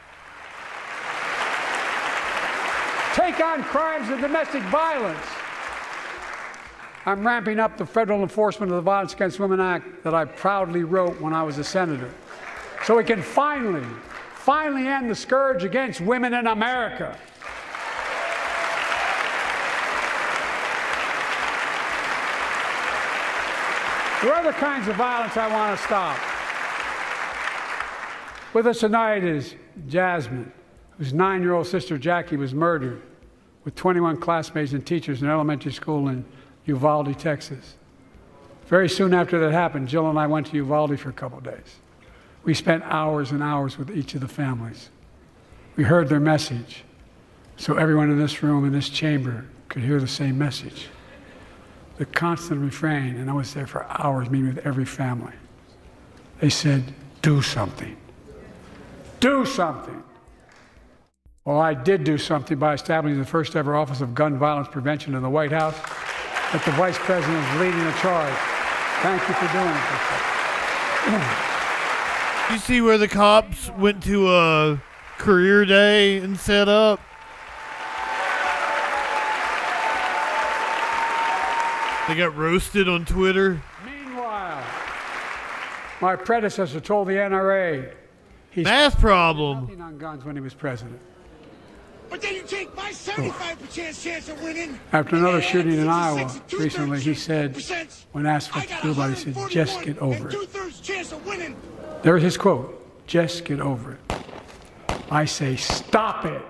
Take on crimes of domestic violence. I'm ramping up the federal enforcement of the Violence Against Women Act that I proudly wrote when I was a senator, so we can finally end the scourge against women in America. There are other kinds of violence I want to stop. With us tonight is Jasmine, whose 9-year-old sister Jackie was murdered with 21 classmates and teachers in an elementary school in Uvalde, Texas. Very soon after that happened, Jill and I went to Uvalde for a couple of days. We spent hours and hours with each of the families. We heard their message, so everyone in this room, in this chamber, could hear the same message. The constant refrain, and I was there for hours meeting with every family. They said, do something. Do something. Well, I did do something by establishing the first ever Office of Gun Violence Prevention in the White House, that the Vice President is leading the charge. Thank you for doing it. You see where the cops went to a career day and set up? They got roasted on Twitter. Meanwhile, my predecessor told the NRA he's math problem nothing on guns when he was president. But then you take my 75% chance of winning. After another shooting in Iowa recently, he said, when asked what to do about it, he said, just get over it. There's his quote, just get over it. I say, stop it.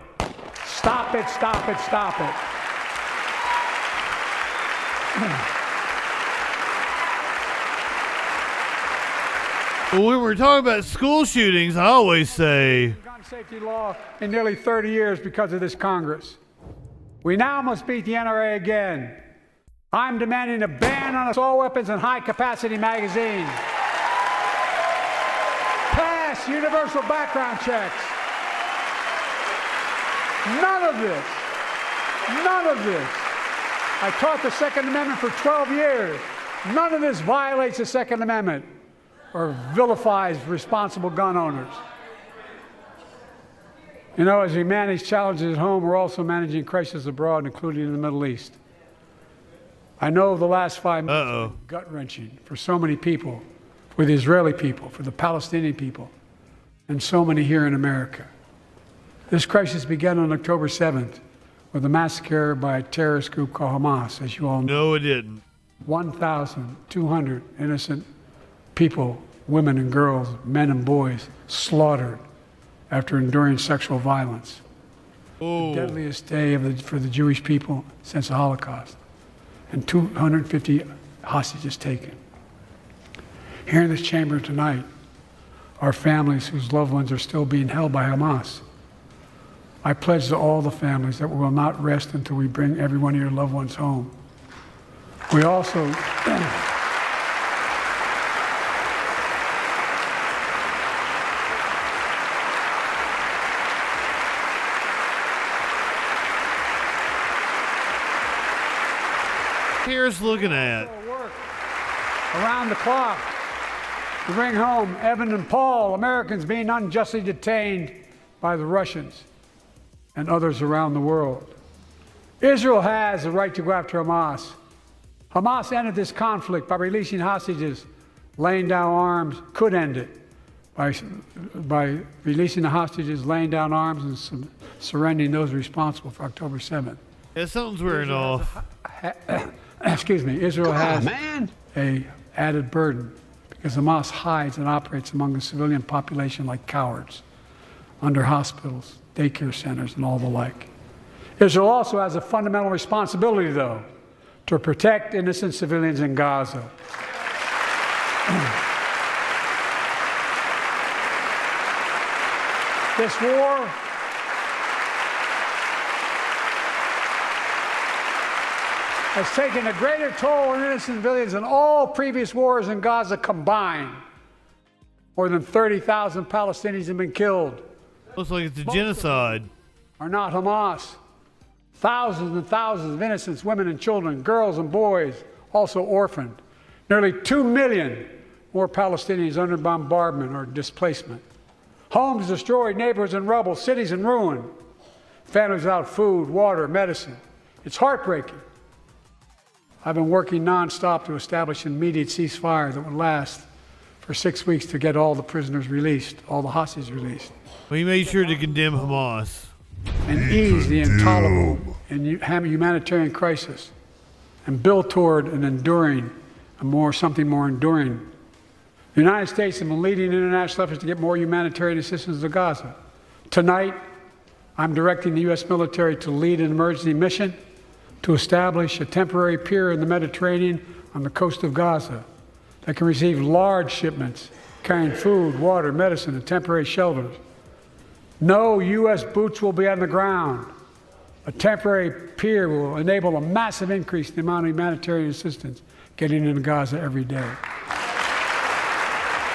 Stop it, stop it, stop it. Well, when we're talking about school shootings, I always say gun safety law in nearly 30 years because of this Congress. We now must beat the NRA again. I'm demanding a ban on assault weapons and high-capacity magazines. Pass universal background checks. None of this. None of this. I taught the Second Amendment for 12 years. None of this violates the Second Amendment or vilifies responsible gun owners. You know, as we manage challenges at home, we're also managing crises abroad, including in the Middle East. I know the last 5 months have been gut-wrenching for so many people, for the Israeli people, for the Palestinian people, and so many here in America. This crisis began on October 7th with a massacre by a terrorist group called Hamas, as you all know. No, it didn't. 1,200 innocent people, women and girls, men and boys, slaughtered after enduring sexual violence. The deadliest day for the Jewish people since the Holocaust. And 250 hostages taken. Here in this chamber tonight are families whose loved ones are still being held by Hamas. I pledge to all the families that we will not rest until we bring every one of your loved ones home. We also Here's looking at work around the clock to bring home Evan and Paul, Americans being unjustly detained by the Russians and others around the world. Israel has the right to go after Hamas. Hamas ended this conflict by releasing hostages, laying down arms, could end it by releasing the hostages, laying down arms, and surrendering those responsible for October 7th. Yeah, something's wearing off. Excuse me, Israel has a added burden because Hamas hides and operates among the civilian population like cowards, under hospitals, daycare centers, and all the like. Israel also has a fundamental responsibility, though, to protect innocent civilians in Gaza. This war has taken a greater toll on innocent civilians than all previous wars in Gaza combined. More than 30,000 Palestinians have been killed. Looks like it's a genocide. Are not Hamas. Thousands and thousands of innocents, women and children, girls and boys, also orphaned. Nearly 2 million more Palestinians under bombardment or displacement. Homes destroyed, neighborhoods in rubble, cities in ruin. Families without food, water, medicine. It's heartbreaking. I've been working nonstop to establish an immediate ceasefire that would last for 6 weeks to get all the prisoners released, all the hostages released. Well, he made sure to condemn Hamas. And ease the intolerable and humanitarian crisis and build toward an enduring, something more enduring. The United States has been leading international efforts to get more humanitarian assistance to Gaza. Tonight, I'm directing the U.S. military to lead an emergency mission to establish a temporary pier in the Mediterranean on the coast of Gaza that can receive large shipments carrying food, water, medicine, and temporary shelters. No U.S. boots will be on the ground. A temporary pier will enable a massive increase in the amount of humanitarian assistance getting into Gaza every day.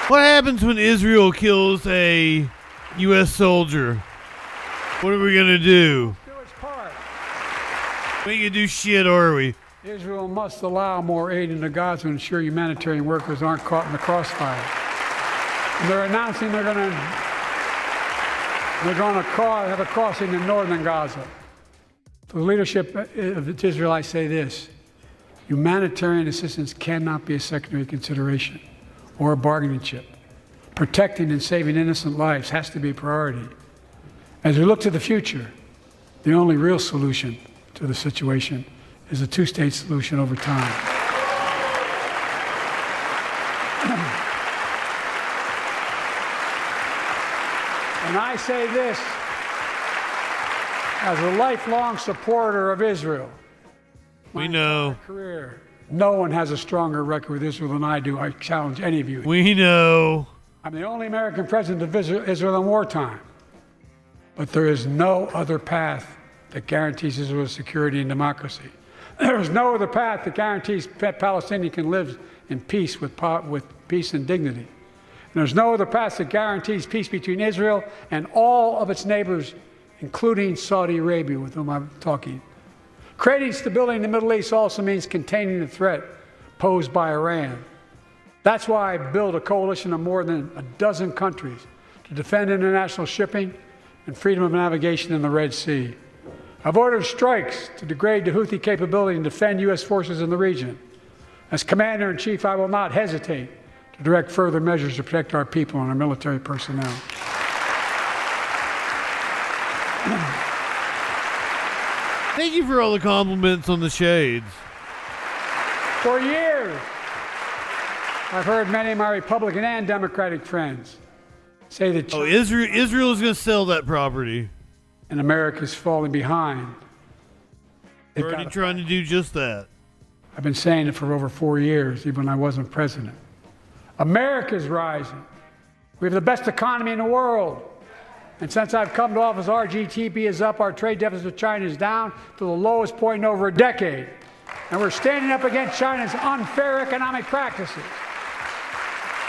What happens when Israel kills a U.S. soldier? What are we going to do? We ain't gonna do shit, are we? Israel must allow more aid into Gaza to ensure humanitarian workers aren't caught in the crossfire. And they're announcing they're going to have a crossing in northern Gaza. To the leadership of Israel, I say this. Humanitarian assistance cannot be a secondary consideration or a bargaining chip. Protecting and saving innocent lives has to be a priority. As we look to the future, the only real solution to the situation is a two-state solution over time. And I say this as a lifelong supporter of Israel. We know. Career, no one has a stronger record with Israel than I do. I challenge any of you. We know. I'm the only American president of Israel in wartime. But there is no other path that guarantees Israel's security and democracy. There is no other path that guarantees Palestinians can live in peace with peace and dignity. And there's no other path that guarantees peace between Israel and all of its neighbors, including Saudi Arabia, with whom I'm talking. Creating stability in the Middle East also means containing the threat posed by Iran. That's why I built a coalition of more than a dozen countries to defend international shipping and freedom of navigation in the Red Sea. I've ordered strikes to degrade the Houthi capability and defend U.S. forces in the region. As Commander-in-Chief, I will not hesitate to direct further measures to protect our people and our military personnel. Thank you for all the compliments on the shades. For years, I've heard many of my Republican and Democratic friends say that Israel is going to sell that property. And America's falling behind. They're already trying to do just that. I've been saying it for over 4 years, even when I wasn't president. America's rising. We have the best economy in the world. And since I've come to office, our GDP is up, our trade deficit with China is down to the lowest point in over a decade. And we're standing up against China's unfair economic practices.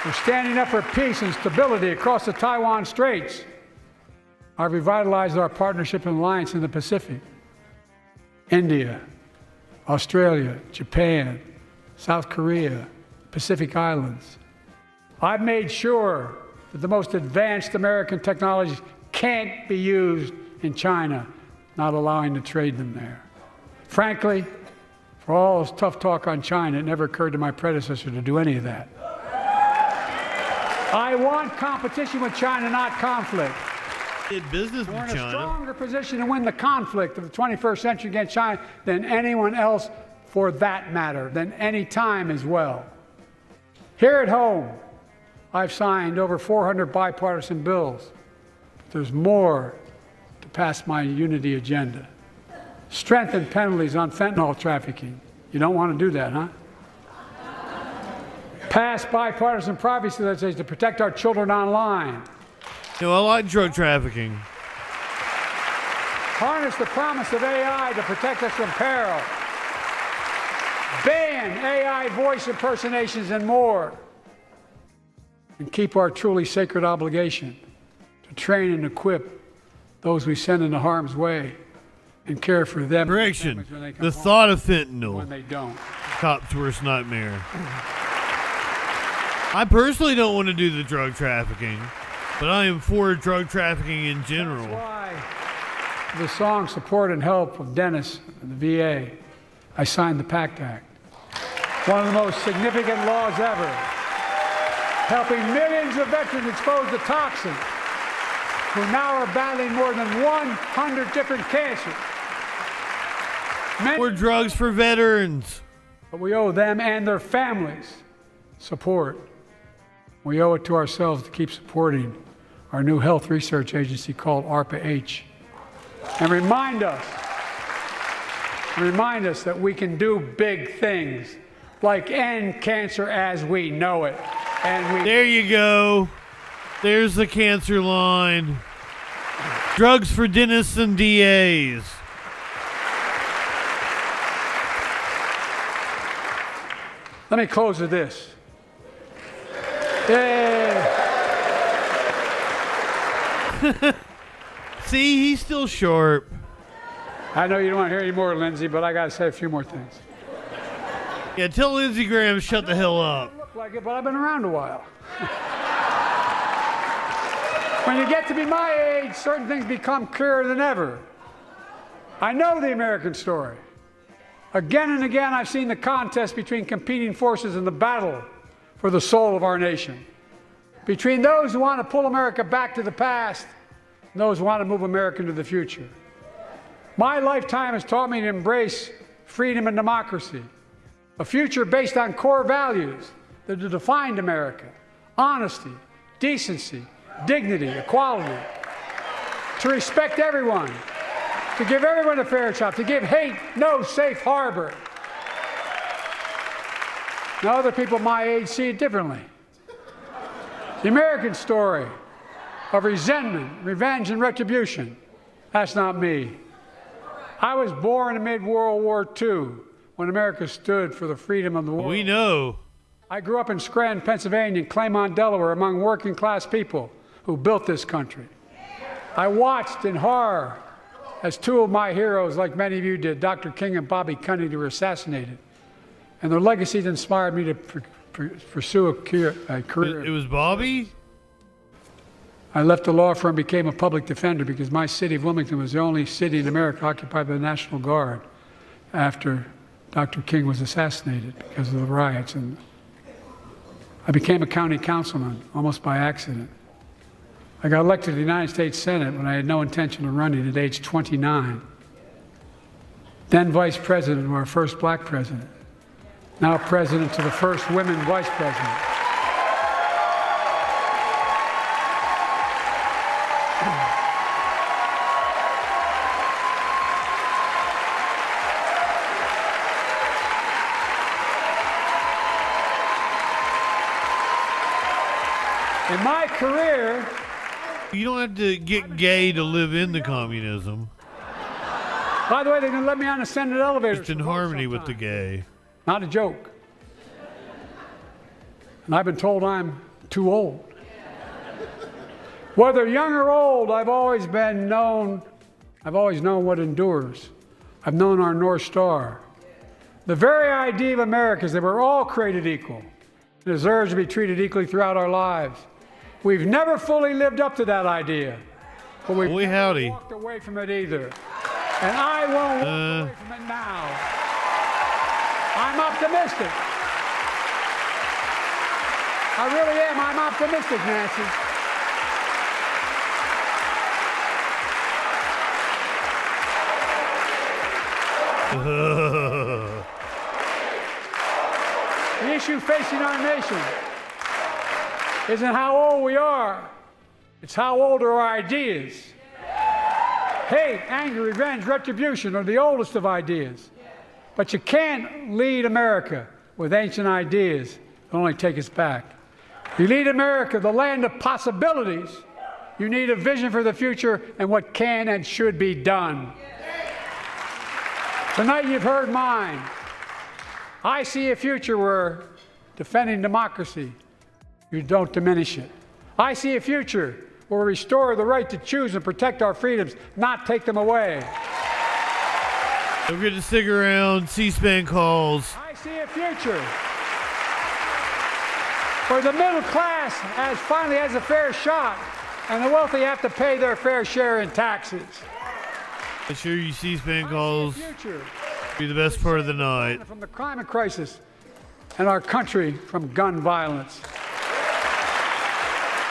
We're standing up for peace and stability across the Taiwan Straits. I've revitalized our partnership and alliance in the Pacific. India, Australia, Japan, South Korea, Pacific Islands. I've made sure that the most advanced American technologies can't be used in China, not allowing to trade them there. Frankly, for all this tough talk on China, it never occurred to my predecessor to do any of that. I want competition with China, not conflict. Did business with China. We're in a stronger position to win the conflict of the 21st century against China than anyone else, for that matter, than any time as well. Here at home, I've signed over 400 bipartisan bills. But there's more to pass my unity agenda. Strengthen penalties on fentanyl trafficking. You don't want to do that, huh? Pass bipartisan privacy legislation to protect our children online. No, I like drug trafficking. Harness the promise of AI to protect us from peril. Ban AI voice impersonations and more. And keep our truly sacred obligation to train and equip those we send into harm's way and care for them. Correction. The thought of fentanyl. When they don't. Cop's worst nightmare. I personally don't want to do the drug trafficking, but I am for drug trafficking in general. That's why the song Support and Help of Dennis and the VA, I signed the PACT Act. One of the most significant laws ever, helping millions of veterans exposed to toxins who now are battling more than 100 different cancers. More drugs for veterans. But we owe them and their families support. We owe it to ourselves to keep supporting our new health research agency called ARPA-H. And remind us that we can do big things like end cancer as we know it. There you go. There's the cancer line. Drugs for dentists and DAs. Let me close with this. Yay. See, he's still sharp. I know you don't want to hear any more, Lindsey, but I got to say a few more things. Yeah, tell Lindsey Graham to shut the hell up. Look like it, but I've been around a while. When you get to be my age, certain things become clearer than ever. I know the American story. Again and again, I've seen the contest between competing forces in the battle for the soul of our nation. Between those who want to pull America back to the past and those who want to move America into the future. My lifetime has taught me to embrace freedom and democracy, a future based on core values that have defined America: honesty, decency, dignity, equality, to respect everyone, to give everyone a fair shot, to give hate no safe harbor. Now, other people my age see it differently. The American story of resentment, revenge, and retribution, that's not me. I was born amid World War II when America stood for the freedom of the world. We know. I grew up in Scranton, Pennsylvania, and Claymont, Delaware, among working class people who built this country. I watched in horror as two of my heroes, like many of you did, Dr. King and Bobby Kennedy, were assassinated. And their legacies inspired me to pursue a career. It was Bobby? I left the law firm and became a public defender because my city of Wilmington was the only city in America occupied by the National Guard after Dr. King was assassinated because of the riots. And I became a county councilman almost by accident. I got elected to the United States Senate when I had no intention of running at age 29. Then vice president of our first black president. Now president to the first women vice president. In my career, you don't have to get gay to live into communism. By the way, they didn't let me on the Senate elevator. Just in harmony with the gay. Not a joke. And I've been told I'm too old. Whether young or old, I've always known what endures. I've known our North Star. The very idea of America is that we're all created equal and deserve to be treated equally throughout our lives. We've never fully lived up to that idea, but we've never walked away from it either. And I won't walk away from it now. I'm optimistic. I really am. I'm optimistic, Nancy. The issue facing our nation isn't how old we are, it's how old are our ideas. Hate, anger, revenge, retribution are the oldest of ideas. But you can't lead America with ancient ideas that only take us back. You lead America, the land of possibilities. You need a vision for the future and what can and should be done. Tonight you've heard mine. I see a future where defending democracy, you don't diminish it. I see a future where we restore the right to choose and protect our freedoms, not take them away. Don't forget to stick around. C-SPAN calls. I see a future where the middle class finally has a fair shot and the wealthy have to pay their fair share in taxes. Make sure you C-SPAN calls. Be the best part of the night. From the climate crisis and our country from gun violence.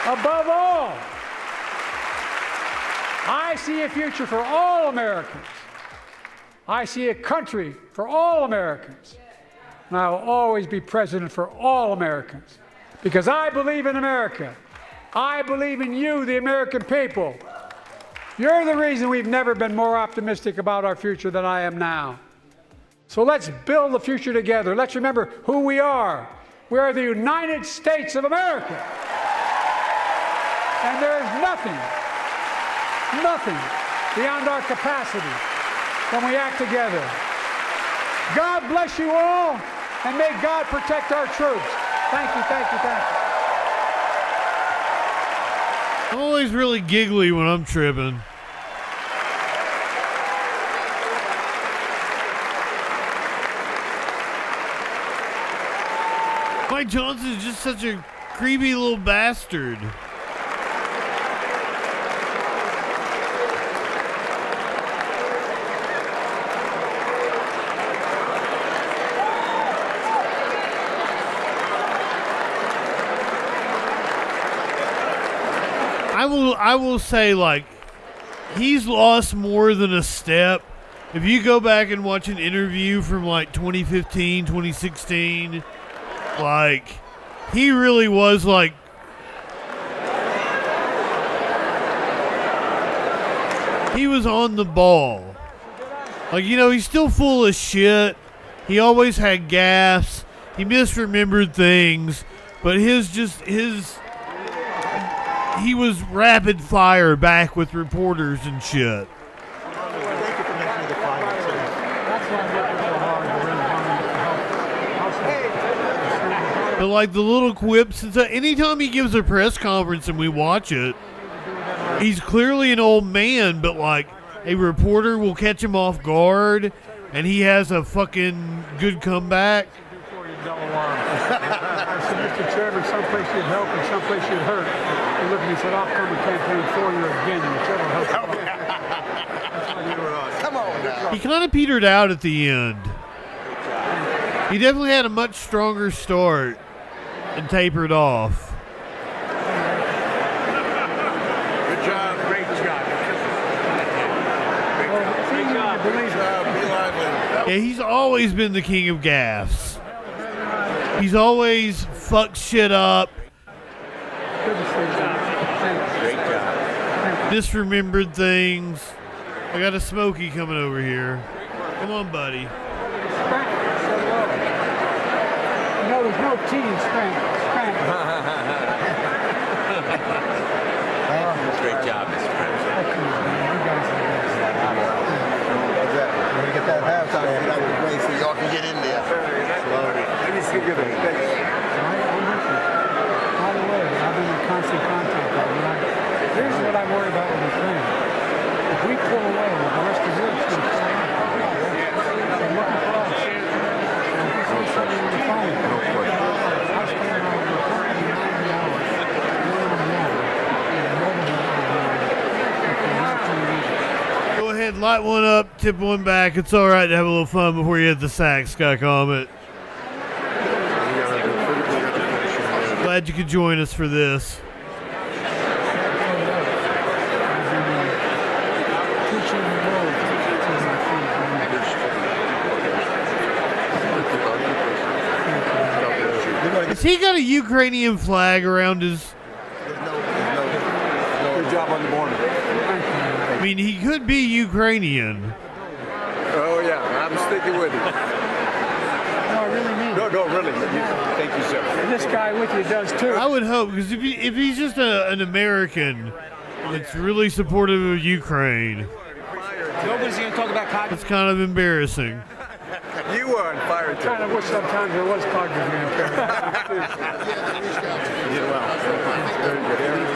Above all, I see a future for all Americans. I see a country for all Americans. And I will always be president for all Americans. Because I believe in America. I believe in you, the American people. You're the reason we've never been more optimistic about our future than I am now. So let's build the future together. Let's remember who we are. We are the United States of America. And there is nothing beyond our capacity when we act together. God bless you all, and may God protect our troops. Thank you, thank you, thank you. I'm always really giggly when I'm tripping. Mike Johnson is just such a creepy little bastard. I will say, like, he's lost more than a step. If you go back and watch an interview from like 2015, 2016, like, he really was like, he was on the ball. Like, you know, he's still full of shit. He always had gaffes. He misremembered things. But he was rapid fire back with reporters and shit. But like the little quips, anytime he gives a press conference and we watch it, he's clearly an old man, but like a reporter will catch him off guard and he has a fucking good comeback. I said, Mr. Chairman, someplace you'd help and someplace you'd hurt. He looked at me and said, I'll come and campaign for you again. And help. Come on now. He kind of petered out at the end. He definitely had a much stronger start and tapered off. Good job. Great job. Great job. Be lively. Yeah, he's always been the king of gaffes. He's always fucked shit up. Great job. Misremembered things. I got a Smokey coming over here. Come on, buddy. No, there's no T in Spanish. Great job, Mr. President. When we get that halftime, That was great, so y'all can get in there. let me see you. By the way, I've been in constant contact with him. Here's what I worry about with Ukraine. If we pull away, the rest of Europe's going to pull away. They're looking for us. And if we say something in the phone, I spend around 90 hours Go ahead, light one up, tip one back. It's all right to have a little fun before you hit the sack, Sky Comet. Glad you could join us for this. Has he got a Ukrainian flag around his... Good job on the border. I mean, he could be Ukrainian. Oh, yeah, I'm sticking with it. No, I really mean it. No, really. Thank you, sir. And this guy with you does too. I would hope, because if he's just an American that's really supportive of Ukraine, Nobody's going to talk about cotton. it's kind of embarrassing. You were on fire, too. I kind of wish sometimes there was cognitive impairment. You did well. Very good.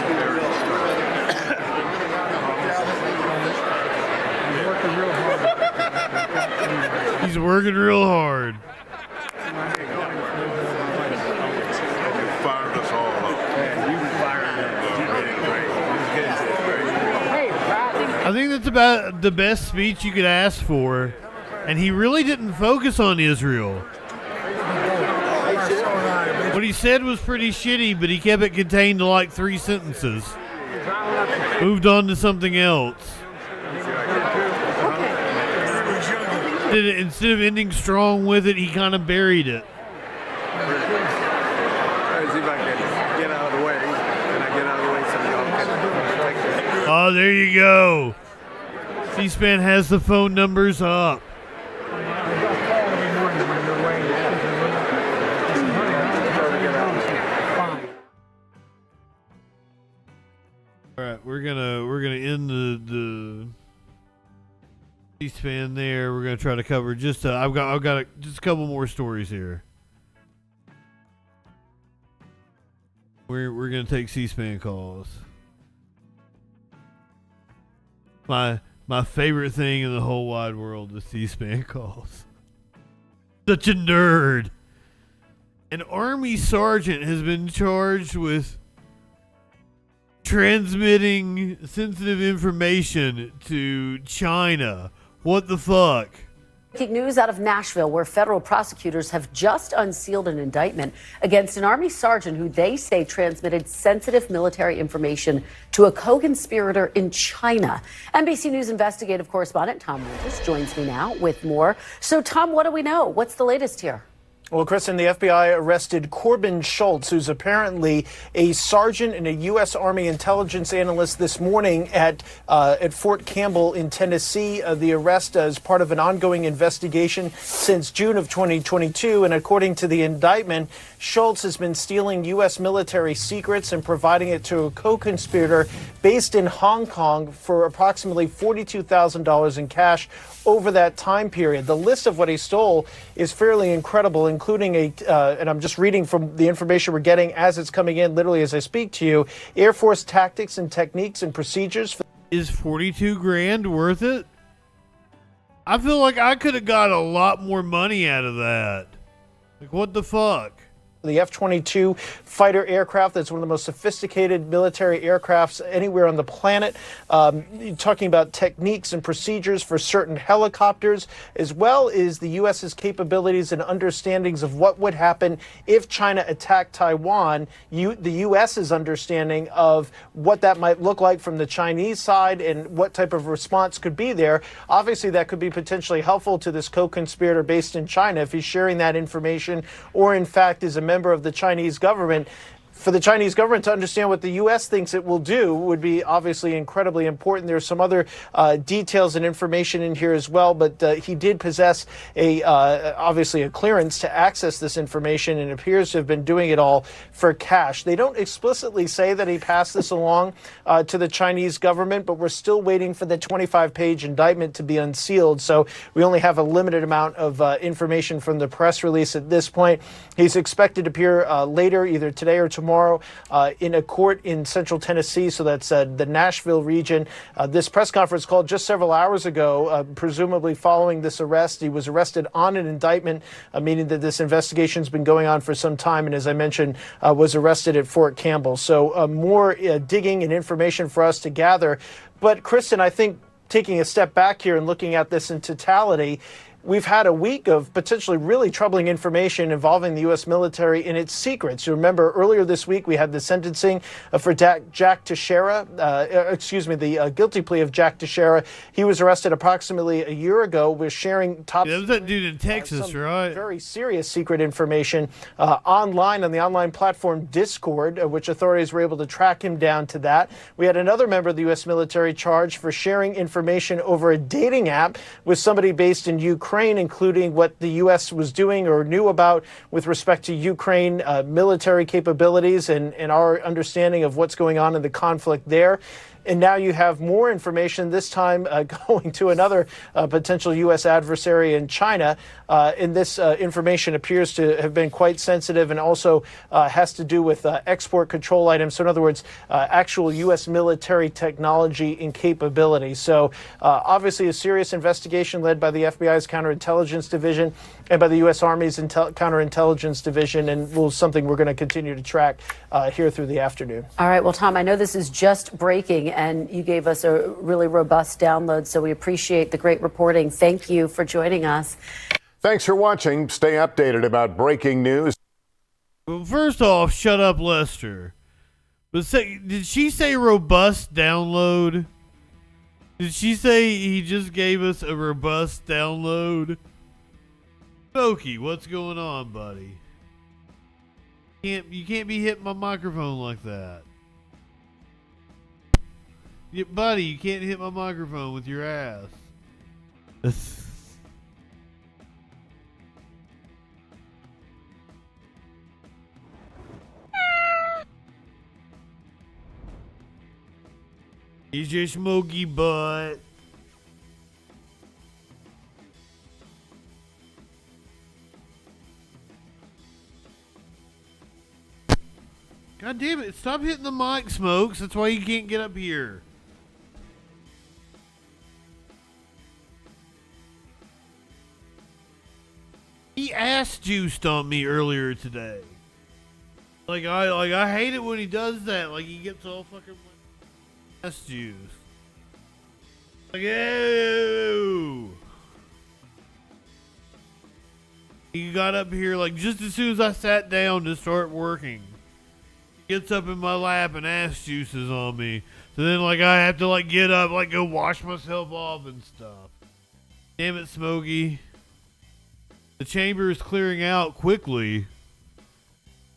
He's working real hard. Fired us all up. You fired I think that's about the best speech you could ask for. And he really didn't focus on Israel. What he said was pretty shitty, but he kept it contained to like 3 sentences. Moved on to something else. Instead of ending strong with it, he kind of buried it. Let's see if I can get out of the way. Can I get out of the way so y'all can protect it? Oh, there you go. C-SPAN has the phone numbers up. All right, we're gonna end the C-SPAN there. We're gonna try to cover just I've got just a couple more stories here. We're gonna take C-SPAN calls. My favorite thing in the whole wide world is C-SPAN calls. Such a nerd. An Army sergeant has been charged with transmitting sensitive information to China. What the fuck? Breaking news out of Nashville, where federal prosecutors have just unsealed an indictment against an Army sergeant who they say transmitted sensitive military information to a co-conspirator in China. NBC News investigative correspondent Tom Winters joins me now with more. So, Tom, what do we know? What's the latest here? Well, Kristen, the FBI arrested Corbin Schultz, who's apparently a sergeant and a U.S. Army intelligence analyst this morning at Fort Campbell in Tennessee. The arrest is part of an ongoing investigation since June of 2022. And according to the indictment, Schultz has been stealing U.S. military secrets and providing it to a co-conspirator based in Hong Kong for approximately $42,000 in cash over that time period. The list of what he stole is fairly incredible, including and I'm just reading from the information we're getting as it's coming in, literally as I speak to you, Air Force tactics and techniques and procedures. Is 42 grand worth it? I feel like I could have got a lot more money out of that. Like, what the fuck? The F-22 fighter aircraft, that's one of the most sophisticated military aircrafts anywhere on the planet. Talking about techniques and procedures for certain helicopters, as well as the U.S.'s capabilities and understandings of what would happen if China attacked Taiwan. The U.S.'s understanding of what that might look like from the Chinese side and what type of response could be there. Obviously, that could be potentially helpful to this co-conspirator based in China if he's sharing that information or, in fact, is a member of the Chinese government. For the Chinese government to understand what the U.S. thinks it will do would be obviously incredibly important. There's some other details and information in here as well, but he did possess obviously a clearance to access this information and appears to have been doing it all for cash. They don't explicitly say that he passed this along to the Chinese government, but we're still waiting for the 25-page indictment to be unsealed. So we only have a limited amount of information from the press release at this point. He's expected to appear later, either today or tomorrow, in a court in central Tennessee, so that's the Nashville region. This press conference called just several hours ago, presumably following this arrest. He was arrested on an indictment, meaning that this investigation's been going on for some time, and as I mentioned, was arrested at Fort Campbell. So more digging and information for us to gather. But Kristen, I think taking a step back here and looking at this in totality, we've had a week of potentially really troubling information involving the U.S. military and its secrets. You remember earlier this week we had the sentencing for Jack Teixeira, the guilty plea of Jack Teixeira. He was arrested approximately a year ago with sharing top. Yeah, that was that dude in Texas, right? Very serious secret information online on the online platform Discord, which authorities were able to track him down to that. We had another member of the U.S. military charged for sharing information over a dating app with somebody based in Ukraine, including what the U.S. was doing or knew about with respect to Ukraine military capabilities and our understanding of what's going on in the conflict there. And now you have more information, this time going to another potential U.S. adversary in China. And this information appears to have been quite sensitive and also has to do with export control items. So in other words, actual U.S. military technology and capability. So obviously a serious investigation led by the FBI's counterintelligence division and by the U.S. Army's counterintelligence division, and something we're going to continue to track here through the afternoon. All right. Well, Tom, I know this is just breaking, and you gave us a really robust download, so we appreciate the great reporting. Thank you for joining us. Thanks for watching. Stay updated about breaking news. Well, first off, shut up, Lester. But did she say robust download? Did she say he just gave us a robust download? Smokey, what's going on, buddy? You can't be hitting my microphone like that. Buddy, you can't hit my microphone with your ass. He's your smoky butt. God damn it, stop hitting the mic, Smokes. That's why you can't get up here. He ass juiced on me earlier today. I hate it when he does that. Like he gets all fucking ass juice. Like, ew. He got up here like just as soon as I sat down to start working. He gets up in my lap and ass juices on me. So then like I have to like get up, like go wash myself off and stuff. Damn it, Smokey. The chamber is clearing out quickly.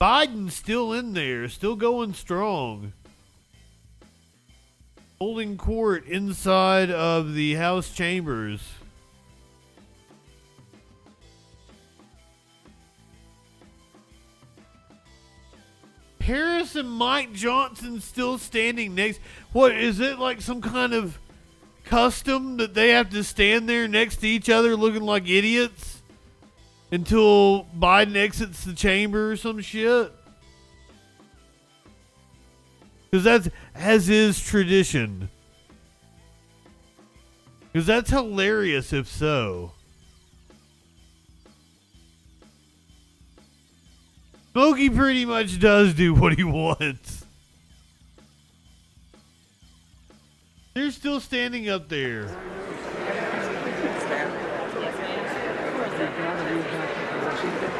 Biden's still in there, still going strong. Holding court inside of the House chambers. Harris and Mike Johnson still standing next. What is it, like some kind of custom that they have to stand there next to each other looking like idiots until Biden exits the chamber or some shit? Because that's as is tradition. Because that's hilarious if so. Smokey pretty much does do what he wants. They're still standing up there.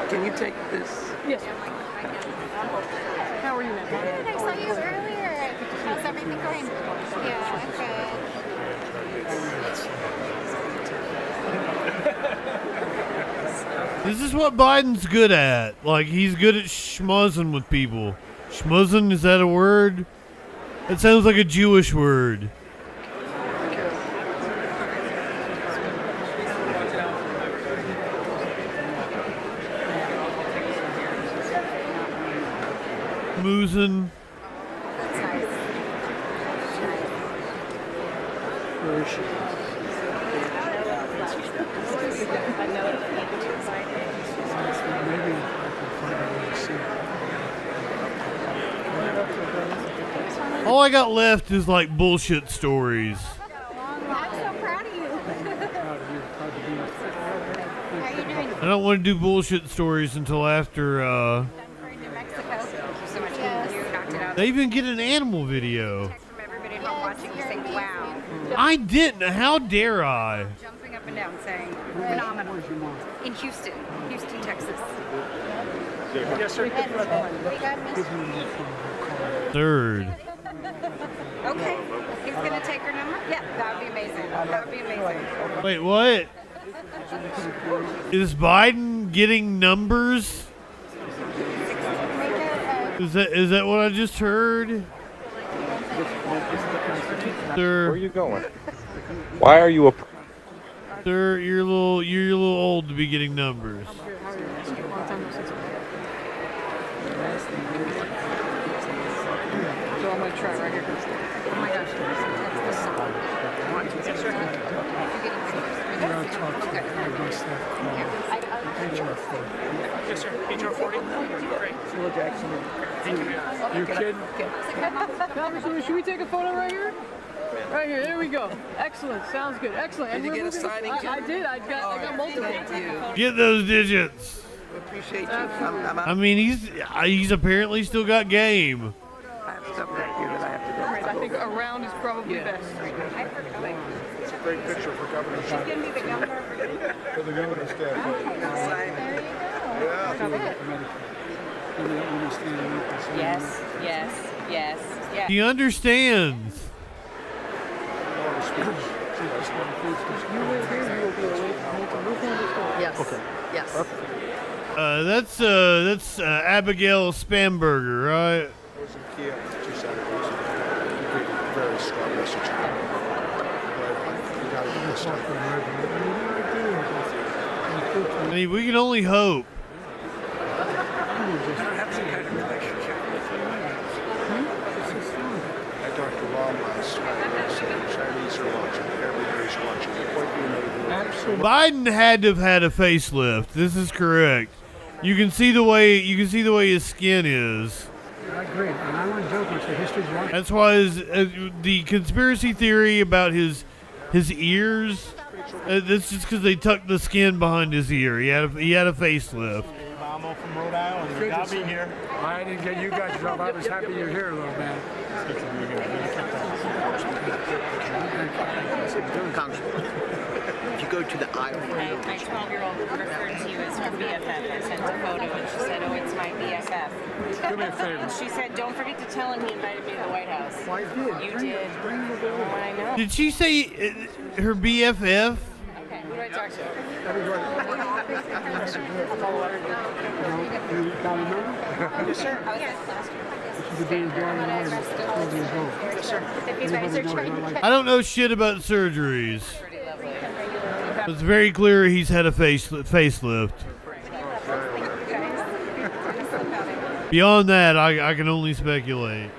Can you take this? Yes. How are you, ma'am? Good. I saw you earlier. How's everything going? Yeah, good. This is what Biden's good at. Like, he's good at schmuzzing with people. Schmuzzing, is that a word? It sounds like a Jewish word. Schmoozing. That's nice. Where is she? Maybe I can find out where to see her. All I got left is like bullshit stories. I'm so proud of you. How are you doing? I don't want to do bullshit stories until after, New Mexico. So much yes. You knocked it out. They even get an animal video. Text from everybody at home watching you saying, wow. I didn't. How dare I? Jumping up and down saying, phenomenal. In Houston, Texas. Yes, sir. And we got Miss. Third. Okay. He's going to take her number? Yeah, that would be amazing. That would be amazing. Wait, what? Is Biden getting numbers? Is that what I just heard? Sir, Where are you going? Why are you a... Sir, you're a little old to be getting numbers. So I'm going to try right here. Oh my gosh. That's the song. Yes, sir. Yes, sir. HR 40. Great. Phil Jackson. You kidding? Congresswoman, should we take a photo right here? Right here, there we go. Excellent, sounds good. Excellent. Did you get a signing? I did. I got multiple. Thank you. Get those digits. We appreciate you. I mean, he's apparently still got game. I have stuff back here that I have to go. I think around is probably best. It's a great picture for Governor. She's giving me the number For the governor's dad. Yes. He understands. Yes. Okay. Yes. That's Abigail Spamberger, right? I was in Kiev 2 Saturdays. You gave a very strong message. You got to get this stuff. I mean, we can only hope. I talked to Ron last night. The Chinese are watching. Everybody's watching. Absolutely. Biden had to have had a facelift. This is correct. You can see the way his skin is. I agree, and I want to joke and say history's right. That's why the conspiracy theory about his ears. That's just because they tucked the skin behind his ear. He had a facelift. Mamo from Rhode Island. Good to be here. I didn't get you guys job. I was happy you're here, little man. Congressman, if you go go to the aisle. Okay, my 12-year-old referred to you as her BFF. I sent a photo and she said, oh, it's my BFF. Do me a favor. She said, don't forget to tell him he invited me to the White House. Well, I did. You did. Oh, I know. Did she say her BFF? Okay, who do I talk to? Yes, sir. I don't know shit about surgeries. It's very clear he's had a facelift. Beyond that, I can only speculate.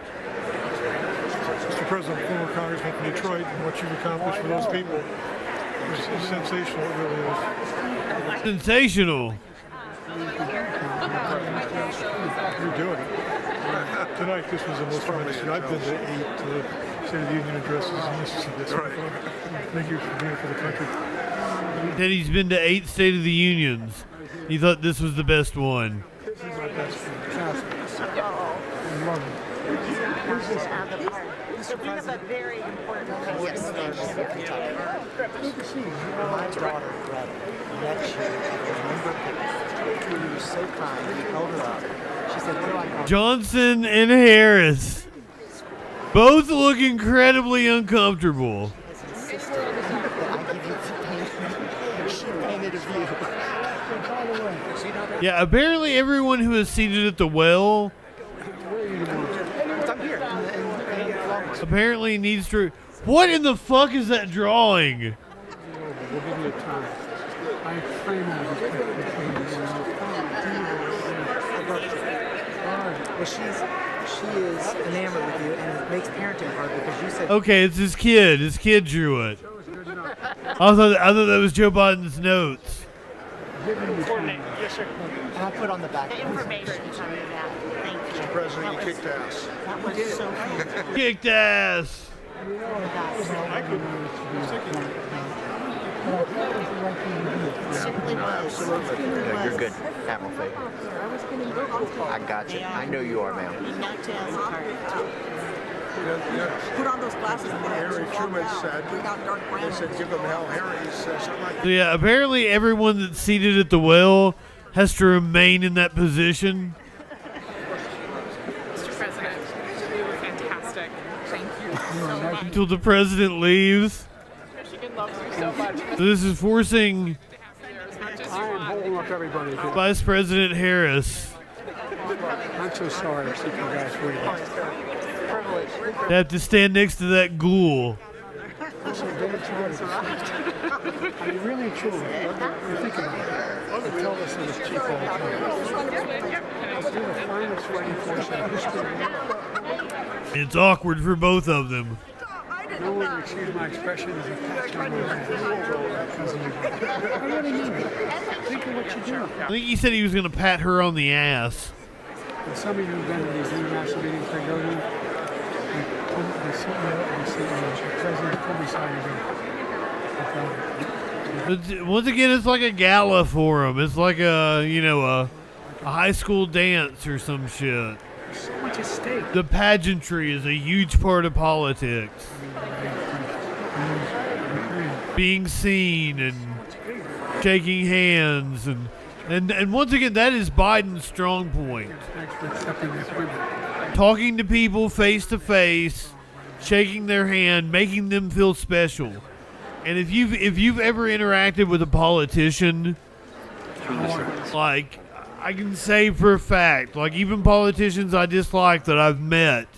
Mr. President, former Congressman from Detroit, and what you've accomplished for those people is sensational, it really is. Sensational. You're doing it. Tonight, this was the most tremendous. I've been to 8 State of the Union addresses, and this is the best one. Thank you for being for the country. Said he's been to 8 State of the Unions. He thought this was the best one. This is my best friend. I love it. Mr. President, a very important Yes. message. My daughter, Brett, met you at the member picture. You were so kind. You held her up. She said, what do I call Johnson and Harris both look incredibly uncomfortable. insisted that I give you the painting. She painted of you. Yeah, apparently everyone who is seated at the well I'm here. apparently needs to... What in the fuck is that drawing? We'll give you time. I frame all these Well, she is enamored with you, and it makes parenting hard because you said. Okay, it's his kid. His kid drew it. I thought that was Joe Biden's notes. Yes, sir. And I'll put on the back. The information is on that. Thank you. Mr. President, you kicked ass. That was so good. Kicked ass. Simply was. No, you're good, Admiral Faye. I got you. I know you are, ma'am. Put on those glasses and Harry Truman said, they said, give them hell. Harry said something like So yeah, apparently everyone that's seated at the well has to remain in that position. Mr. President, you were fantastic. Thank you so much. Until the president leaves. Michigan loves you so much. So this is forcing I am holding up everybody. Vice President Harris I'm so sorry to see you guys waiting. to have to stand next to that ghoul. So David Charles, I mean, really truly, you think about it. They tell us in this chief all the time. You're the finest fighting force in history. It's awkward for both of them. No one would excuse my expression as a patch on my head. Because of you. I really mean it. Think of what you do. I think he said he was going to pat her on the ass. And some of you have been to these international meetings they go to. The CEO, the president come beside you. But once again, it's like a gala for him. It's like a high school dance or some shit. So much at stake. The pageantry is a huge part of politics. Being seen and shaking hands and once again, that is Biden's strong point. Talking to people face to face, shaking their hand, making them feel special. And if you've ever interacted with a politician, like I can say for a fact, like even politicians I dislike that I've met,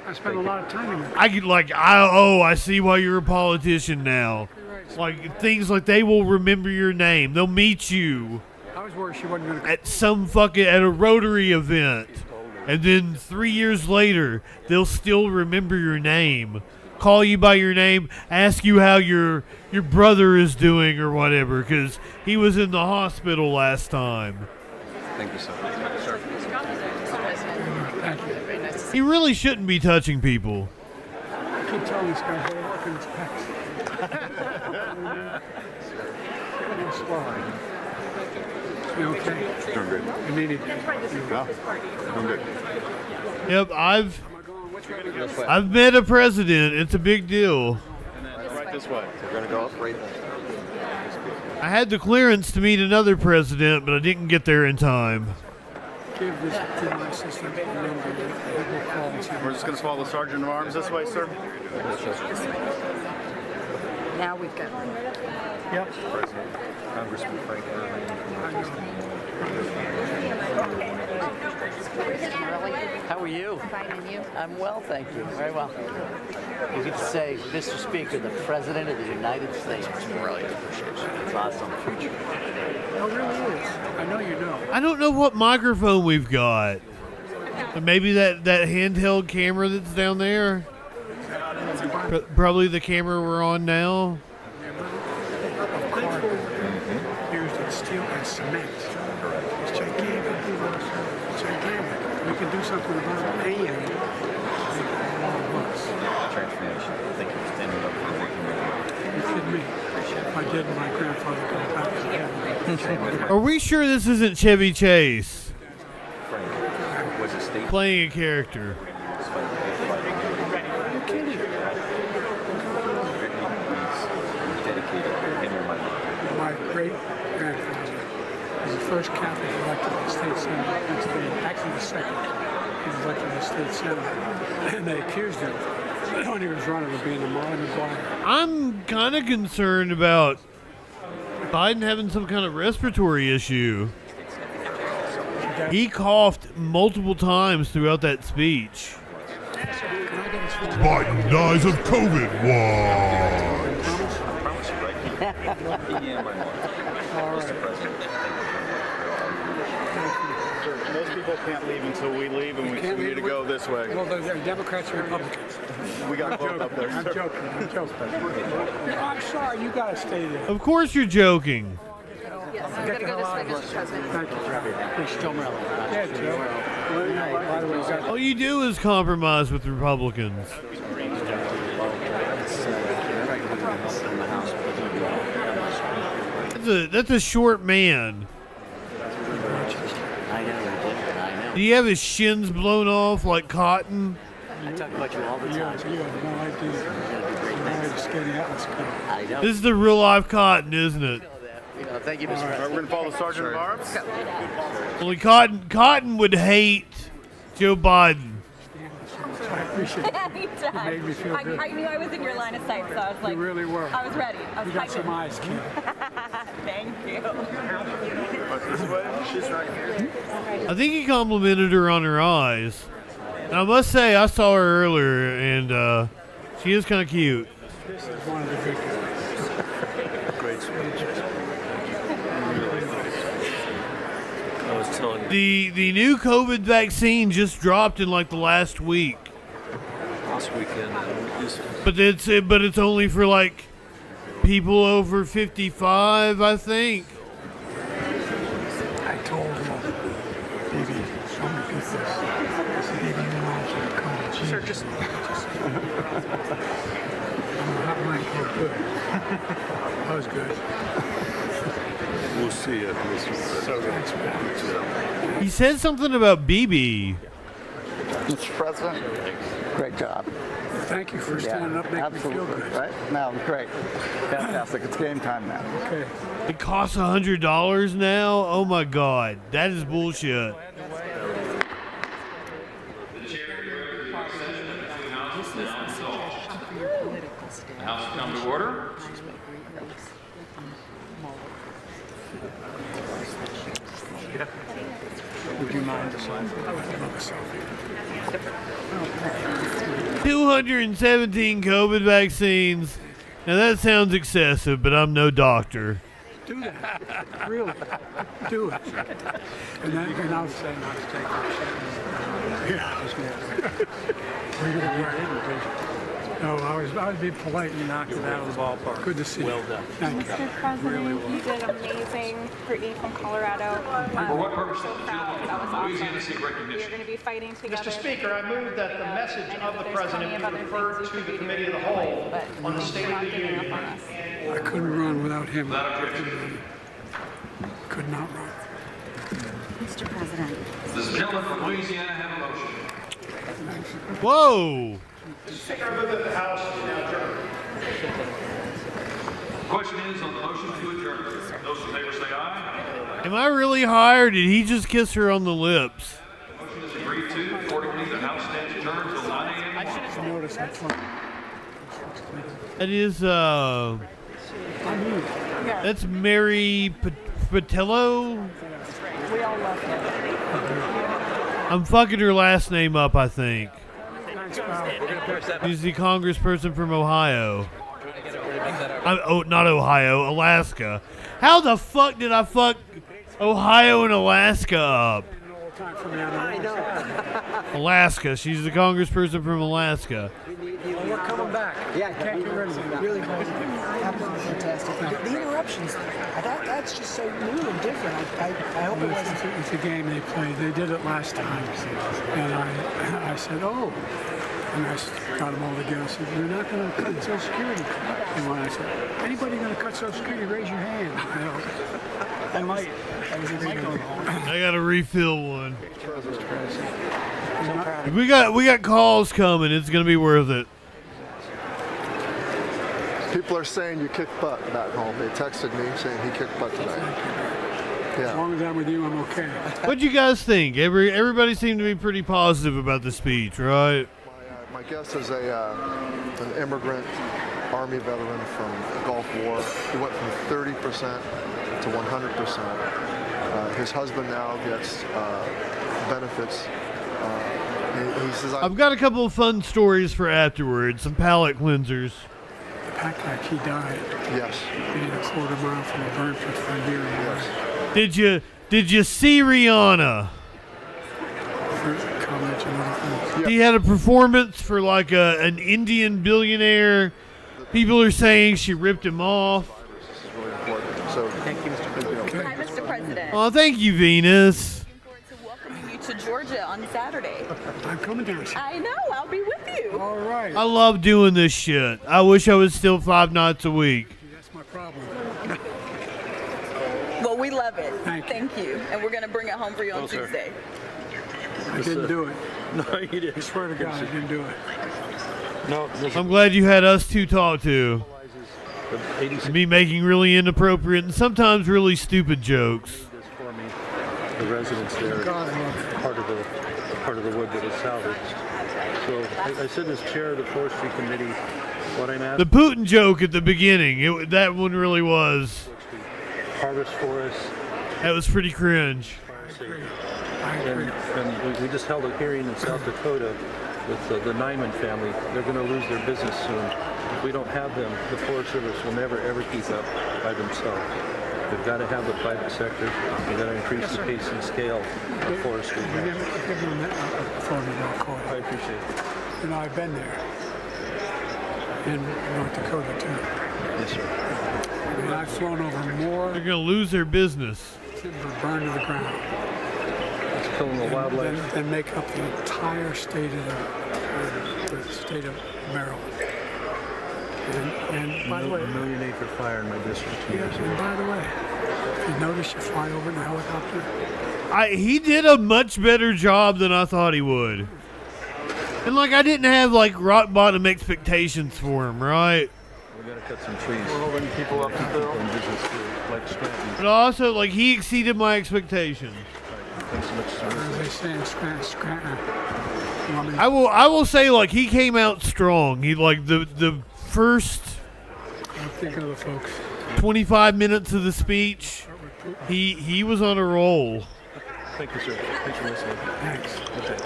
I spent a lot of time in there. I see why you're a politician now. Like things like they will remember your name. They'll meet you I was worried she wasn't going to. at at a Rotary event, and then 3 years later they'll still remember your name, call you by your name, ask you how your brother is doing or whatever, because he was in the hospital last time. Thank you so much, sir. He really shouldn't be touching people. I keep telling this guy, hey, look at his pecs. You okay? Doing good. You needed. Doing good. Yep, I've met a president. It's a big deal. this way. We're going to go up right there. I had the clearance to meet another president, but I didn't get there in time. Give this to my assistant. We're just going to follow the Sergeant of Arms this way, sir. Now we've got. Yep. President, Congressman Frank Irving. How are you? Fine, and you? I'm well, thank you. Very well. You could say, Mr. Speaker, the President of the United States. Really appreciate it. It's awesome. It really is. I know you know. I don't know what microphone we've got. Maybe that handheld camera that's down there. Probably the camera we're on now. Used in steel and cement. It's gigantic. It's gigantic. We can do something about it. And Transformation. I think it's ended up working with you kidding me? My dad and my grandfather go back together. Are we sure this isn't Chevy Chase Frank. Was a state playing a character? My great-grandfather was the first Catholic elected to the state senate in Pennsylvania. Actually, the second. He was elected to the state senate. And they accused him when he was running of being a Marley McGuire. I'm kind of concerned about Biden having some kind of respiratory issue. He coughed multiple times throughout that speech. Biden dies of COVID. Wow. Most people can't leave until we leave, and we need to go this way. Well, they're Democrats and Republicans. We got both up there. I'm joking. I'm sorry, you gotta stay there. Of course you're joking. Yes, I'm going to go this way, Mr. President. Thank you, Joe. Still Maryland. Yeah, Joe. By the way, is that All you do is compromise with Republicans. That's a short man. I know. Do you have his shins blown off like cotton? I talk about you all the time. you have no idea. I know. This is the real life cotton, isn't it? Thank you, Mr. All right, we're going to follow the Sergeant of Arms. Only Cotton would hate Joe Biden. I appreciate it. Anytime. You made me feel good. I knew I was in your line of sight, so I was like, You really were. I was ready. I was You got hyping. some eyes, kid. Thank you. This way. She's right here. I think he complimented her on her eyes. And I must say, I saw her earlier, and she is kind of cute. This is one of the big guys. Great speech. The new COVID vaccine just dropped in like the last week. Last weekend. But it's only for like people over 55, I think. I told him, baby, so many people. I said, baby, you know I should come to Jesus. Sure, just. That might go good. That was good. We'll see you, Mr. So good. He said something about BB. Mr. President, great job. Thank you for standing up, making me feel good. Right? No, great. Fantastic. It's game time now. Okay. It costs $100 now? Oh my God. That is bullshit. The House will come to order. Would you mind a selfie? I would love a selfie. 217 COVID vaccines. Now that sounds excessive, but I'm no doctor. Do that. Really. Do it. And then I'll say not to take it. Yeah. No, I was being polite. You knocked it out of the ballpark. Good to see you. Well done. Thank you. Mr. President, you did amazing for E from Colorado. For what purpose? So proud. That was awesome. Louisiana seek We're recognition. going to be fighting together. Mr. Speaker, I move that the message of the President be referred to the Committee of the Whole on the State of the Union. I couldn't run without him. Could not run. Mr. President. Does the gentleman from Louisiana have a motion? Whoa! Speaker, I move that the House is now adjourned. question is on the motion to adjourn. Those in favor say aye. Am I really high, or did he just kiss her on the lips? Motion is agreed to. Accordingly, the House stands adjourned until 9 a.m. I should have noticed that one. That is, that's Mary Patello? We all love him. I'm fucking her last name up, I think. She's the congressperson from Ohio. Not Ohio, Alaska. How the fuck did I fuck Ohio and Alaska up? Alaska. She's the congressperson from Alaska. Well, we're coming back. Yeah, can't get rid of it. Really fantastic. The interruptions, that's just so new and different. I hope it wasn't. It's a game they played. They did it last time. And I said, oh. And I got them all together. I said, you're not going to cut Social Security. And when I said, anybody going to cut Social Security, raise your hand. I might. I got to refill one. We got calls coming. It's going to be worth it. People are saying you kicked butt back home. They texted me saying he kicked butt tonight. Yeah. As long as I'm with you, I'm okay. What'd you guys think? Everybody seemed to be pretty positive about the speech, right? My guest is an immigrant Army veteran from the Gulf War. He went from 30% to 100%. His husband now gets benefits. He says, I've got a couple of fun stories for afterwards. Some palate cleansers. The Pack he died. Yes. Being a quarter mile from a burn pit for a year. Yes. Did you see Rihanna? College and other things. He had a performance for like an Indian billionaire. People are saying she ripped him off. So, thank you, Mr. President. Hi, Mr. President. Oh, thank you, Venus. Welcoming you to Georgia on Saturday. I'm coming down. I know. I'll be with you. All right. I love doing this shit. I wish I was still 5 nights a week. That's my problem. Well, we love it. Thank you. And we're going to bring it home for you on sir. Tuesday. I didn't do it. No, you didn't. I swear to God, I didn't do it. No, I'm glad you had us to talk to. Me making really inappropriate and sometimes really stupid jokes. the residents there, part of the wood that was salvaged. So I said as chair of the forestry committee, what I'm asking. The Putin joke at the beginning, that one really was. Harvest forests. That was pretty cringe. And we just held a hearing in South Dakota with the Nyman family. They're going to lose their business soon. If we don't have them, the Forest Service will never, ever keep up by themselves. We've got to have the private sector. We've got to increase the pace and scale of forestry. I appreciate it. You know, I've been there in North Dakota, too. Yes, sir. I mean, I've flown over more. They're going to lose their business. Timber burned to the ground. It's killing the wildlife. And make up the entire state of the state of Maryland. And by the way, a million-acre fire in my district. Yes, and by the way, if you notice you fly over in a helicopter. He did a much better job than I thought he would. And I didn't have rock bottom expectations for him, right? We got to cut some trees. We're holding people up to Bill. In business too, like Scranton. But also, he exceeded my expectations. They say in Scranton. I will say, he came out strong. He the first. I'm thinking of the folks. 25 minutes of the speech, he was on a roll. Thank you, sir. Thanks for listening. Thanks. Okay.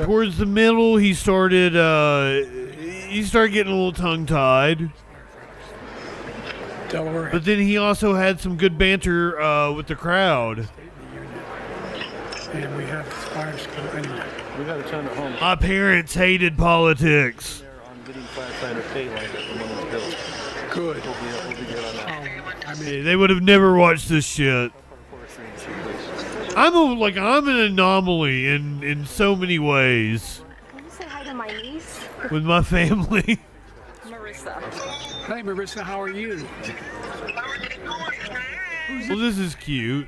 Towards the middle, he started getting a little tongue-tied. Delaware. But then he also had some good banter with the crowd. And we have fire school anyway. We got a ton at home. My parents hated politics. On getting firefighter pay like that from Women's Bill. Good. We'll be good on that. They would have never watched this shit. I'm an anomaly in so many ways. Can you say hi to my niece? With my family. Marissa. Hey, Marissa, how are you? Well, this is cute.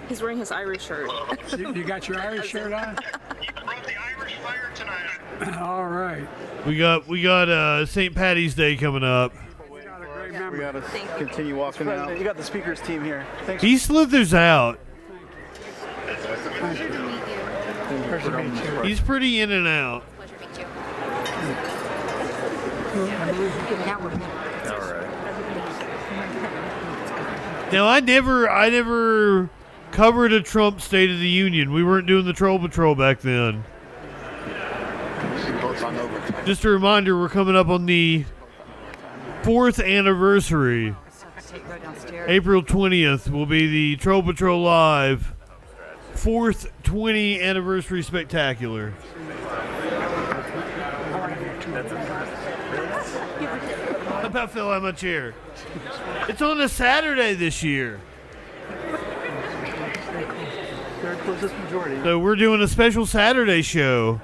He's wearing his Irish shirt. You got your Irish shirt on? All right. We got St. Patty's Day coming up. We got a great We got to continue walking out. You got the speakers team here. Thanks. He slithers out. Pleasure to meet you. He's pretty in and out. Now I never covered a Trump State of the Union. We weren't doing the Troll Patrol back then. Just a reminder, we're coming up on the 4th anniversary. April 20th will be the Troll Patrol Live 4th 20 anniversary spectacular. I about fell out of my chair. It's on a Saturday this year. Third closest majority. So we're doing a special Saturday show.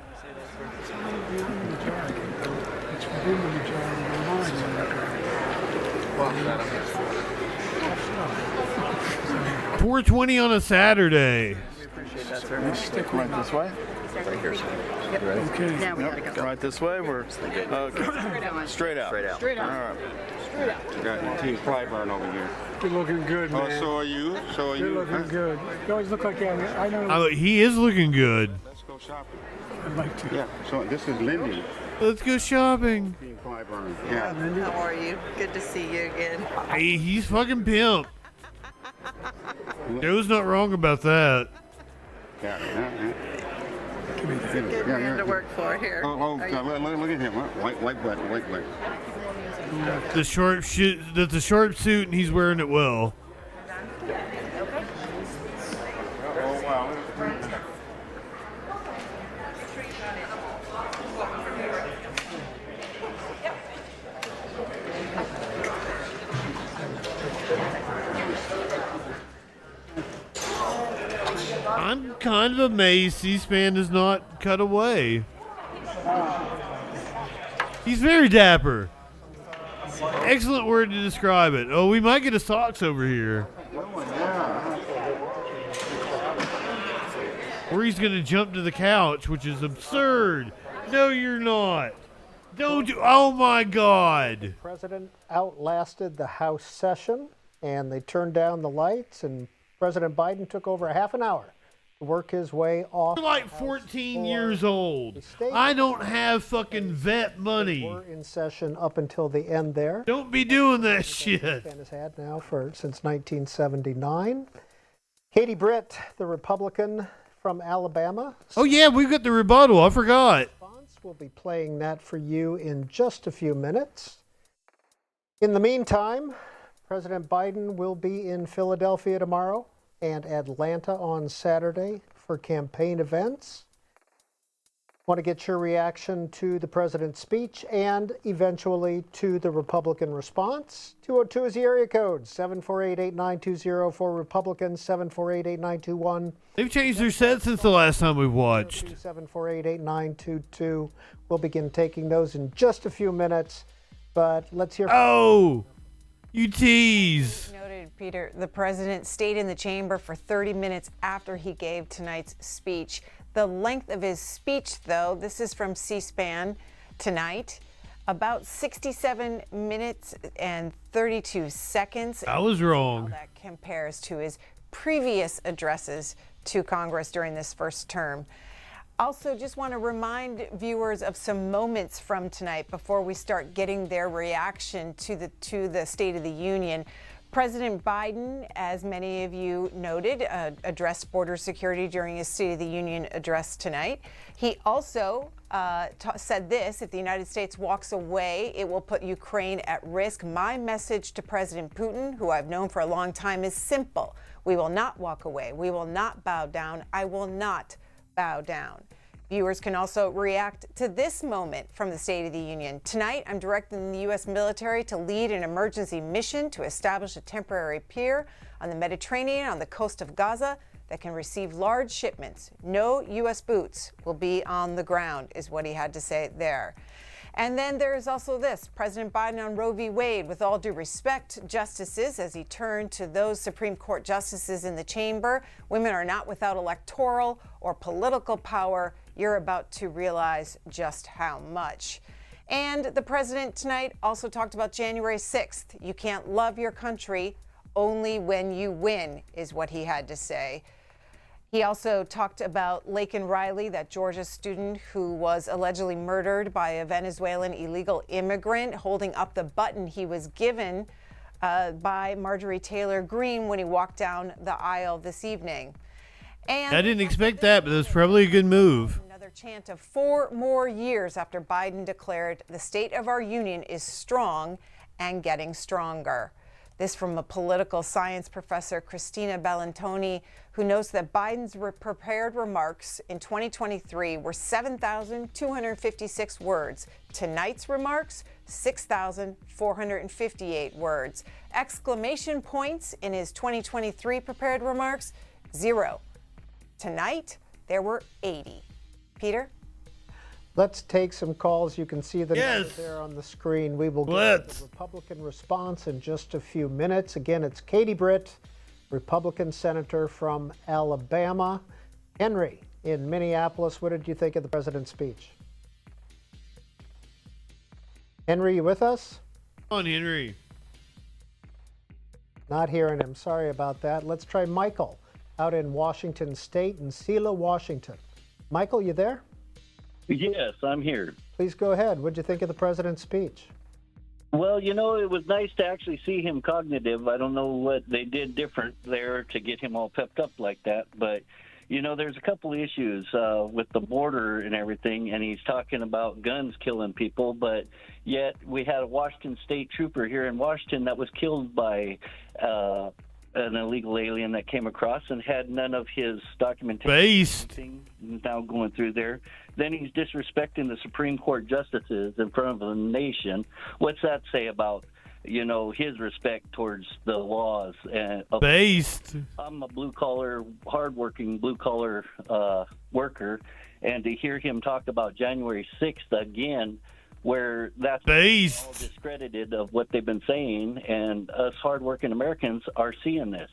$4.20 on a Saturday. We appreciate that, sir. Stick right this way. Right here, sir. Yep. Okay. Now we gotta go. Right this way. We're straight out. Straight out. Straight out. All right. Straight out. We got Team Clyburn over here. You're looking good, man. Oh, so are you? So are You're you? looking good. You always look like that. I know. Oh, he is looking good. Let's go shopping. I'd like to. Yeah. So this is Lindy. Let's go shopping. Team Clyburn. Yeah. How are you? Good to see you again. Hey, he's fucking pimp. Joe's not wrong about that. Yeah. Good man to work for here. Look at him. White butt. The sharp shit. That's a sharp suit, and he's wearing it well. Oh, wow. I'm kind of amazed C-SPAN is not cut away. He's very dapper. Excellent word to describe it. Oh, we might get a socks over here. Or he's going to jump to the couch, which is absurd. No, you're not. Don't do. Oh, my God. The president outlasted the House session, and they turned down the lights, and President Biden took over a half an hour to work his way off. You're like 14 years old. I don't have fucking vet money. We're in session up until the end there. Don't be doing that shit. Has had now since 1979. Katie Britt, the Republican from Alabama. Oh, yeah, we've got the rebuttal. I forgot. We'll be playing that for you in just a few minutes. In the meantime, President Biden will be in Philadelphia tomorrow and Atlanta on Saturday for campaign events. Want to get your reaction to the president's speech and eventually to the Republican response. 202 is the area code, 748-8920 for Republicans, 748-8921. They've changed their set since the last time we watched. 748-8922. We'll begin taking those in just a few minutes, but let's hear. Oh, you tease. Noted, Peter, the president stayed in the chamber for 30 minutes after he gave tonight's speech. The length of his speech, though, this is from C-SPAN tonight, about 67 minutes and 32 seconds. I was wrong. How that compares to his previous addresses to Congress during this first term. Also, just want to remind viewers of some moments from tonight before we start getting their reaction to the State of the Union. President Biden, as many of you noted, addressed border security during his State of the Union address tonight. He also said this: if the United States walks away, it will put Ukraine at risk. My message to President Putin, who I've known for a long time, is simple. We will not walk away. We will not bow down. I will not bow down. Viewers can also react to this moment from the State of the Union. Tonight, I'm directing the U.S. military to lead an emergency mission to establish a temporary pier on the Mediterranean on the coast of Gaza that can receive large shipments. No U.S. boots will be on the ground, is what he had to say there. And then there is also this: President Biden on Roe v. Wade. With all due respect, justices, as he turned to those Supreme Court justices in the chamber, women are not without electoral or political power. You're about to realize just how much. And the president tonight also talked about January 6th. You can't love your country only when you win, is what he had to say. He also talked about Laken Riley, that Georgia student who was allegedly murdered by a Venezuelan illegal immigrant, holding up the button he was given by Marjorie Taylor Greene when he walked down the aisle this evening. And I didn't expect that, but that's probably a good move. another chant of 4 more years after Biden declared the state of our union is strong and getting stronger. This from a political science professor, Christina Bellantoni, who notes that Biden's prepared remarks in 2023 were 7,256 words. Tonight's remarks, 6,458 words. Exclamation points in his 2023 prepared remarks, 0. Tonight, there were 80. Peter? Let's take some calls. You can see the numbers there on the screen. We will get the Republican response in just a few minutes. Again, it's Katie Britt, Republican senator from Alabama. Henry in Minneapolis, what did you think of the president's speech? Henry, you with us? Come on, Henry. Not hearing him. Sorry about that. Let's try Michael out in Washington State, in Selah, Washington. Michael, you there? Yes, I'm here. Please go ahead. What did you think of the president's speech? Well, you know, it was nice to actually see him cognitive. I don't know what they did different there to get him all pepped up like that. But, you know, there's a couple of issues with the border and everything, and he's talking about guns killing people. But yet we had a Washington State trooper here in Washington that was killed by an illegal alien that came across and had none of his documentation now going through there. Then he's disrespecting the Supreme Court justices in front of the nation. What's that say about, you know, his respect towards the laws? And I'm a blue-collar, hard-working blue-collar worker, and to hear him talk about January 6th again, where that's all discredited of what they've been saying, and us hardworking Americans are seeing this,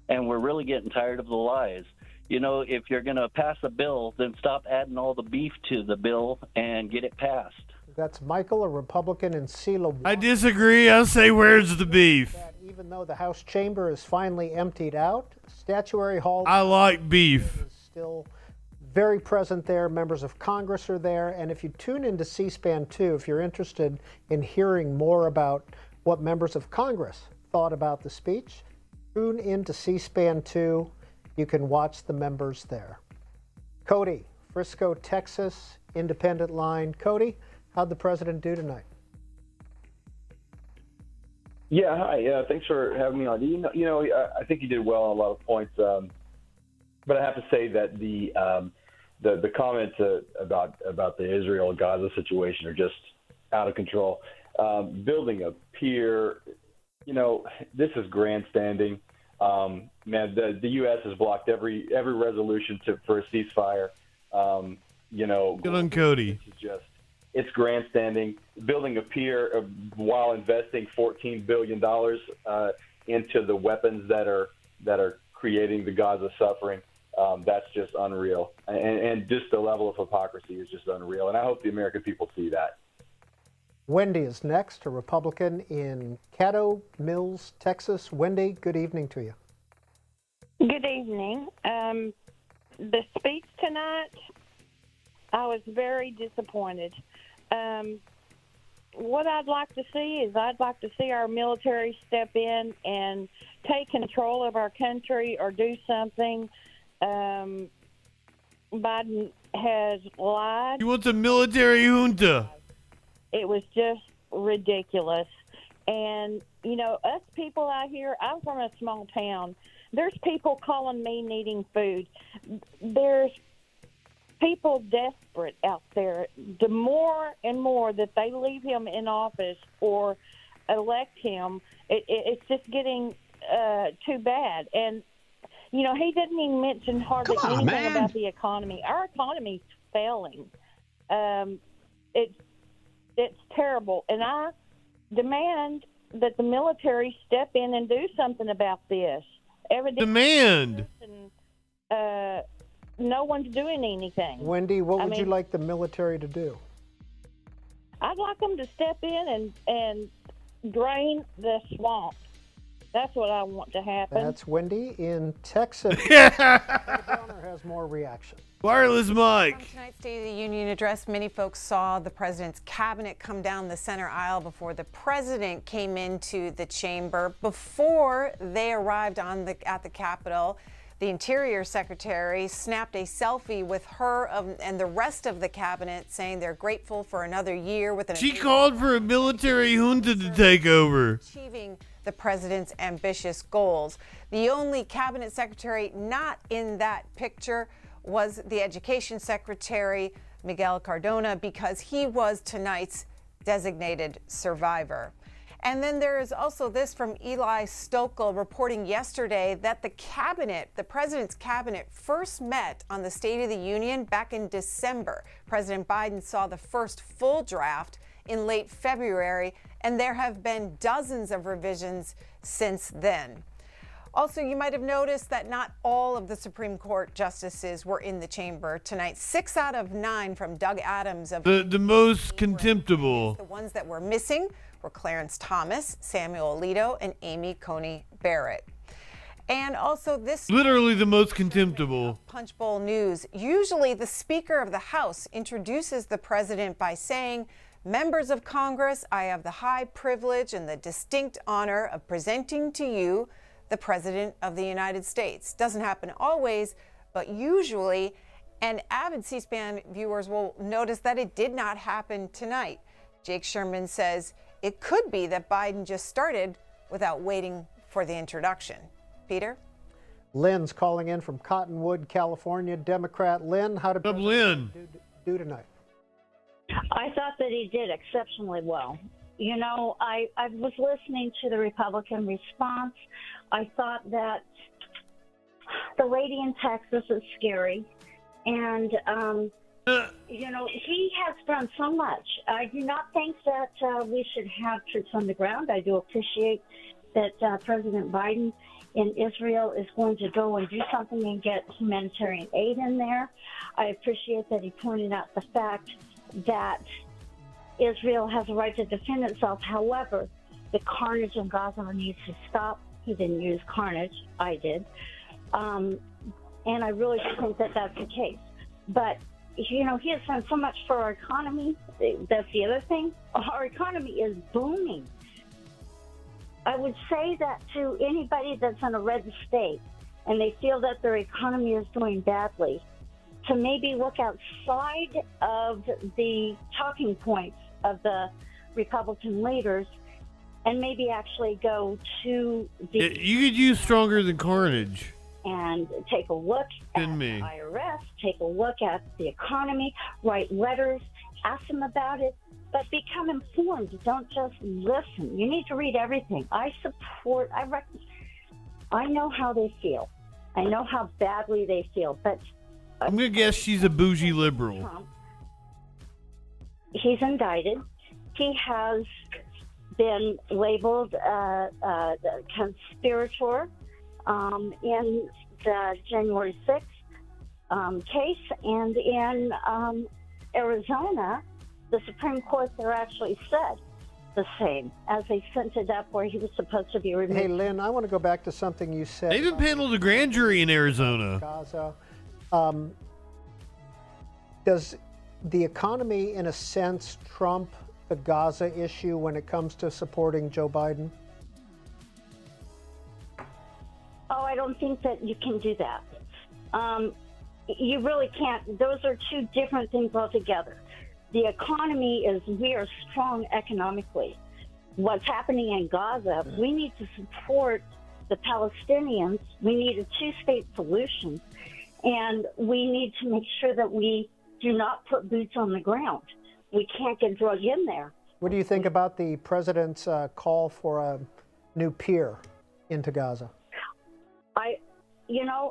and we're really getting tired of the lies. You know, if you're going to pass a bill, then stop adding all the beef to the bill and get it passed. That's Michael, a Republican in Selah. I disagree. I'll say, where's the beef? Even though the House chamber is finally emptied out, Statuary Hall I like beef. is still very present there. Members of Congress are there. And if you tune into C-SPAN 2, if you're interested in hearing more about what members of Congress thought about the speech, tune into C-SPAN 2. You can watch the members there. Cody, Frisco, Texas, Independent Line. Cody, how'd the president do tonight? Yeah, hi. Thanks for having me on. I think he did well on a lot of points, but I have to say that the comments about the Israel-Gaza situation are just out of control. Building a pier, this is grandstanding. Man, the U.S. has blocked every resolution for a ceasefire. Good on Cody. It's grandstanding. Building a pier while investing $14 billion into the weapons that are creating the Gaza suffering. That's just unreal. And just the level of hypocrisy is just unreal. And I hope the American people see that. Wendy is next, a Republican in Caddo Mills, Texas. Wendy, good evening to you. Good evening. The speech tonight, I was very disappointed. What I'd like to see is I'd like to see our military step in and take control of our country or do something. Biden has lied. He wants a military junta. It was just ridiculous. And, us people out here, I'm from a small town. There's people calling me needing food. There's people desperate out there. The more and more that they leave him in office or elect him, it's just getting too bad. And, he didn't even mention hardly anything about the economy. Our economy's failing. It's terrible. And I demand that the military step in and do something about this. Demand. No one's doing anything. Wendy, what would you like the military to do? I'd like them to step in and drain the swamp. That's what I want to happen. That's Wendy in Texas. Browner has more reaction. Wireless mic. From tonight's State of the Union address, many folks saw the president's cabinet come down the center aisle before the president came into the chamber. Before they arrived at the Capitol, the Interior Secretary snapped a selfie with her and the rest of the cabinet, saying they're grateful for another year with an. She called for a military junta to take over. Achieving the president's ambitious goals. The only cabinet secretary not in that picture was the Education Secretary, Miguel Cardona, because he was tonight's designated survivor. And then there is also this from Eli Stokel reporting yesterday that the president's cabinet first met on the State of the Union back in December. President Biden saw the first full draft in late February, and there have been dozens of revisions since then. Also, you might have noticed that not all of the Supreme Court justices were in the chamber tonight. 6 out of 9 from Doug Adams of the most contemptible. The ones that were missing were Clarence Thomas, Samuel Alito, and Amy Coney Barrett. And also this literally the most contemptible. Punch Bowl News. Usually the Speaker of the House introduces the president by saying, "Members of Congress, I have the high privilege and the distinct honor of presenting to you the President of the United States." Doesn't happen always, but usually, and avid C-SPAN viewers will notice that it did not happen tonight. Jake Sherman says it could be that Biden just started without waiting for the introduction. Peter? Lynn's calling in from Cottonwood, California. Democrat. Lynn, how did President do tonight? I thought that he did exceptionally well. You know, I was listening to the Republican response. I thought that the lady in Texas is scary. And, you know, he has done so much. I do not think that we should have troops on the ground. I do appreciate that President Biden in Israel is going to go and do something and get humanitarian aid in there. I appreciate that he pointed out the fact that Israel has a right to defend itself. However, the carnage in Gaza needs to stop. He didn't use carnage. I did. And I really think that that's the case. But, you know, he has done so much for our economy. That's the other thing. Our economy is booming. I would say that to anybody that's in a red state and they feel that their economy is doing badly, to maybe look outside of the talking points of the Republican leaders and maybe actually go to the... You could use stronger than carnage. And take a look at the IRS, take a look at the economy, write letters, ask them about it, but become informed. Don't just listen. You need to read everything. I know how they feel. I know how badly they feel, but... I'm going to guess she's a bougie liberal. Trump, he's indicted. He has been labeled a conspirator in the January 6th case. And in Arizona, the Supreme Court there actually said the same as they sent it up where he was supposed to be removed. Hey, Lynn, I want to go back to something you said. They even paneled a grand jury in Arizona. Gaza. Does the economy, in a sense, trump the Gaza issue when it comes to supporting Joe Biden? Oh, I don't think that you can do that. You really can't. Those are two different things altogether. The economy we are strong economically. What's happening in Gaza, we need to support the Palestinians. We need a two-state solution. And we need to make sure that we do not put boots on the ground. We can't get drugged in there. What do you think about the president's call for a new pier into Gaza?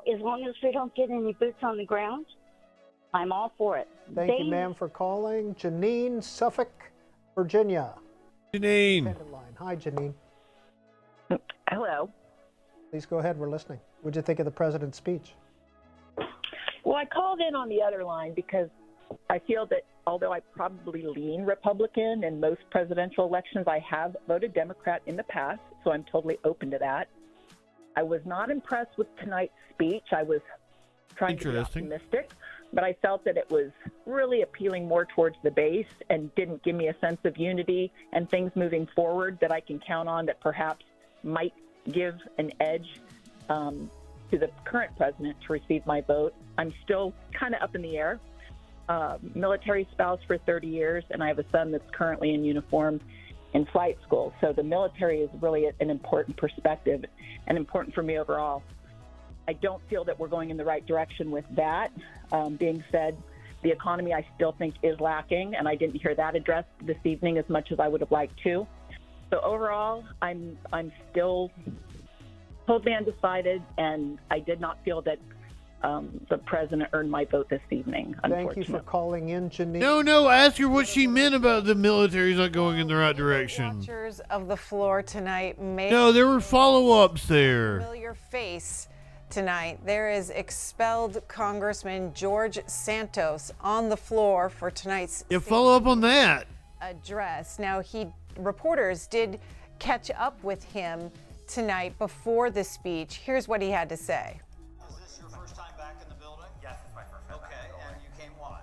As long as we don't get any boots on the ground, I'm all for it. Thank you, ma'am, for calling. Janine, Suffolk, Virginia. Janine. Hi, Janine. Hello. Please go ahead. We're listening. What did you think of the president's speech? Well, I called in on the other line because I feel that although I probably lean Republican in most presidential elections, I have voted Democrat in the past, so I'm totally open to that. I was not impressed with tonight's speech. I was trying to be optimistic, but I felt that it was really appealing more towards the base and didn't give me a sense of unity and things moving forward that I can count on that perhaps might give an edge to the current president to receive my vote. I'm still kind of up in the air. Military spouse for 30 years, and I have a son that's currently in uniform in flight school. So the military is really an important perspective and important for me overall. I don't feel that we're going in the right direction with that. Being said, the economy I still think is lacking, and I didn't hear that addressed this evening as much as I would have liked to. So overall, I'm still totally undecided, and I did not feel that the president earned my vote this evening, Thank you for calling in, Janine. No, ask her what she meant about the military's not going in the right direction. Watchers of the floor tonight may No, there were follow-ups there. Familiar face tonight. There is expelled Congressman George Santos on the floor for tonight's Follow up on that address. Now, reporters did catch up with him tonight before the speech. Here's what he had to say. Is this your first time back in the building? Yes, it's my first time. Okay, and you came why?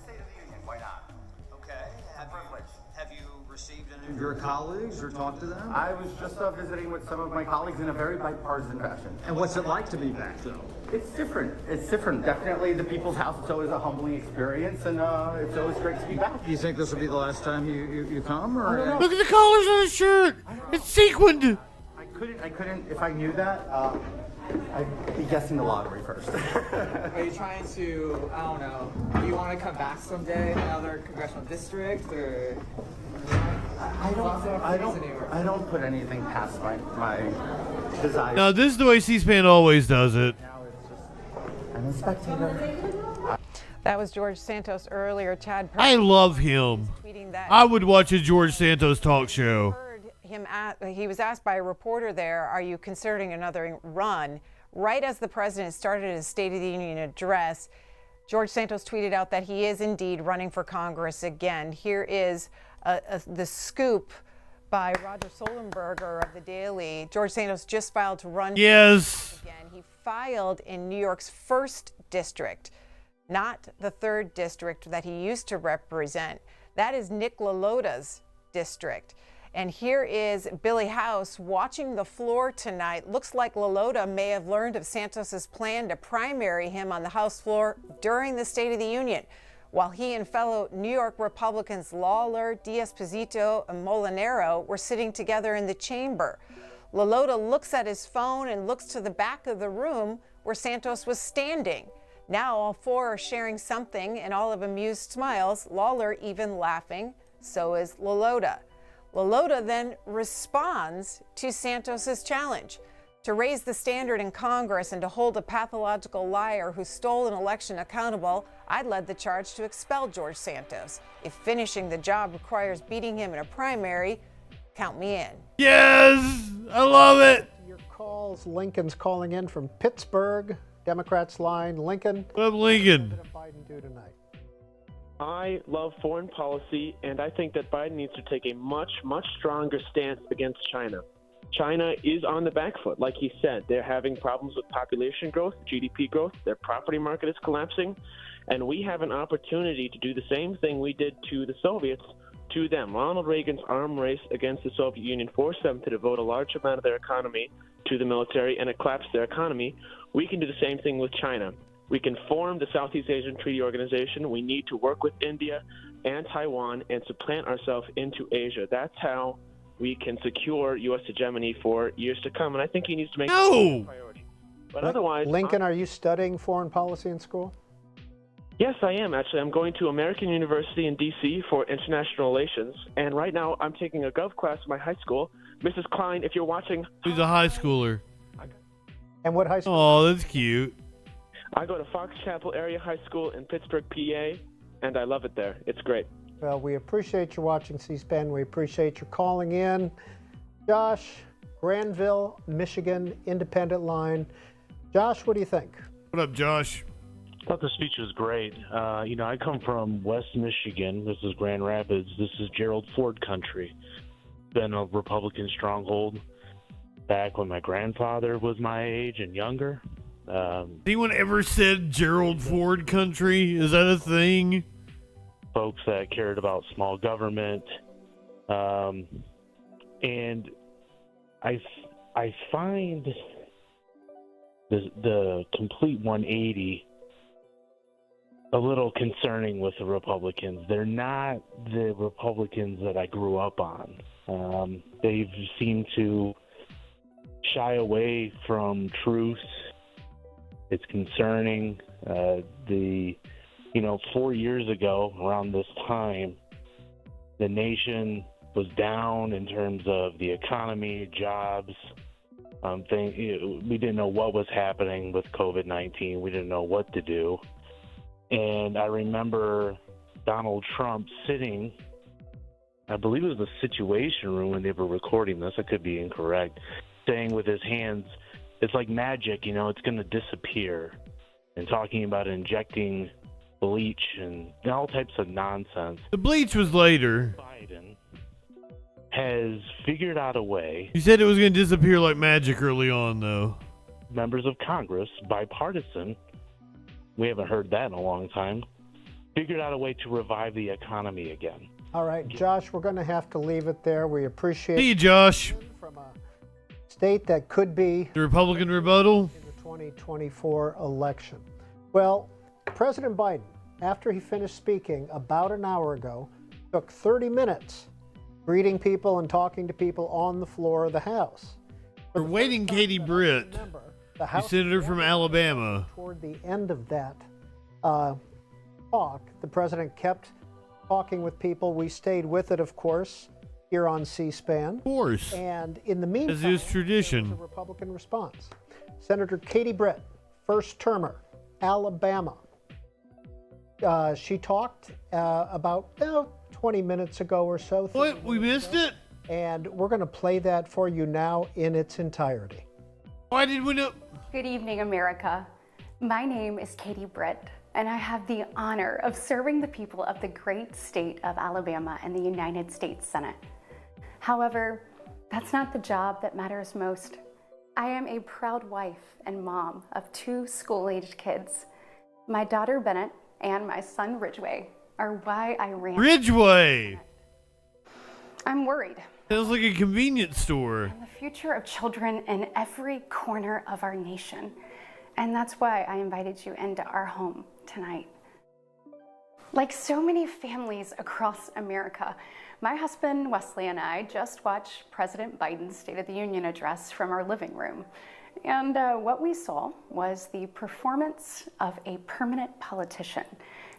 State of the Union. Why not? Okay. Have you received any of your colleagues or talked to them? I was just visiting with some of my colleagues in a very bipartisan fashion. And what's it like to be back, though? It's different. It's different. Definitely the people's house. It's always a humbling experience, and it's always great to be back. Do you think this will be the last time you come? Or look at the collars on his shirt. It's sequined. I couldn't. If I knew that, I'd be guessing the lottery first. Are you trying to, I don't know, do you want to come back someday in another congressional district, or? I don't put anything past my desire. No, this is the way C-SPAN always does it. I'm a spectator. That was George Santos earlier. Chad. I love him. I would watch a George Santos talk show. He was asked by a reporter there, are you considering another run? Right as the president started his State of the Union address, George Santos tweeted out that he is indeed running for Congress again. Here is the scoop by Roger Solenberger of The Daily. George Santos just filed to run Yes. again. He filed in New York's 1st district, not the 3rd district that he used to represent. That is Nick LaLotta's district. And here is Billy House watching the floor tonight. Looks like LaLotta may have learned of Santos's plan to primary him on the House floor during the State of the Union, while he and fellow New York Republicans Lawler, D'Esposito, and Molinaro were sitting together in the chamber. LaLotta looks at his phone and looks to the back of the room where Santos was standing. Now all four are sharing something and all of amused smiles, Lawler even laughing. So is LaLotta. LaLotta then responds to Santos's challenge to raise the standard in Congress and to hold a pathological liar who stole an election accountable. I'd led the charge to expel George Santos. If finishing the job requires beating him in a primary, count me in. Yes, I love it. Your calls. Lincoln's calling in from Pittsburgh. Democrats line. Lincoln. What up, Lincoln? What did Biden do tonight? I love foreign policy, and I think that Biden needs to take a much, much stronger stance against China. China is on the back foot, like he said. They're having problems with population growth, GDP growth. Their property market is collapsing, and we have an opportunity to do the same thing we did to the Soviets to them. Ronald Reagan's arms race against the Soviet Union forced them to devote a large amount of their economy to the military, and it collapsed their economy. We can do the same thing with China. We can form the Southeast Asian Treaty Organization. We need to work with India and Taiwan and supplant ourselves into Asia. That's how we can secure U.S. hegemony for years to come. And I think he needs to make that a priority. But otherwise, Lincoln, are you studying foreign policy in school? Yes, I am. Actually, I'm going to American University in D.C. for international relations. And right now, I'm taking a gov class in my high school. Mrs. Klein, if you're watching... He's a high schooler. And what high school? Oh, that's cute. I go to Fox Chapel Area High School in Pittsburgh, PA, and I love it there. It's great. Well, we appreciate you watching C-SPAN. We appreciate you calling in. Josh, Granville, Michigan, Independent Line. Josh, what do you think? What up, Josh? I thought the speech was great. I come from West Michigan. This is Grand Rapids. This is Gerald Ford country. Been a Republican stronghold back when my grandfather was my age and younger. Anyone ever said Gerald Ford country? Is that a thing? Folks that cared about small government. And I find the complete 180 a little concerning with the Republicans. They're not the Republicans that I grew up on. They've seemed to shy away from truth. It's concerning. 4 years ago, around this time, the nation was down in terms of the economy, jobs. We didn't know what was happening with COVID-19. We didn't know what to do. And I remember Donald Trump sitting, I believe it was the Situation Room when they were recording this, I could be incorrect, saying with his hands, it's like magic, it's going to disappear, and talking about injecting bleach and all types of nonsense. The bleach was later. Biden has figured out a way. You said it was going to disappear like magic early on, though. Members of Congress, bipartisan, we haven't heard that in a long time, figured out a way to revive the economy again. All right, Josh, we're going to have to leave it there. We appreciate See you, Josh. From a state that could be the Republican rebuttal in the 2024 election. Well, President Biden, after he finished speaking about an hour ago, took 30 minutes greeting people and talking to people on the floor of the House. We're waiting Katie Britt, the senator from Alabama. Toward the end of that talk, the president kept talking with people. We stayed with it, of course, here on C-SPAN. Of course. And in the meantime, as is tradition, there was a Republican response. Senator Katie Britt, first termer, Alabama. She talked about 20 minutes ago or so. What? We missed it? And we're going to play that for you now in its entirety. Why did we know? Good evening, America. My name is Katie Britt, and I have the honor of serving the people of the great state of Alabama in the United States Senate. However, that's not the job that matters most. I am a proud wife and mom of 2 school-aged kids. My daughter Bennett and my son Ridgway are why I ran. Ridgway! I'm worried. Sounds like a convenience store. And the future of children in every corner of our nation. And that's why I invited you into our home tonight. Like so many families across America, my husband Wesley and I just watched President Biden's State of the Union address from our living room. And what we saw was the performance of a permanent politician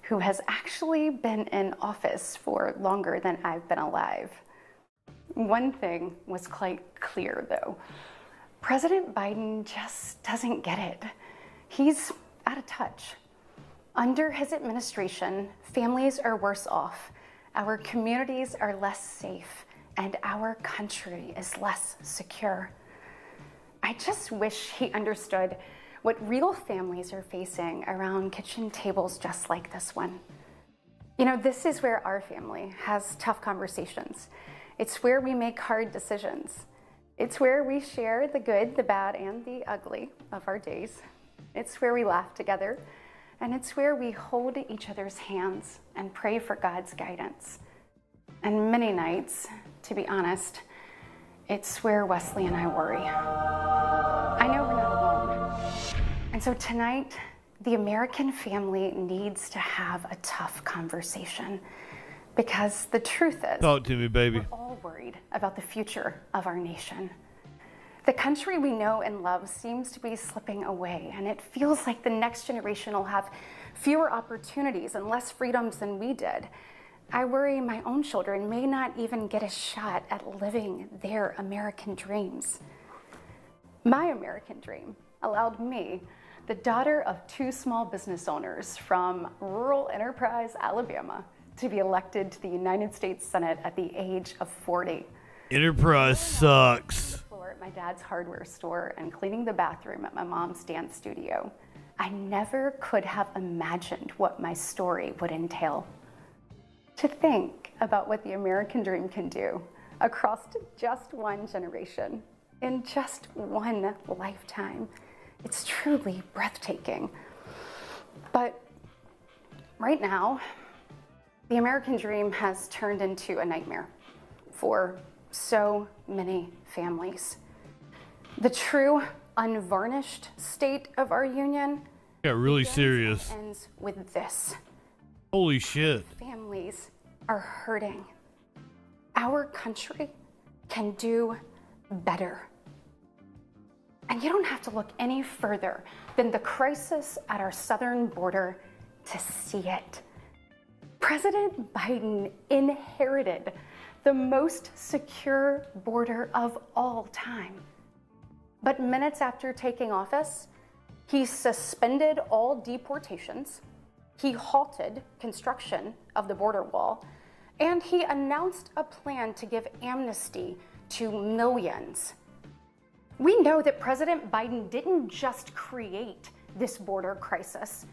who has actually been in office for longer than I've been alive. One thing was quite clear, though. President Biden just doesn't get it. He's out of touch. Under his administration, families are worse off, our communities are less safe, and our country is less secure. I just wish he understood what real families are facing around kitchen tables just like this one. This is where our family has tough conversations. It's where we make hard decisions. It's where we share the good, the bad, and the ugly of our days. It's where we laugh together, and it's where we hold each other's hands and pray for God's guidance. And many nights, to be honest, it's where Wesley and I worry. I know we're not alone. And so tonight, the American family needs to have a tough conversation. Because the truth is, talk to me, baby. We're all worried about the future of our nation. The country we know and love seems to be slipping away, and it feels like the next generation will have fewer opportunities and less freedoms than we did. I worry my own children may not even get a shot at living their American dreams. My American dream allowed me, the daughter of 2 small business owners from rural Enterprise, Alabama, to be elected to the United States Senate at the age of 40. Enterprise sucks. Floor at my dad's hardware store and cleaning the bathroom at my mom's dance studio. I never could have imagined what my story would entail. To think about what the American dream can do across just one generation, in just one lifetime, it's truly breathtaking. But right now, the American dream has turned into a nightmare for so many families. The true, unvarnished state of our union got really serious. ends with this. Holy shit. Families are hurting. Our country can do better. And you don't have to look any further than the crisis at our southern border to see it. President Biden inherited the most secure border of all time. But minutes after taking office, he suspended all deportations, he halted construction of the border wall, and he announced a plan to give amnesty to millions. We know that President Biden didn't just create this border crisis,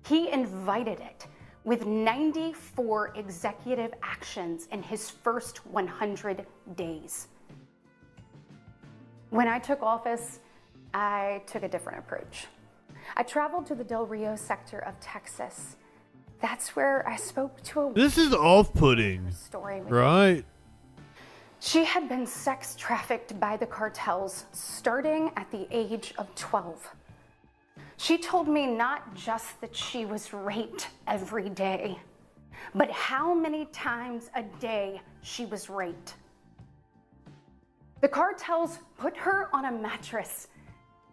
he invited it with 94 executive actions in his first 100 days. When I took office, I took a different approach. I traveled to the Del Rio sector of Texas. That's where I spoke to a This is off-putting, story with right? She had been sex trafficked by the cartels starting at the age of 12. She told me not just that she was raped every day, but how many times a day she was raped. The cartels put her on a mattress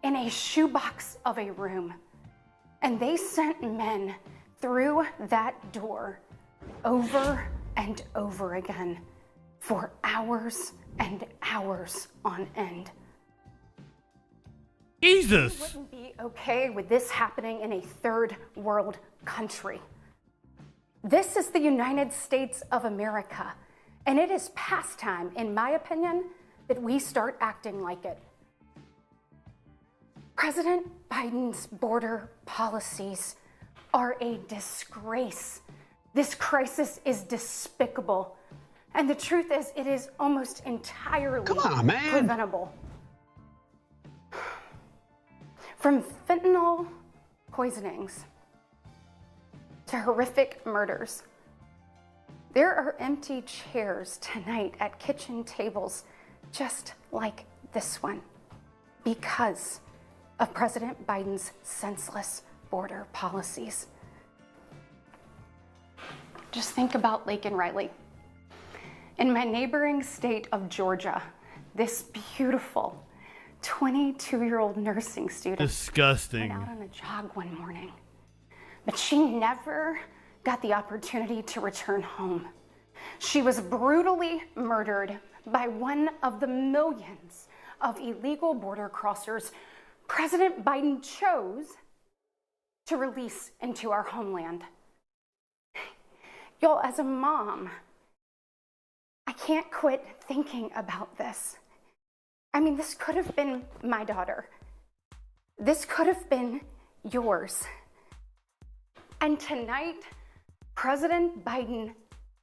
in a shoebox of a room, and they sent men through that door over and over again for hours and hours on end. Jesus! We wouldn't be okay with this happening in a third world country. This is the United States of America, and it is past time, in my opinion, that we start acting like it. President Biden's border policies are a disgrace. This crisis is despicable. And the truth is, it is almost entirely preventable. From fentanyl poisonings to horrific murders, there are empty chairs tonight at kitchen tables just like this one because of President Biden's senseless border policies. Just think about Laken Riley. In my neighboring state of Georgia, this beautiful 22-year-old nursing student Disgusting. went out on a jog one morning, but she never got the opportunity to return home. She was brutally murdered by one of the millions of illegal border crossers President Biden chose to release into our homeland. Y'all, as a mom, I can't quit thinking about this. I mean, this could have been my daughter. This could have been yours. And tonight, President Biden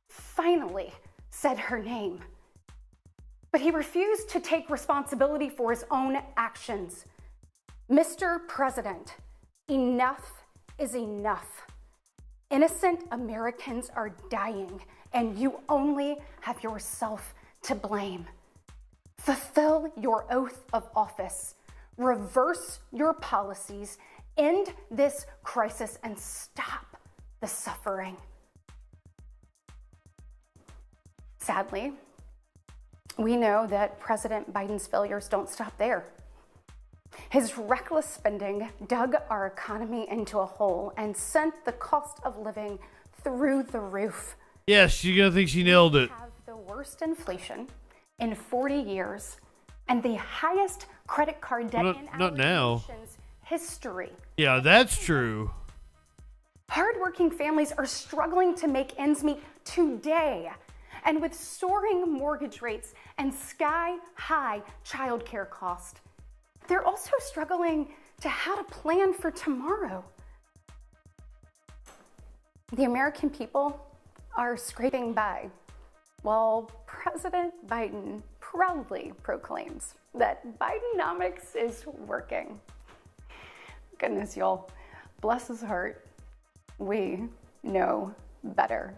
finally said her name. But he refused to take responsibility for his own actions. Mr. President, enough is enough. Innocent Americans are dying, and you only have yourself to blame. Fulfill your oath of office, reverse your policies, end this crisis, and stop the suffering. Sadly, we know that President Biden's failures don't stop there. His reckless spending dug our economy into a hole and sent the cost of living through the roof. Yes, you're gonna think she nailed it. We have the worst inflation in 40 years and the highest credit card debt in our nation's history. Yeah, that's true. Hardworking families are struggling to make ends meet today. And with soaring mortgage rates and sky-high childcare costs, they're also struggling to how to plan for tomorrow. The American people are scraping by while President Biden proudly proclaims that Bidenomics is working. Goodness, y'all, bless his heart, we know better.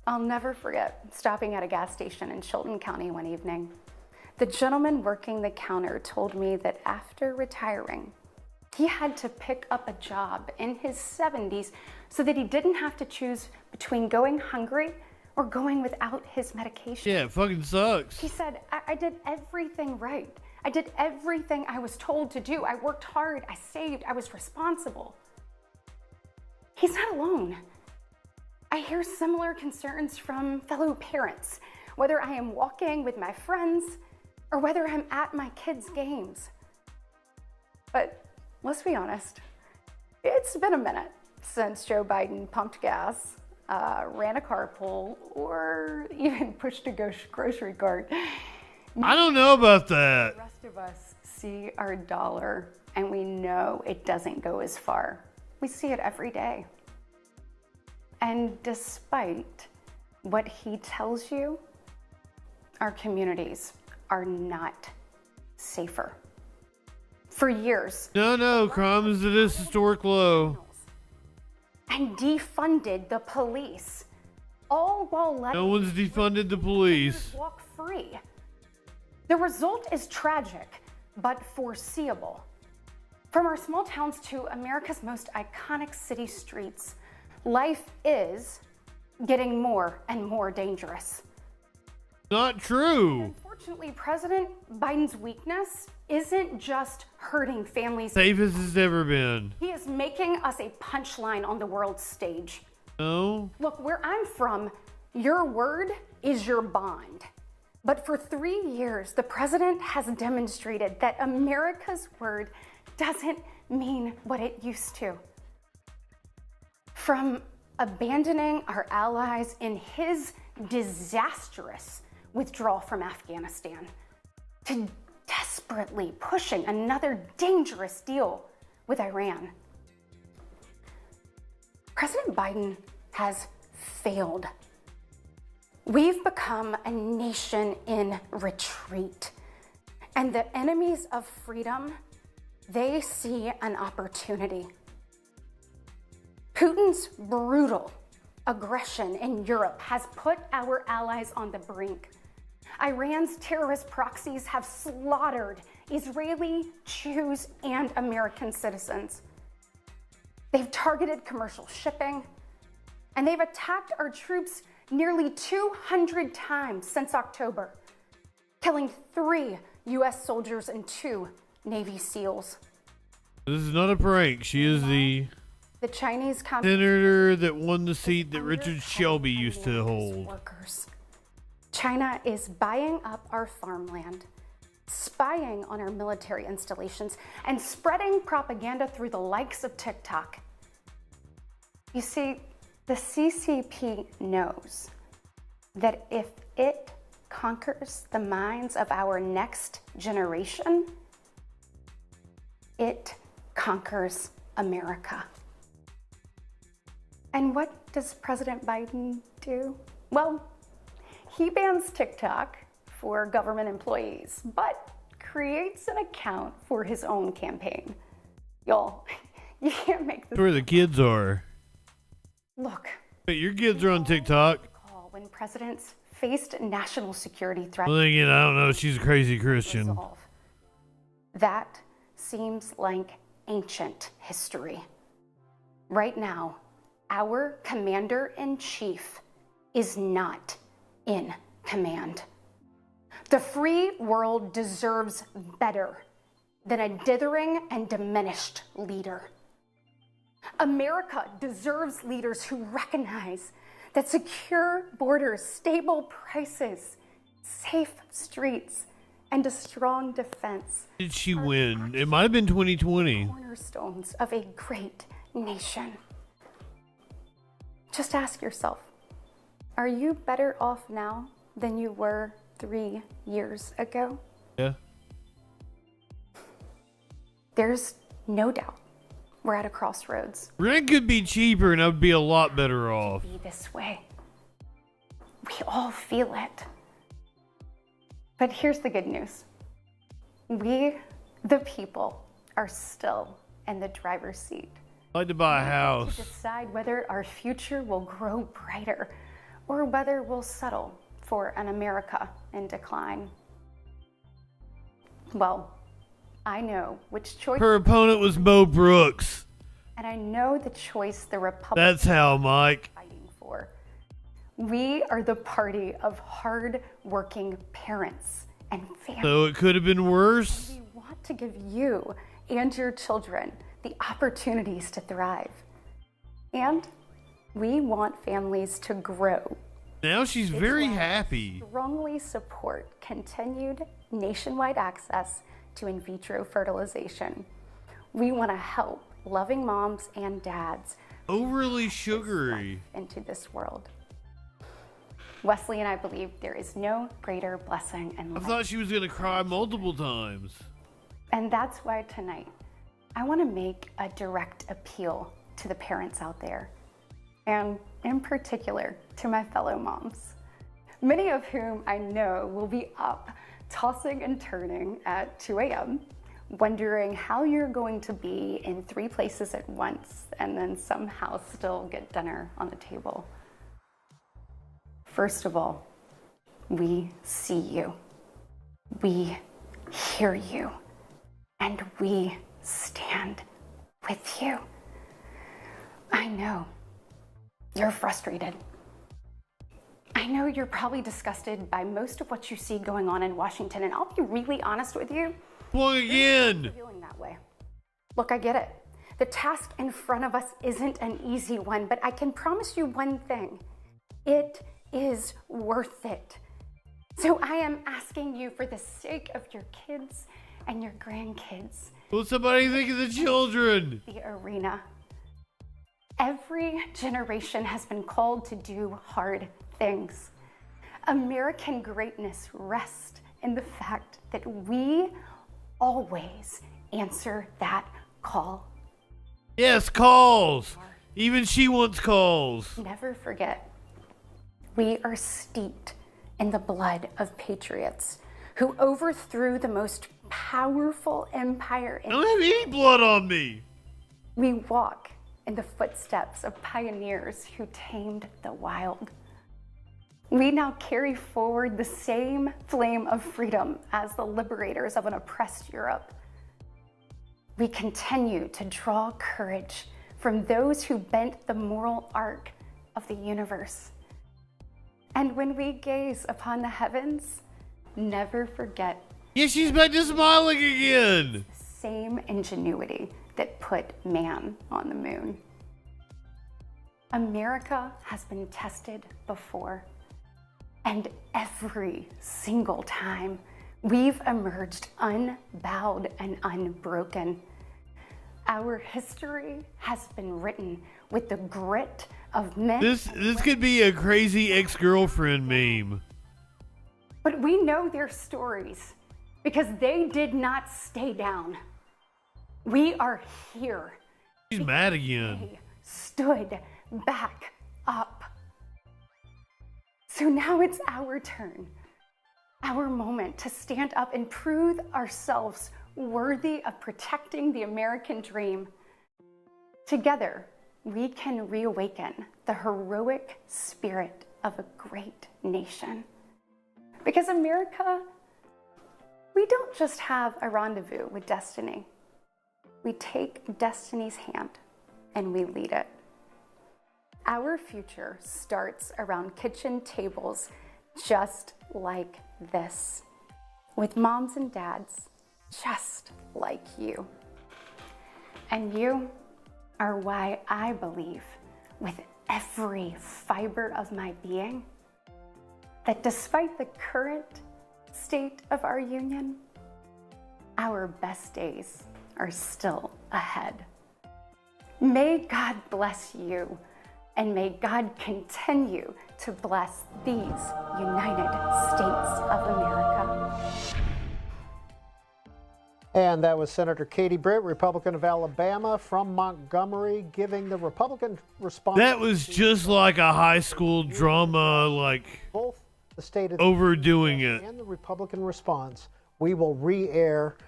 I'll never forget stopping at a gas station in Chilton County one evening. The gentleman working the counter told me that after retiring, he had to pick up a job in his 70s so that he didn't have to choose between going hungry or going without his medication. Yeah, it fucking sucks. He said, I did everything right. I did everything I was told to do. I worked hard, I saved, I was responsible. He's not alone. I hear similar concerns from fellow parents, whether I am walking with my friends or whether I'm at my kids' games. But let's be honest, it's been a minute since Joe Biden pumped gas, ran a carpool, or even pushed a grocery cart. I don't know about that. The rest of us see our dollar and we know it doesn't go as far. We see it every day. And despite what he tells you, our communities are not safer. For years. No, crime is at its historic low. And defunded the police, all while letting No one's defunded the police. walk free. The result is tragic, but foreseeable. From our small towns to America's most iconic city streets, life is getting more and more dangerous. Not true. Unfortunately, President Biden's weakness isn't just hurting families. Safe as it's ever been. He is making us a punchline on the world stage. No. Look, where I'm from, your word is your bond. But for 3 years, the president has demonstrated that America's word doesn't mean what it used to. From abandoning our allies in his disastrous withdrawal from Afghanistan to desperately pushing another dangerous deal with Iran. President Biden has failed. We've become a nation in retreat, and the enemies of freedom, they see an opportunity. Putin's brutal aggression in Europe has put our allies on the brink. Iran's terrorist proxies have slaughtered Israeli, Jews, and American citizens. They've targeted commercial shipping, and they've attacked our troops nearly 200 times since October, killing 3 U.S. soldiers and 2 Navy SEALs. This is not a prank. She is the Chinese senator that won the seat that Richard Shelby used to hold. Workers. China is buying up our farmland, spying on our military installations, and spreading propaganda through the likes of TikTok. You see, the CCP knows that if it conquers the minds of our next generation, it conquers America. And what does President Biden do? Well, he bans TikTok for government employees, but creates an account for his own campaign. Y'all, you can't make this. That's where the kids are. Look. Hey, your kids are on TikTok. When presidents faced national security threats. Well, again, I don't know. She's a crazy Christian. That seems like ancient history. Right now, our commander-in-chief is not in command. The free world deserves better than a dithering and diminished leader. America deserves leaders who recognize that secure borders, stable prices, safe streets, and a strong defense Did she win? It might have been 2020. cornerstones of a great nation. Just ask yourself, are you better off now than you were 3 years ago? Yeah. There's no doubt we're at a crossroads. Rent could be cheaper and I'd be a lot better off. Be this way. We all feel it. But here's the good news. We, the people, are still in the driver's seat. I'd like to buy a house. To decide whether our future will grow brighter or whether we'll settle for an America in decline. Well, I know which choice. Her opponent was Mo Brooks. And I know the choice the Republicans That's how, Mike. are fighting for. We are the party of hard-working parents and families. So it could have been worse. We want to give you and your children the opportunities to thrive. And we want families to grow. Now she's very happy. Strongly support continued nationwide access to in vitro fertilization. We want to help loving moms and dads overly sugary into this world. Wesley and I believe there is no greater blessing in I life. thought she was going to cry multiple times. And that's why tonight I want to make a direct appeal to the parents out there, and in particular to my fellow moms, many of whom I know will be up tossing and turning at 2 a.m., wondering how you're going to be in 3 places at once and then somehow still get dinner on the table. First of all, we see you, we hear you, and we stand with you. I know you're frustrated. I know you're probably disgusted by most of what you see going on in Washington, and I'll be really honest with you. Well, again. You're feeling that way. Look, I get it. The task in front of us isn't an easy one, but I can promise you one thing. It is worth it. So I am asking you, for the sake of your kids and your grandkids, Will somebody think of the children? the arena. Every generation has been called to do hard things. American greatness rests in the fact that we always answer that call. Yes, calls. Even she wants calls. Never forget, we are steeped in the blood of patriots who overthrew the most powerful empire in I don't have any blood on me. We walk in the footsteps of pioneers who tamed the wild. We now carry forward the same flame of freedom as the liberators of an oppressed Europe. We continue to draw courage from those who bent the moral arc of the universe. And when we gaze upon the heavens, never forget. Yeah, she's back to smiling again. The same ingenuity that put man on the moon. America has been tested before, and every single time we've emerged unbowed and unbroken. Our history has been written with the grit of men. This could be a crazy ex-girlfriend meme. But we know their stories because they did not stay down. We are here. She's mad again. They stood back up. So now it's our turn, our moment to stand up and prove ourselves worthy of protecting the American dream. Together, we can reawaken the heroic spirit of a great nation. Because America, we don't just have a rendezvous with destiny. We take destiny's hand and we lead it. Our future starts around kitchen tables just like this, with moms and dads just like you. And you are why I believe with every fiber of my being that despite the current state of our union, our best days are still ahead. May God bless you, and may God continue to bless these United States of America. And that was Senator Katie Britt, Republican of Alabama from Montgomery, giving the Republican response. That was just like a high school drama, like both the state of overdoing it. And the Republican response. We will re-air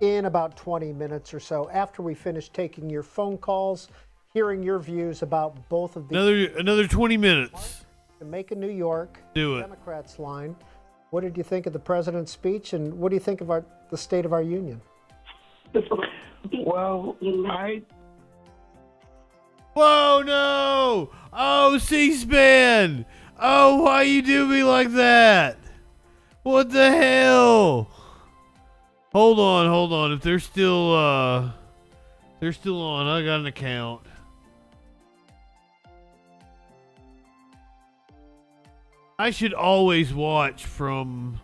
in about 20 minutes or so after we finish taking your phone calls, hearing your views about both of these. Another 20 minutes. To make a New York Do it. Democrats line. What did you think of the president's speech, and what do you think of the state of our union? Well, Whoa, no! Oh, C-SPAN! Oh, why you do me like that? What the hell? Hold on. If they're still on, I got an account. I should always watch from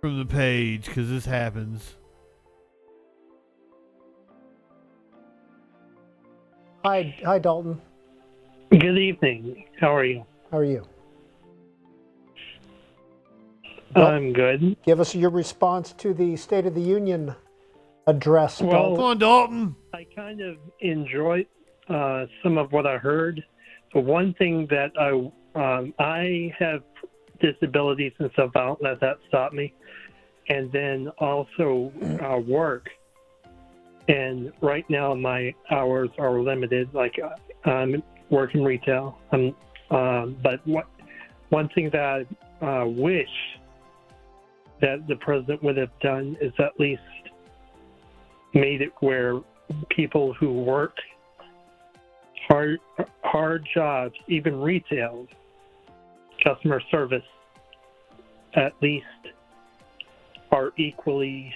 the page, because this happens. Hi, Dalton. good evening. How are you? How are you? I'm good. Give us your response to the State of the Union address, Well, Dalton. Come on, Dalton. I kind of enjoyed some of what I heard. The one thing that I have disabilities and stuff. I don't let that stop me. And then also work. And right now my hours are limited. Like I'm working retail. But one thing that I wish that the president would have done is at least made it where people who work hard jobs, even retail, customer service, at least are equally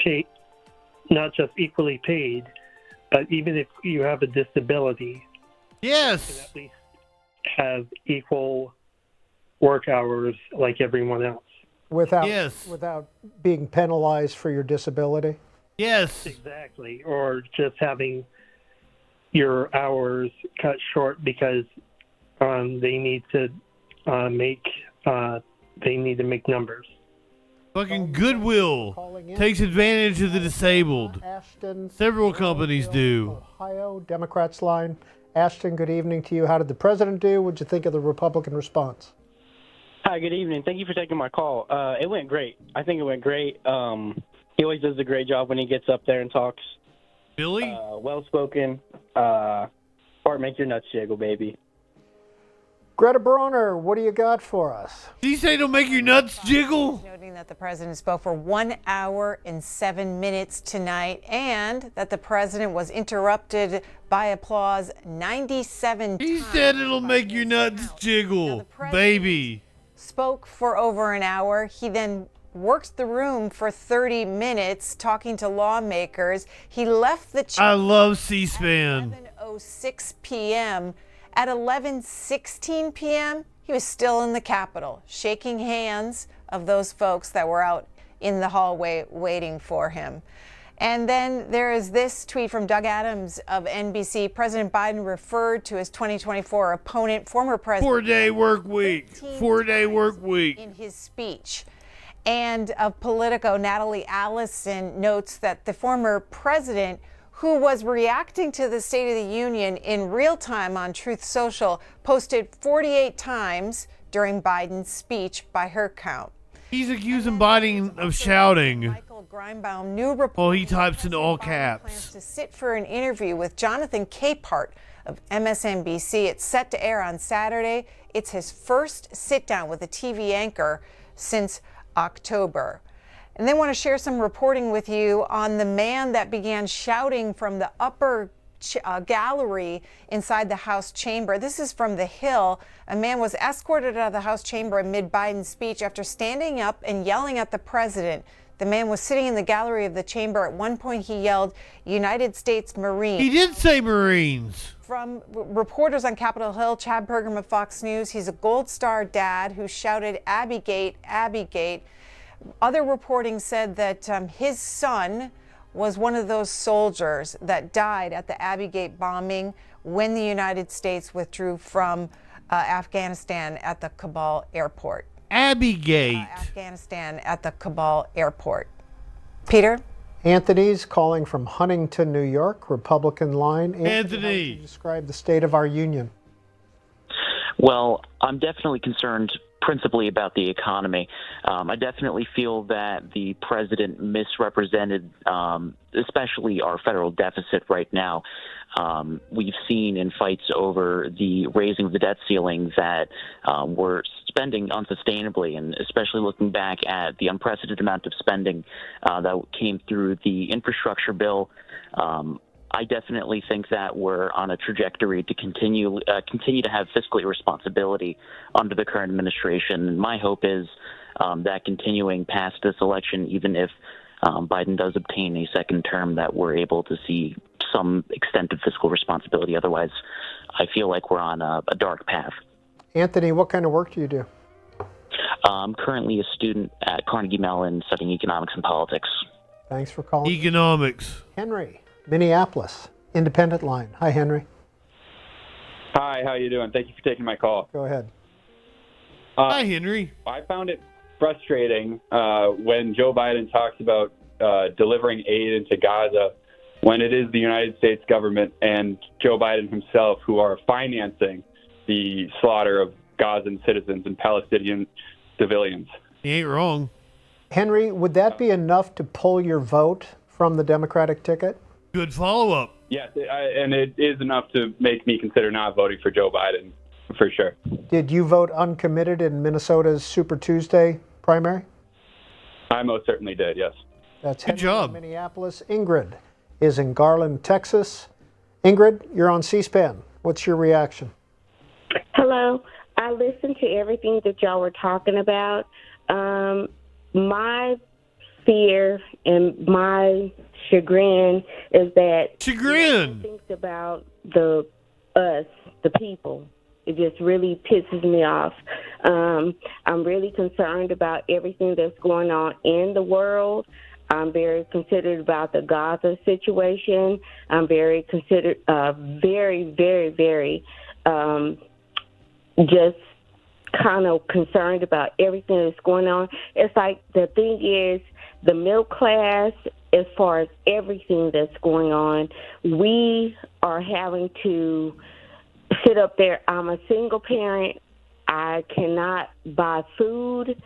paid, not just equally paid, but even if you have a disability, yes, you can at least have equal work hours like everyone else. Without being penalized for your disability? Yes. Exactly. Or just having your hours cut short because they need to make numbers. Fucking Goodwill takes advantage of the disabled. Several companies do. Ohio Democrats line. Ashton, good evening to you. How did the president do? What did you think of the Republican response? Hi, good evening. Thank you for taking my call. It went great. I think it went great. He always does a great job when he gets up there and talks. Billy? Well-spoken. Part make your nuts jiggle, baby. Greta Bronner, what do you got for us? Did you say it'll make your nuts jiggle? Noting that the president spoke for 1 hour and 7 minutes tonight, and that the president was interrupted by applause 97 times. He said it'll make your nuts jiggle, baby. Spoke for over an hour. He then worked the room for 30 minutes talking to lawmakers. He left the chamber. I love C-SPAN. At 11:06 p.m. At 11:16 p.m., he was still in the Capitol, shaking hands of those folks that were out in the hallway waiting for him. And then there is this tweet from Doug Adams of NBC. President Biden referred to his 2024 opponent, former president. 4-day work week. 4-day work week. In his speech. And of Politico, Natalie Allison notes that the former president, who was reacting to the State of the Union in real time on Truth Social, posted 48 times during Biden's speech by her count. He's accusing Biden of shouting. Michael Greinbaum, new report. Oh, he types in all caps. Plans to sit for an interview with Jonathan Capehart of MSNBC. It's set to air on Saturday. It's his first sit down with a TV anchor since October. And then want to share some reporting with you on the man that began shouting from the upper gallery inside the House chamber. This is from The Hill. A man was escorted out of the House chamber amid Biden's speech after standing up and yelling at the president. The man was sitting in the gallery of the chamber. At one point, he yelled, "United States Marines." He did say Marines. From reporters on Capitol Hill, Chad Pergam of Fox News, he's a Gold Star dad who shouted, "Abbygate, Abbygate." Other reporting said that his son was one of those soldiers that died at the Abbygate bombing when the United States withdrew from Afghanistan at the Kabul airport. Abbygate. Afghanistan at the Kabul airport. Peter? Anthony's calling from Huntington, New York, Republican line. Anthony, how would you describe the state of our union? Well, I'm definitely concerned principally about the economy. I definitely feel that the president misrepresented, especially our federal deficit right now. We've seen in fights over the raising of the debt ceiling that we're spending unsustainably, and especially looking back at the unprecedented amount of spending that came through the infrastructure bill. I definitely think that we're on a trajectory to continue to have fiscal irresponsibility under the current administration. And my hope is that continuing past this election, even if Biden does obtain a second term, that we're able to see some extent of fiscal responsibility. Otherwise, I feel like we're on a dark path. Anthony, what kind of work do you do? I'm currently a student at Carnegie Mellon studying economics and politics. Thanks for calling. Economics. Henry, Minneapolis, Independent line. Hi, Henry. Hi, how you doing? Thank you for taking my call. Go ahead. Hi, Henry. I found it frustrating when Joe Biden talks about delivering aid into Gaza when it is the United States government and Joe Biden himself who are financing the slaughter of Gazan citizens and Palestinian civilians. He ain't wrong. Henry, would that be enough to pull your vote from the Democratic ticket? Good follow-up. Yes, and it is enough to make me consider not voting for Joe Biden, for sure. Did you vote uncommitted in Minnesota's Super Tuesday primary? I most certainly did, yes. That's Good Henry job. in Minneapolis. Ingrid is in Garland, Texas. Ingrid, you're on C-SPAN. What's your reaction? Hello. I listened to everything that y'all were talking about. My fear and my chagrin is that chagrin thinks about us, the people. It just really pisses me off. I'm really concerned about everything that's going on in the world. I'm very considerate about the Gaza situation. I'm very considerate, very, just kind of concerned about everything that's going on. It's like the thing is, the middle class, as far as everything that's going on, we are having to sit up there. I'm a single parent. I cannot buy food.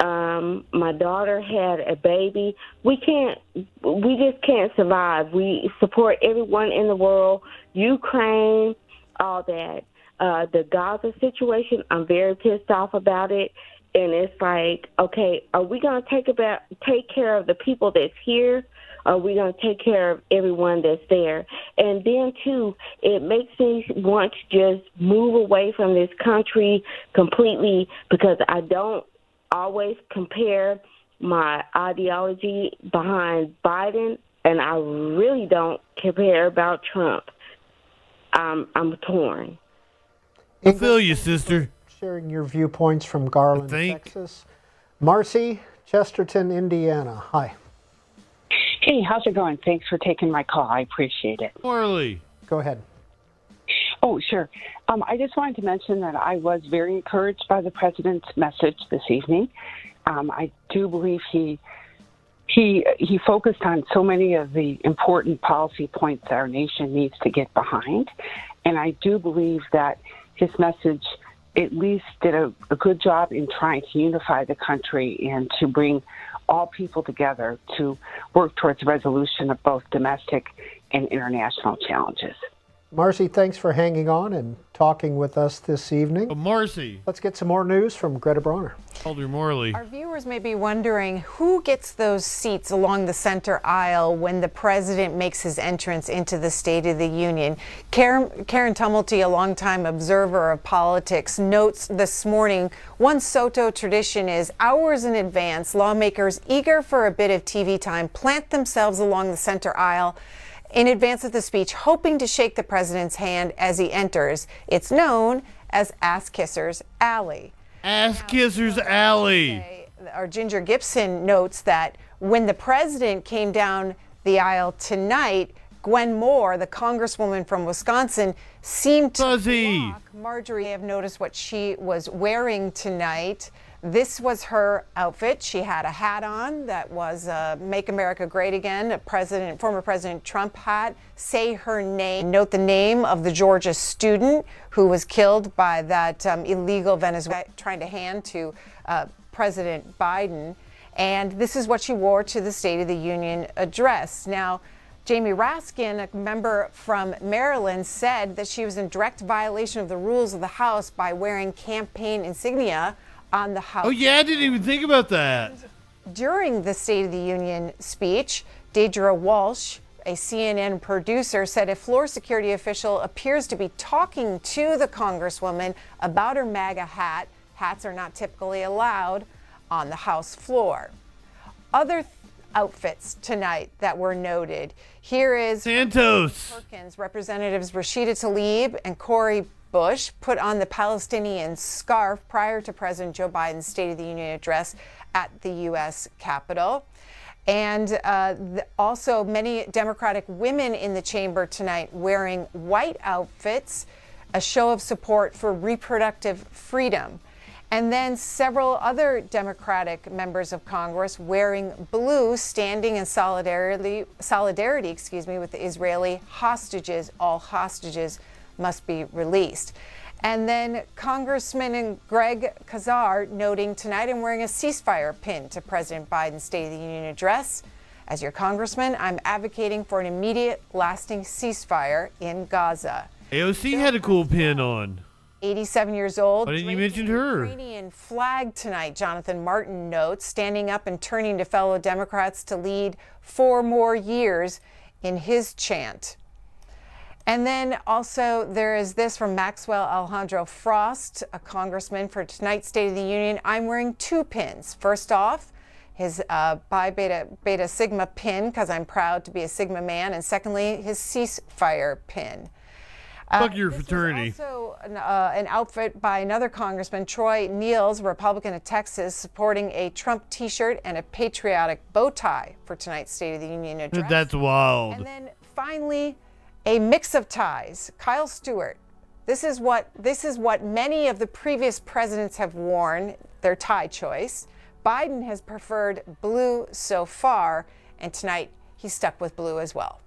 My daughter had a baby. We just can't survive. We support everyone in the world, Ukraine, all that. The Gaza situation, I'm very pissed off about it. And it's like, okay, are we going to take care of the people that's here? Or are we going to take care of everyone that's there? And then, too, it makes me want to just move away from this country completely because I don't always compare my ideology behind Biden, and I really don't compare about Trump. I'm torn. I feel you, sister. Sharing your viewpoints from Garland, Texas. Marcy, Chesterton, Indiana. Hi. Hey, how's it going? Thanks for taking my call. I appreciate it. Marley. Go ahead. Oh, sure. I just wanted to mention that I was very encouraged by the president's message this evening. I do believe he focused on so many of the important policy points that our nation needs to get behind. And I do believe that his message at least did a good job in trying to unify the country and to bring all people together to work towards the resolution of both domestic and international challenges. Marcy, thanks for hanging on and talking with us this evening. Marcy. Let's get some more news from Greta Bronner. Alder Morley. Our viewers may be wondering who gets those seats along the center aisle when the president makes his entrance into the State of the Union. Karen Tumulty, a longtime observer of politics, notes this morning one Soto tradition is hours in advance, lawmakers eager for a bit of TV time plant themselves along the center aisle in advance of the speech, hoping to shake the president's hand as he enters. It's known as Ass Kissers Alley. Ass Kissers Alley. Our Ginger Gibson notes that when the president came down the aisle tonight, Gwen Moore, the congresswoman from Wisconsin, seemed to block Marjorie. I have noticed what she was wearing tonight. This was her outfit. She had a hat on that was Make America Great Again, a former President Trump hat. Say her name. Note the name of the Georgia student who was killed by that illegal Venezuelan trying to hand to President Biden. And this is what she wore to the State of the Union address. Now, Jamie Raskin, a member from Maryland, said that she was in direct violation of the rules of the House by wearing campaign insignia on the House. Oh, yeah, I didn't even think about that. During the State of the Union speech, Deidre Walsh, a CNN producer, said a floor security official appears to be talking to the congresswoman about her MAGA hat. Hats are not typically allowed on the House floor. Other outfits tonight that were noted. Here is Santos. Perkins. Representatives Rashida Tlaib and Cori Bush put on the Palestinian scarf prior to President Joe Biden's State of the Union address at the U.S. Capitol. And also many Democratic women in the chamber tonight wearing white outfits, a show of support for reproductive freedom. And then several other Democratic members of Congress wearing blue, standing in solidarity, with the Israeli hostages. All hostages must be released. And then Congressman Greg Kazar noting tonight, I'm wearing a ceasefire pin to President Biden's State of the Union address. As your congressman, I'm advocating for an immediate, lasting ceasefire in Gaza. AOC had a cool pin on. 87 years old. Why didn't you mention her? Ukrainian flag tonight, Jonathan Martin notes, standing up and turning to fellow Democrats to lead 4 more years in his chant. And then also there is this from Maxwell Alejandro Frost, a congressman for tonight's State of the Union. I'm wearing 2 pins. First off, his Pi Beta Sigma pin, because I'm proud to be a Sigma man. And secondly, his ceasefire pin. Fuck your fraternity. Also, an outfit by another congressman, Troy Niels, Republican of Texas, supporting a Trump T-shirt and a patriotic bow tie for tonight's State of the Union address. That's wild. And then finally, a mix of ties. Kyle Stewart. This is what many of the previous presidents have worn. Their tie choice. Biden has preferred blue so far, and tonight he's stuck with blue as well.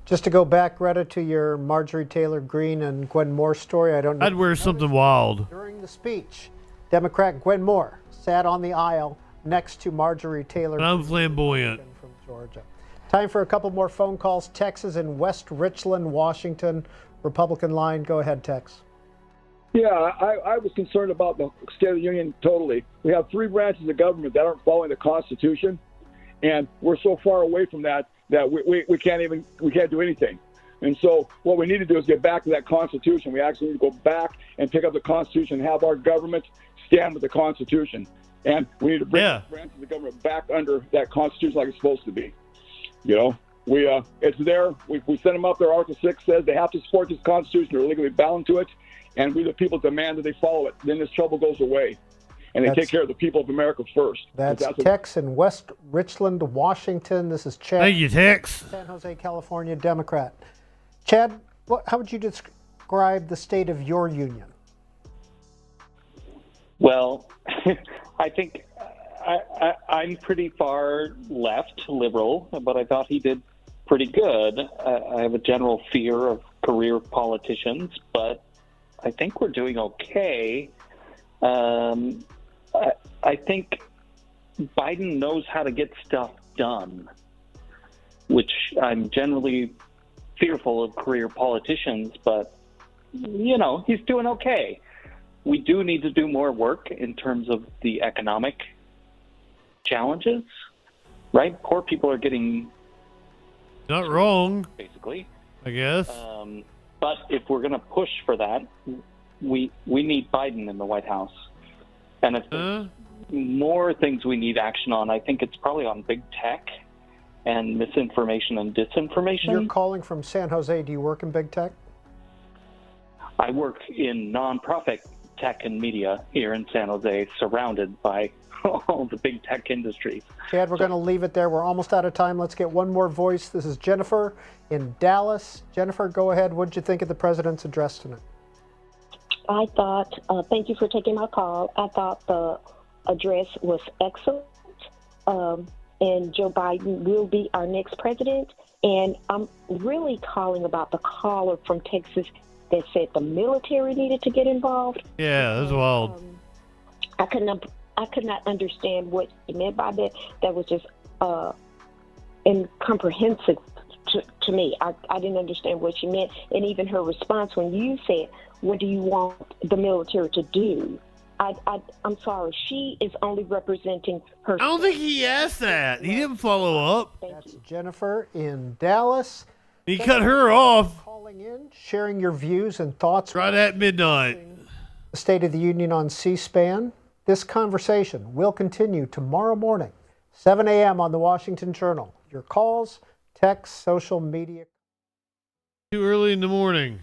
Just to go back, Greta, to your Marjorie Taylor Greene and Gwen Moore story, I don't know. I'd wear something wild. During the speech, Democrat Gwen Moore sat on the aisle next to Marjorie Taylor Greene. I'm flamboyant. From Georgia. Time for a couple more phone calls. Tex is in West Richland, Washington. Republican line. Go ahead, Tex. Yeah, I was concerned about the State of the Union totally. We have 3 branches of government that aren't following the Constitution, and we're so far away from that we can't do anything. And so what we need to do is get back to that Constitution. We actually need to go back and pick up the Constitution and have our government stand with the Constitution. And we need to bring the branches of government back under that Constitution like it's supposed to be. You know, it's there. We sent them up there. Article 6 says they have to support this Constitution. They're legally bound to it. And we, the people, demand that they follow it. Then this trouble goes away. And they take care of the people of America first. That's Tex in West Richland, Washington. This is Chad. Thank you, Tex. San Jose, California, Democrat. Chad, how would you describe the state of your union? Well, I think I'm pretty far left, liberal, but I thought he did pretty good. I have a general fear of career politicians, but I think we're doing okay. I think Biden knows how to get stuff done, which I'm generally fearful of career politicians, but, you know, he's doing okay. We do need to do more work in terms of the economic challenges, right? Poor people are getting... Not wrong. Basically. I guess. But if we're going to push for that, we need Biden in the White House. And if there's more things we need action on, I think it's probably on big tech and misinformation and disinformation. You're calling from San Jose. Do you work in big tech? I work in nonprofit tech and media here in San Jose, surrounded by all the big tech industries. Chad, we're going to leave it there. We're almost out of time. Let's get one more voice. This is Jennifer in Dallas. Jennifer, go ahead. What did you think of the president's address tonight? I thought, thank you for taking my call. I thought the address was excellent. And Joe Biden will be our next president. And I'm really calling about the caller from Texas that said the military needed to get involved. Yeah, that's wild. I could not understand what he meant by that. That was just incomprehensible to me. I didn't understand what she meant. And even her response when you said, what do you want the military to do? I'm sorry. She is only representing her. I don't think he asked that. He didn't follow up. That's Jennifer in Dallas. He cut her off. Calling in, sharing your views and thoughts. Right at midnight. The State of the Union on C-SPAN. This conversation will continue tomorrow morning, 7 a.m. on the Washington Journal. Your calls, texts, social media. Too early in the morning.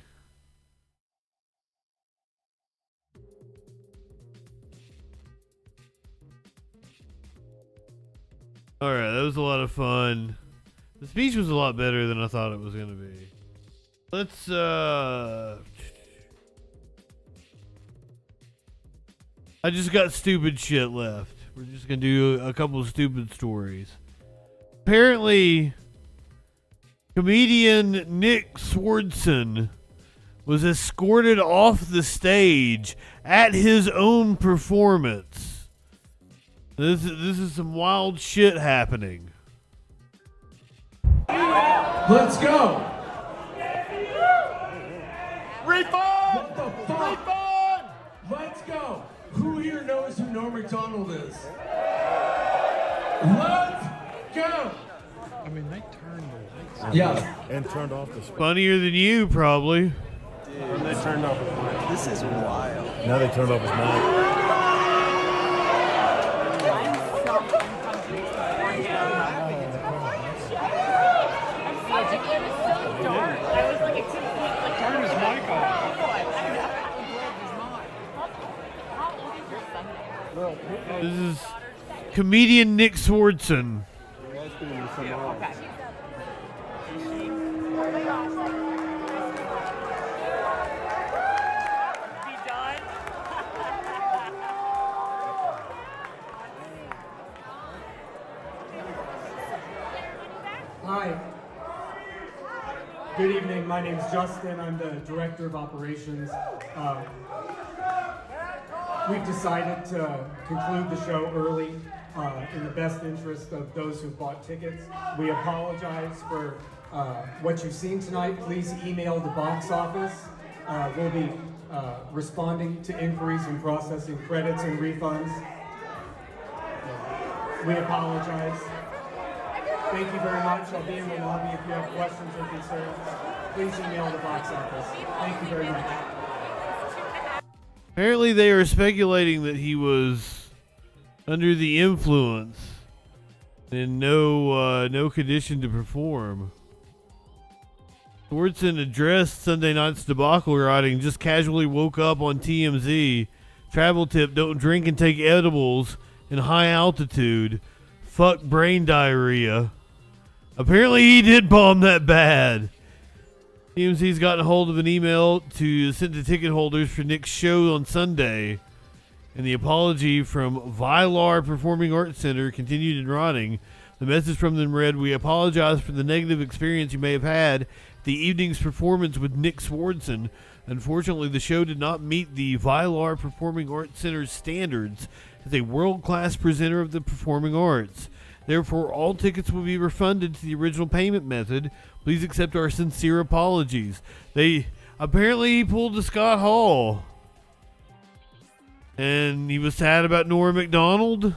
All right, that was a lot of fun. The speech was a lot better than I thought it was going to be. Let's, I just got stupid shit left. We're just going to do a couple of stupid stories. Apparently, comedian Nick Swardson was escorted off the stage at his own performance. This is some wild shit happening. Let's go. Refund! Refund! Let's go. Who here knows who Norm Macdonald is? Let's go. I mean, they turned the lights Yeah. and turned off the switch. Funnier than you, probably. And they turned off his mic. This is wild. Now they turned off his mic. This is comedian Nick Swardson. Hi. Good evening. My name's Justin. I'm the Director of Operations. We've decided to conclude the show early in the best interest of those who bought tickets. We apologize for what you've seen tonight. Please email the box office. We'll be responding to inquiries and processing credits and refunds. We apologize. Thank you very much. I'll be in the lobby if you have questions or concerns. Please email the box office. Thank you very much. Apparently they are speculating that he was under the influence and no condition to perform. Swardson addressed Sunday night's debacle, writing, "Just casually woke up on TMZ. Travel tip, don't drink and take edibles in high altitude. Fuck brain diarrhea." Apparently he did bomb that bad. TMZ's gotten a hold of an email sent to ticket holders for Nick's show on Sunday, and the apology from Vilar Performing Arts Center continued in writing. The message from them read, "We apologize for the negative experience you may have had at the evening's performance with Nick Swardson. Unfortunately, the show did not meet the Vilar Performing Arts Center's standards as a world-class presenter of the performing arts. Therefore, all tickets will be refunded to the original payment method. Please accept our sincere apologies." Apparently he pulled the Scott Hall. And he was sad about Norm Macdonald.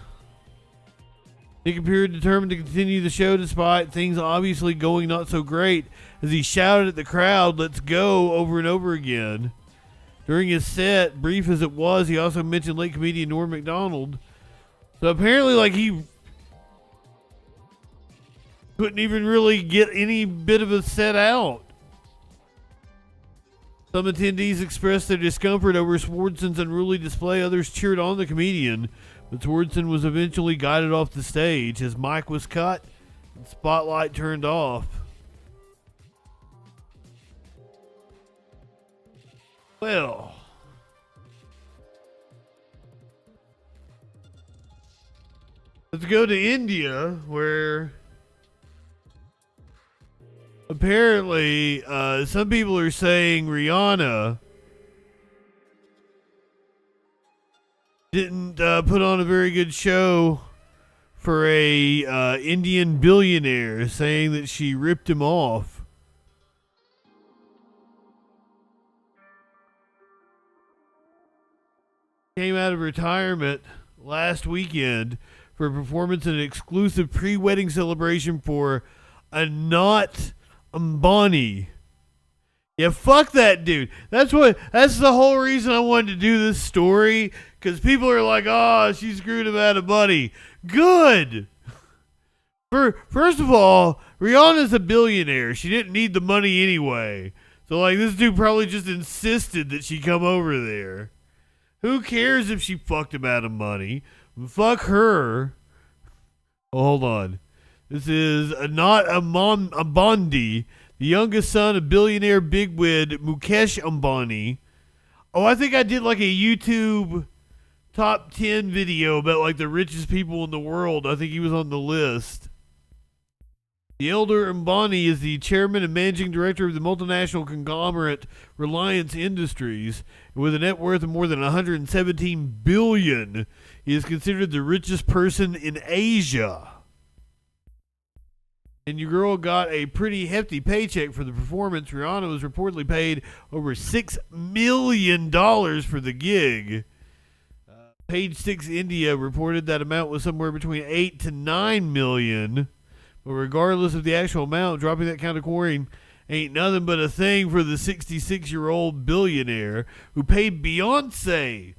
Nick appeared determined to continue the show despite things obviously going not so great, as he shouted at the crowd, "Let's go," over and over again. During his set, brief as it was, he also mentioned late comedian Norm Macdonald. So apparently, he couldn't even really get any bit of a set out. Some attendees expressed their discomfort over Swardson's unruly display. Others cheered on the comedian, but Swardson was eventually guided off the stage. His mic was cut and spotlight turned off. Well, let's go to India, where apparently some people are saying Rihanna didn't put on a very good show for a Indian billionaire, saying that she ripped him off. Came out of retirement last weekend for a performance in an exclusive pre-wedding celebration for Anat Ambani. Yeah, fuck that dude. That's the whole reason I wanted to do this story, because people are like, oh, she screwed him out of money. Good. First of all, Rihanna's a billionaire. She didn't need the money anyway. So, like, this dude probably just insisted that she come over there. Who cares if she fucked him out of money? Fuck her. Oh, hold on. This is Anat Ambani, the youngest son of billionaire bigwig Mukesh Ambani. Oh, I think I did like a YouTube top 10 video about like the richest people in the world. I think he was on the list. The elder Ambani is the chairman and managing director of the multinational conglomerate Reliance Industries. With a net worth of more than $117 billion, he is considered the richest person in Asia. And your girl got a pretty hefty paycheck for the performance. Rihanna was reportedly paid over $6 million for the gig. Page 6 India reported that amount was somewhere between $8 to $9 million. But regardless of the actual amount, dropping that kind of coin ain't nothing but a thing for the 66-year-old billionaire who paid Beyonce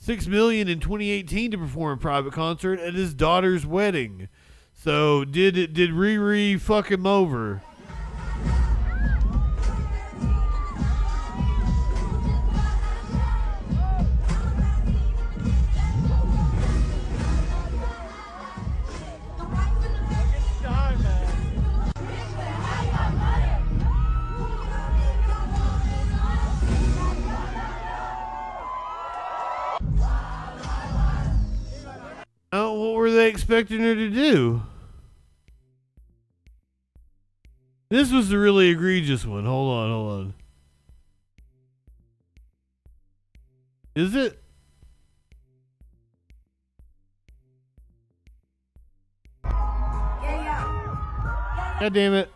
$6 million in 2018 to perform a private concert at his daughter's wedding. So did Riri fuck him over? Oh, what were they expecting her to do? This was the really egregious one. Hold on. Is it? God damn it.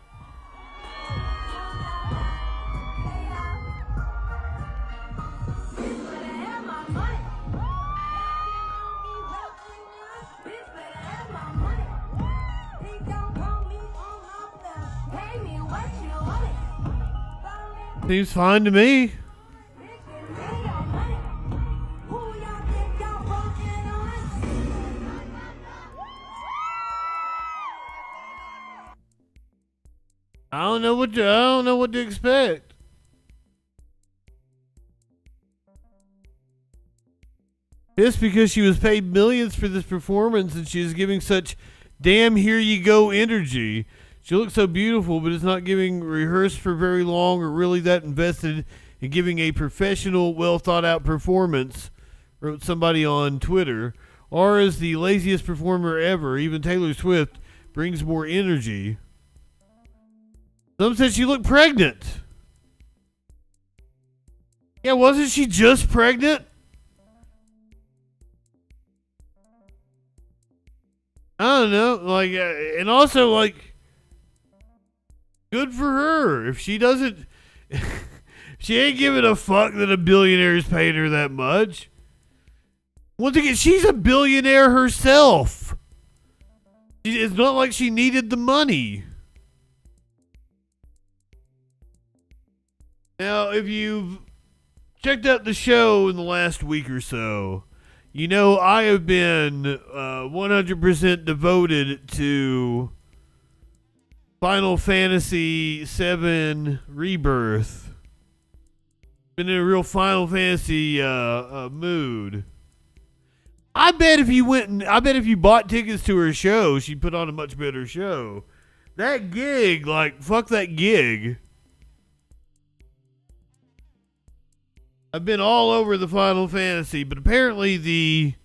Seems fine to me. I don't know what to expect. Just because she was paid millions for this performance and she is giving such damn here you go energy. She looks so beautiful, but is not giving rehearsed for very long or really that invested in giving a professional, well thought out performance, wrote somebody on Twitter. Or is the laziest performer ever. Even Taylor Swift brings more energy. Some said she looked pregnant. Yeah, wasn't she just pregnant? I don't know. Like, and also, like, good for her. If she doesn't, she ain't giving a fuck that a billionaire is paying her that much. Once again, she's a billionaire herself. It's not like she needed the money. Now, if you've checked out the show in the last week or so, you know I have been 100% devoted to Final Fantasy VII Rebirth. Been in a real Final Fantasy mood. I bet if you bought tickets to her show, she'd put on a much better show. That gig, like, fuck that gig. I've been all over the Final Fantasy, but apparently the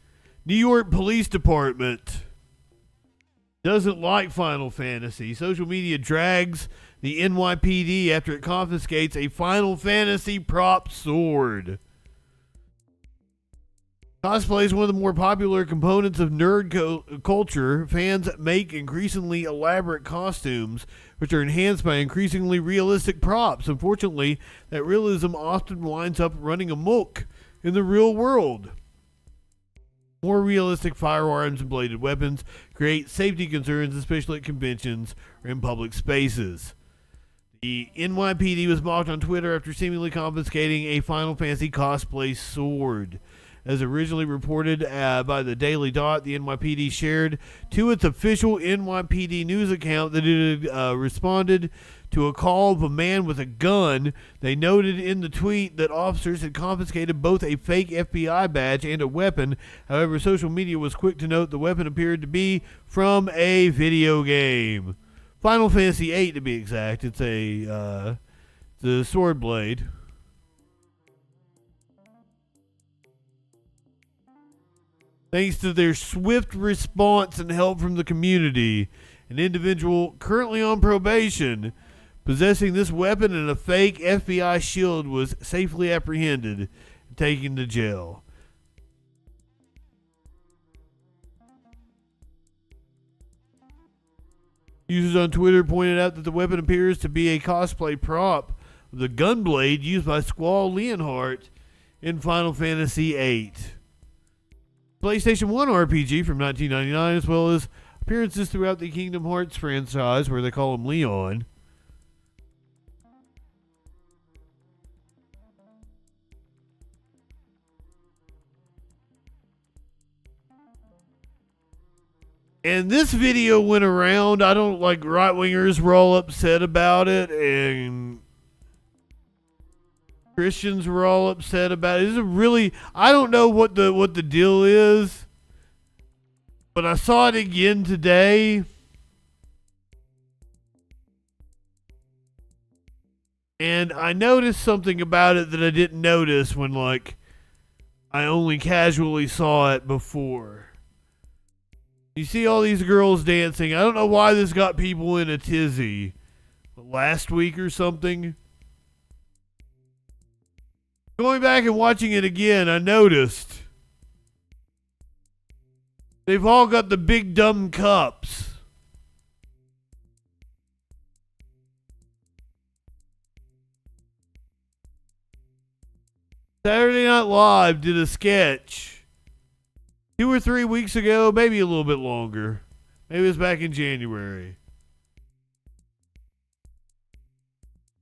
New York Police Department doesn't like Final Fantasy. Social media drags the NYPD after it confiscates a Final Fantasy prop sword. Cosplay is one of the more popular components of nerd culture. Fans make increasingly elaborate costumes, which are enhanced by increasingly realistic props. Unfortunately, that realism often winds up running amok in the real world. More realistic firearms and bladed weapons create safety concerns, especially at conventions or in public spaces. The NYPD was mocked on Twitter after seemingly confiscating a Final Fantasy cosplay sword. As originally reported by the Daily Dot, the NYPD shared to its official NYPD news account that it had responded to a call of a man with a gun. They noted in the tweet that officers had confiscated both a fake FBI badge and a weapon. However, social media was quick to note the weapon appeared to be from a video game. Final Fantasy VIII, to be exact. It's the sword blade. Thanks to their swift response and help from the community, an individual currently on probation possessing this weapon and a fake FBI shield was safely apprehended and taken to jail. Users on Twitter pointed out that the weapon appears to be a cosplay prop of the gunblade used by Squall Leonhardt in Final Fantasy VIII. PlayStation 1 RPG from 1999, as well as appearances throughout the Kingdom Hearts franchise, where they call him Leon. And this video went around. I don't like right-wingers were all upset about it, and Christians were all upset about it. This is really, I don't know what the deal is, but I saw it again today. And I noticed something about it that I didn't notice when, like, I only casually saw it before. You see all these girls dancing. I don't know why this got people in a tizzy. Last week or something. Going back and watching it again, I noticed they've all got the big dumb cups. Saturday Night Live did a sketch 2 or 3 weeks ago, maybe a little bit longer. Maybe it was back in January.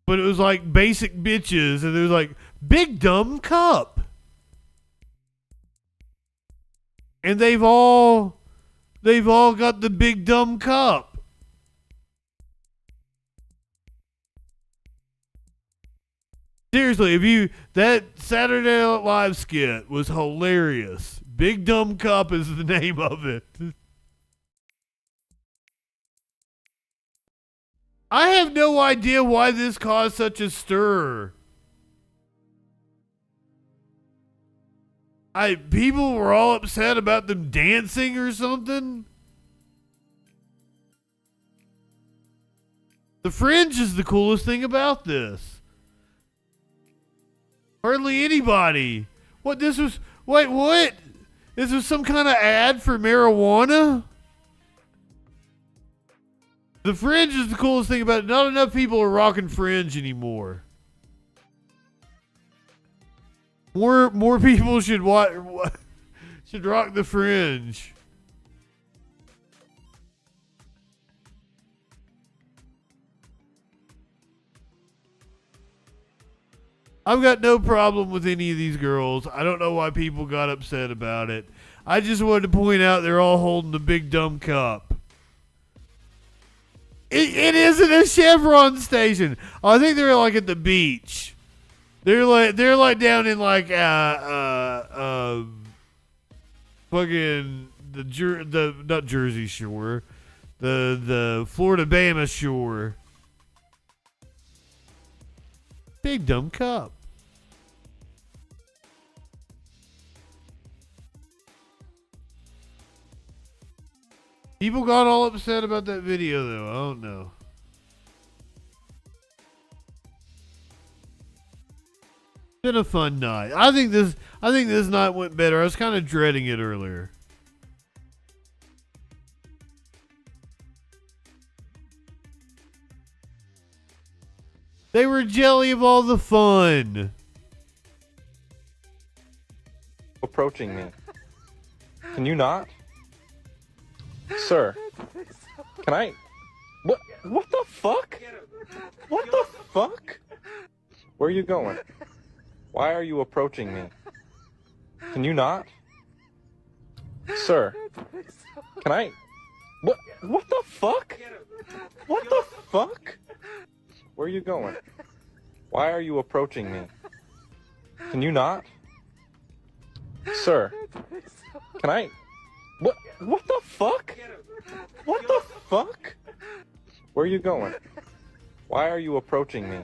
But it was like basic bitches, and it was like, big dumb cup. And they've all got the big dumb cup. Seriously, that Saturday Night Live skit was hilarious. Big dumb cup is the name of it. I have no idea why this caused such a stir. People were all upset about them dancing or something. The fringe is the coolest thing about this. Hardly anybody. What? This was some kind of ad for marijuana? The fringe is the coolest thing about it. Not enough people are rocking fringe anymore. More people should rock the fringe. I've got no problem with any of these girls. I don't know why people got upset about it. I just wanted to point out they're all holding the big dumb cup. It isn't a Chevron station. Oh, I think they're like at the beach. They're like down in like fucking the not Jersey Shore, the Florida Bama Shore. Big dumb cup. People got all upset about that video though. I don't know. Been a fun night. I think this night went better. I was kind of dreading it earlier. They were jelly of all the fun. Approaching me. Can you not? Sir, can I? What the fuck? What the fuck? Where are you going? Why are you approaching me? Can you not? Sir, can I? What the fuck? What the fuck? Where are you going? Why are you approaching me? Can you not? Sir, can I? What the fuck? What the fuck? Where are you going? Why are you approaching me?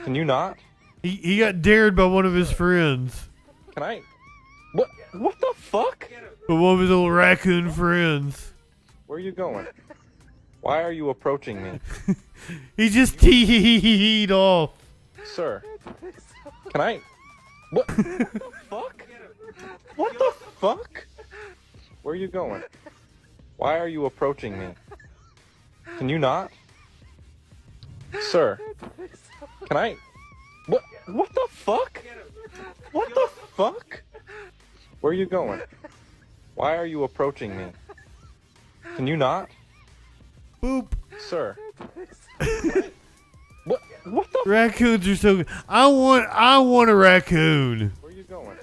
Can you not? He got dared by one of his friends. Can I? What the fuck? By one of his little raccoon friends. Where are you going? Why are you approaching me? He just teed off. Sir, can I? What the fuck? What the fuck? Where are you going? Why are you approaching me? Can you not? Sir, can I? What the fuck? What the fuck? Where are you going? Why are you approaching me? Can you not? Boop. Sir. What the? Raccoons are so good. I want a raccoon. Where are you going?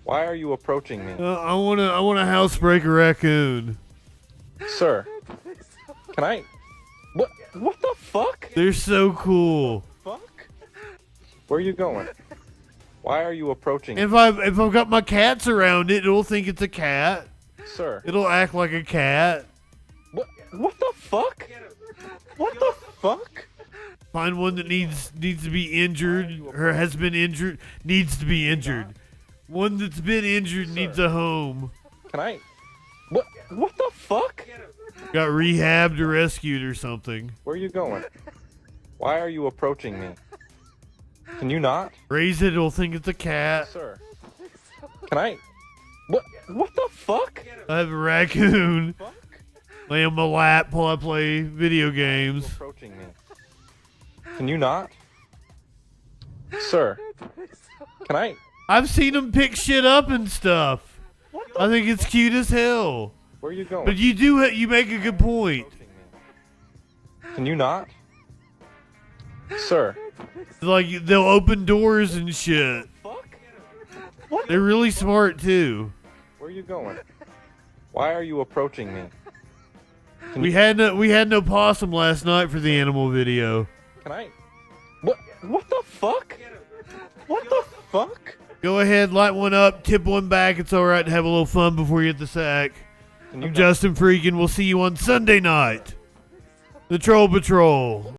Why are you approaching me? I want a housebreaker raccoon. Sir. Can I? What the fuck? They're so cool. Where are you going? Why are you approaching me? If I've got my cats around it, it'll think it's a cat. Sir. It'll act like a cat. What the fuck? What the fuck? Find one that needs to be injured or has been injured, needs to be injured. One that's been injured needs a home. Can I? What the fuck? Got rehabbed or rescued or something. Where are you going? Why are you approaching me? Can you not? Raise it, it'll think it's a cat. Sir. Can I? What the fuck? I have a raccoon. Lay on my lap while I play video games. Approaching me. Can you not? Sir. Can I? I've seen him pick shit up and stuff. I think it's cute as hell. Where are you going? But you make a good point. Can you not? Sir. Like they'll open doors and shit. They're really smart too. Where are you going? Why are you approaching me? We had no possum last night for the animal video. Can I? What the fuck? What the fuck? Go ahead, light one up, tip one back. It's all right to have a little fun before you hit the sack. I'm Justin Freakin. We'll see you on Sunday night. The Troll Patrol.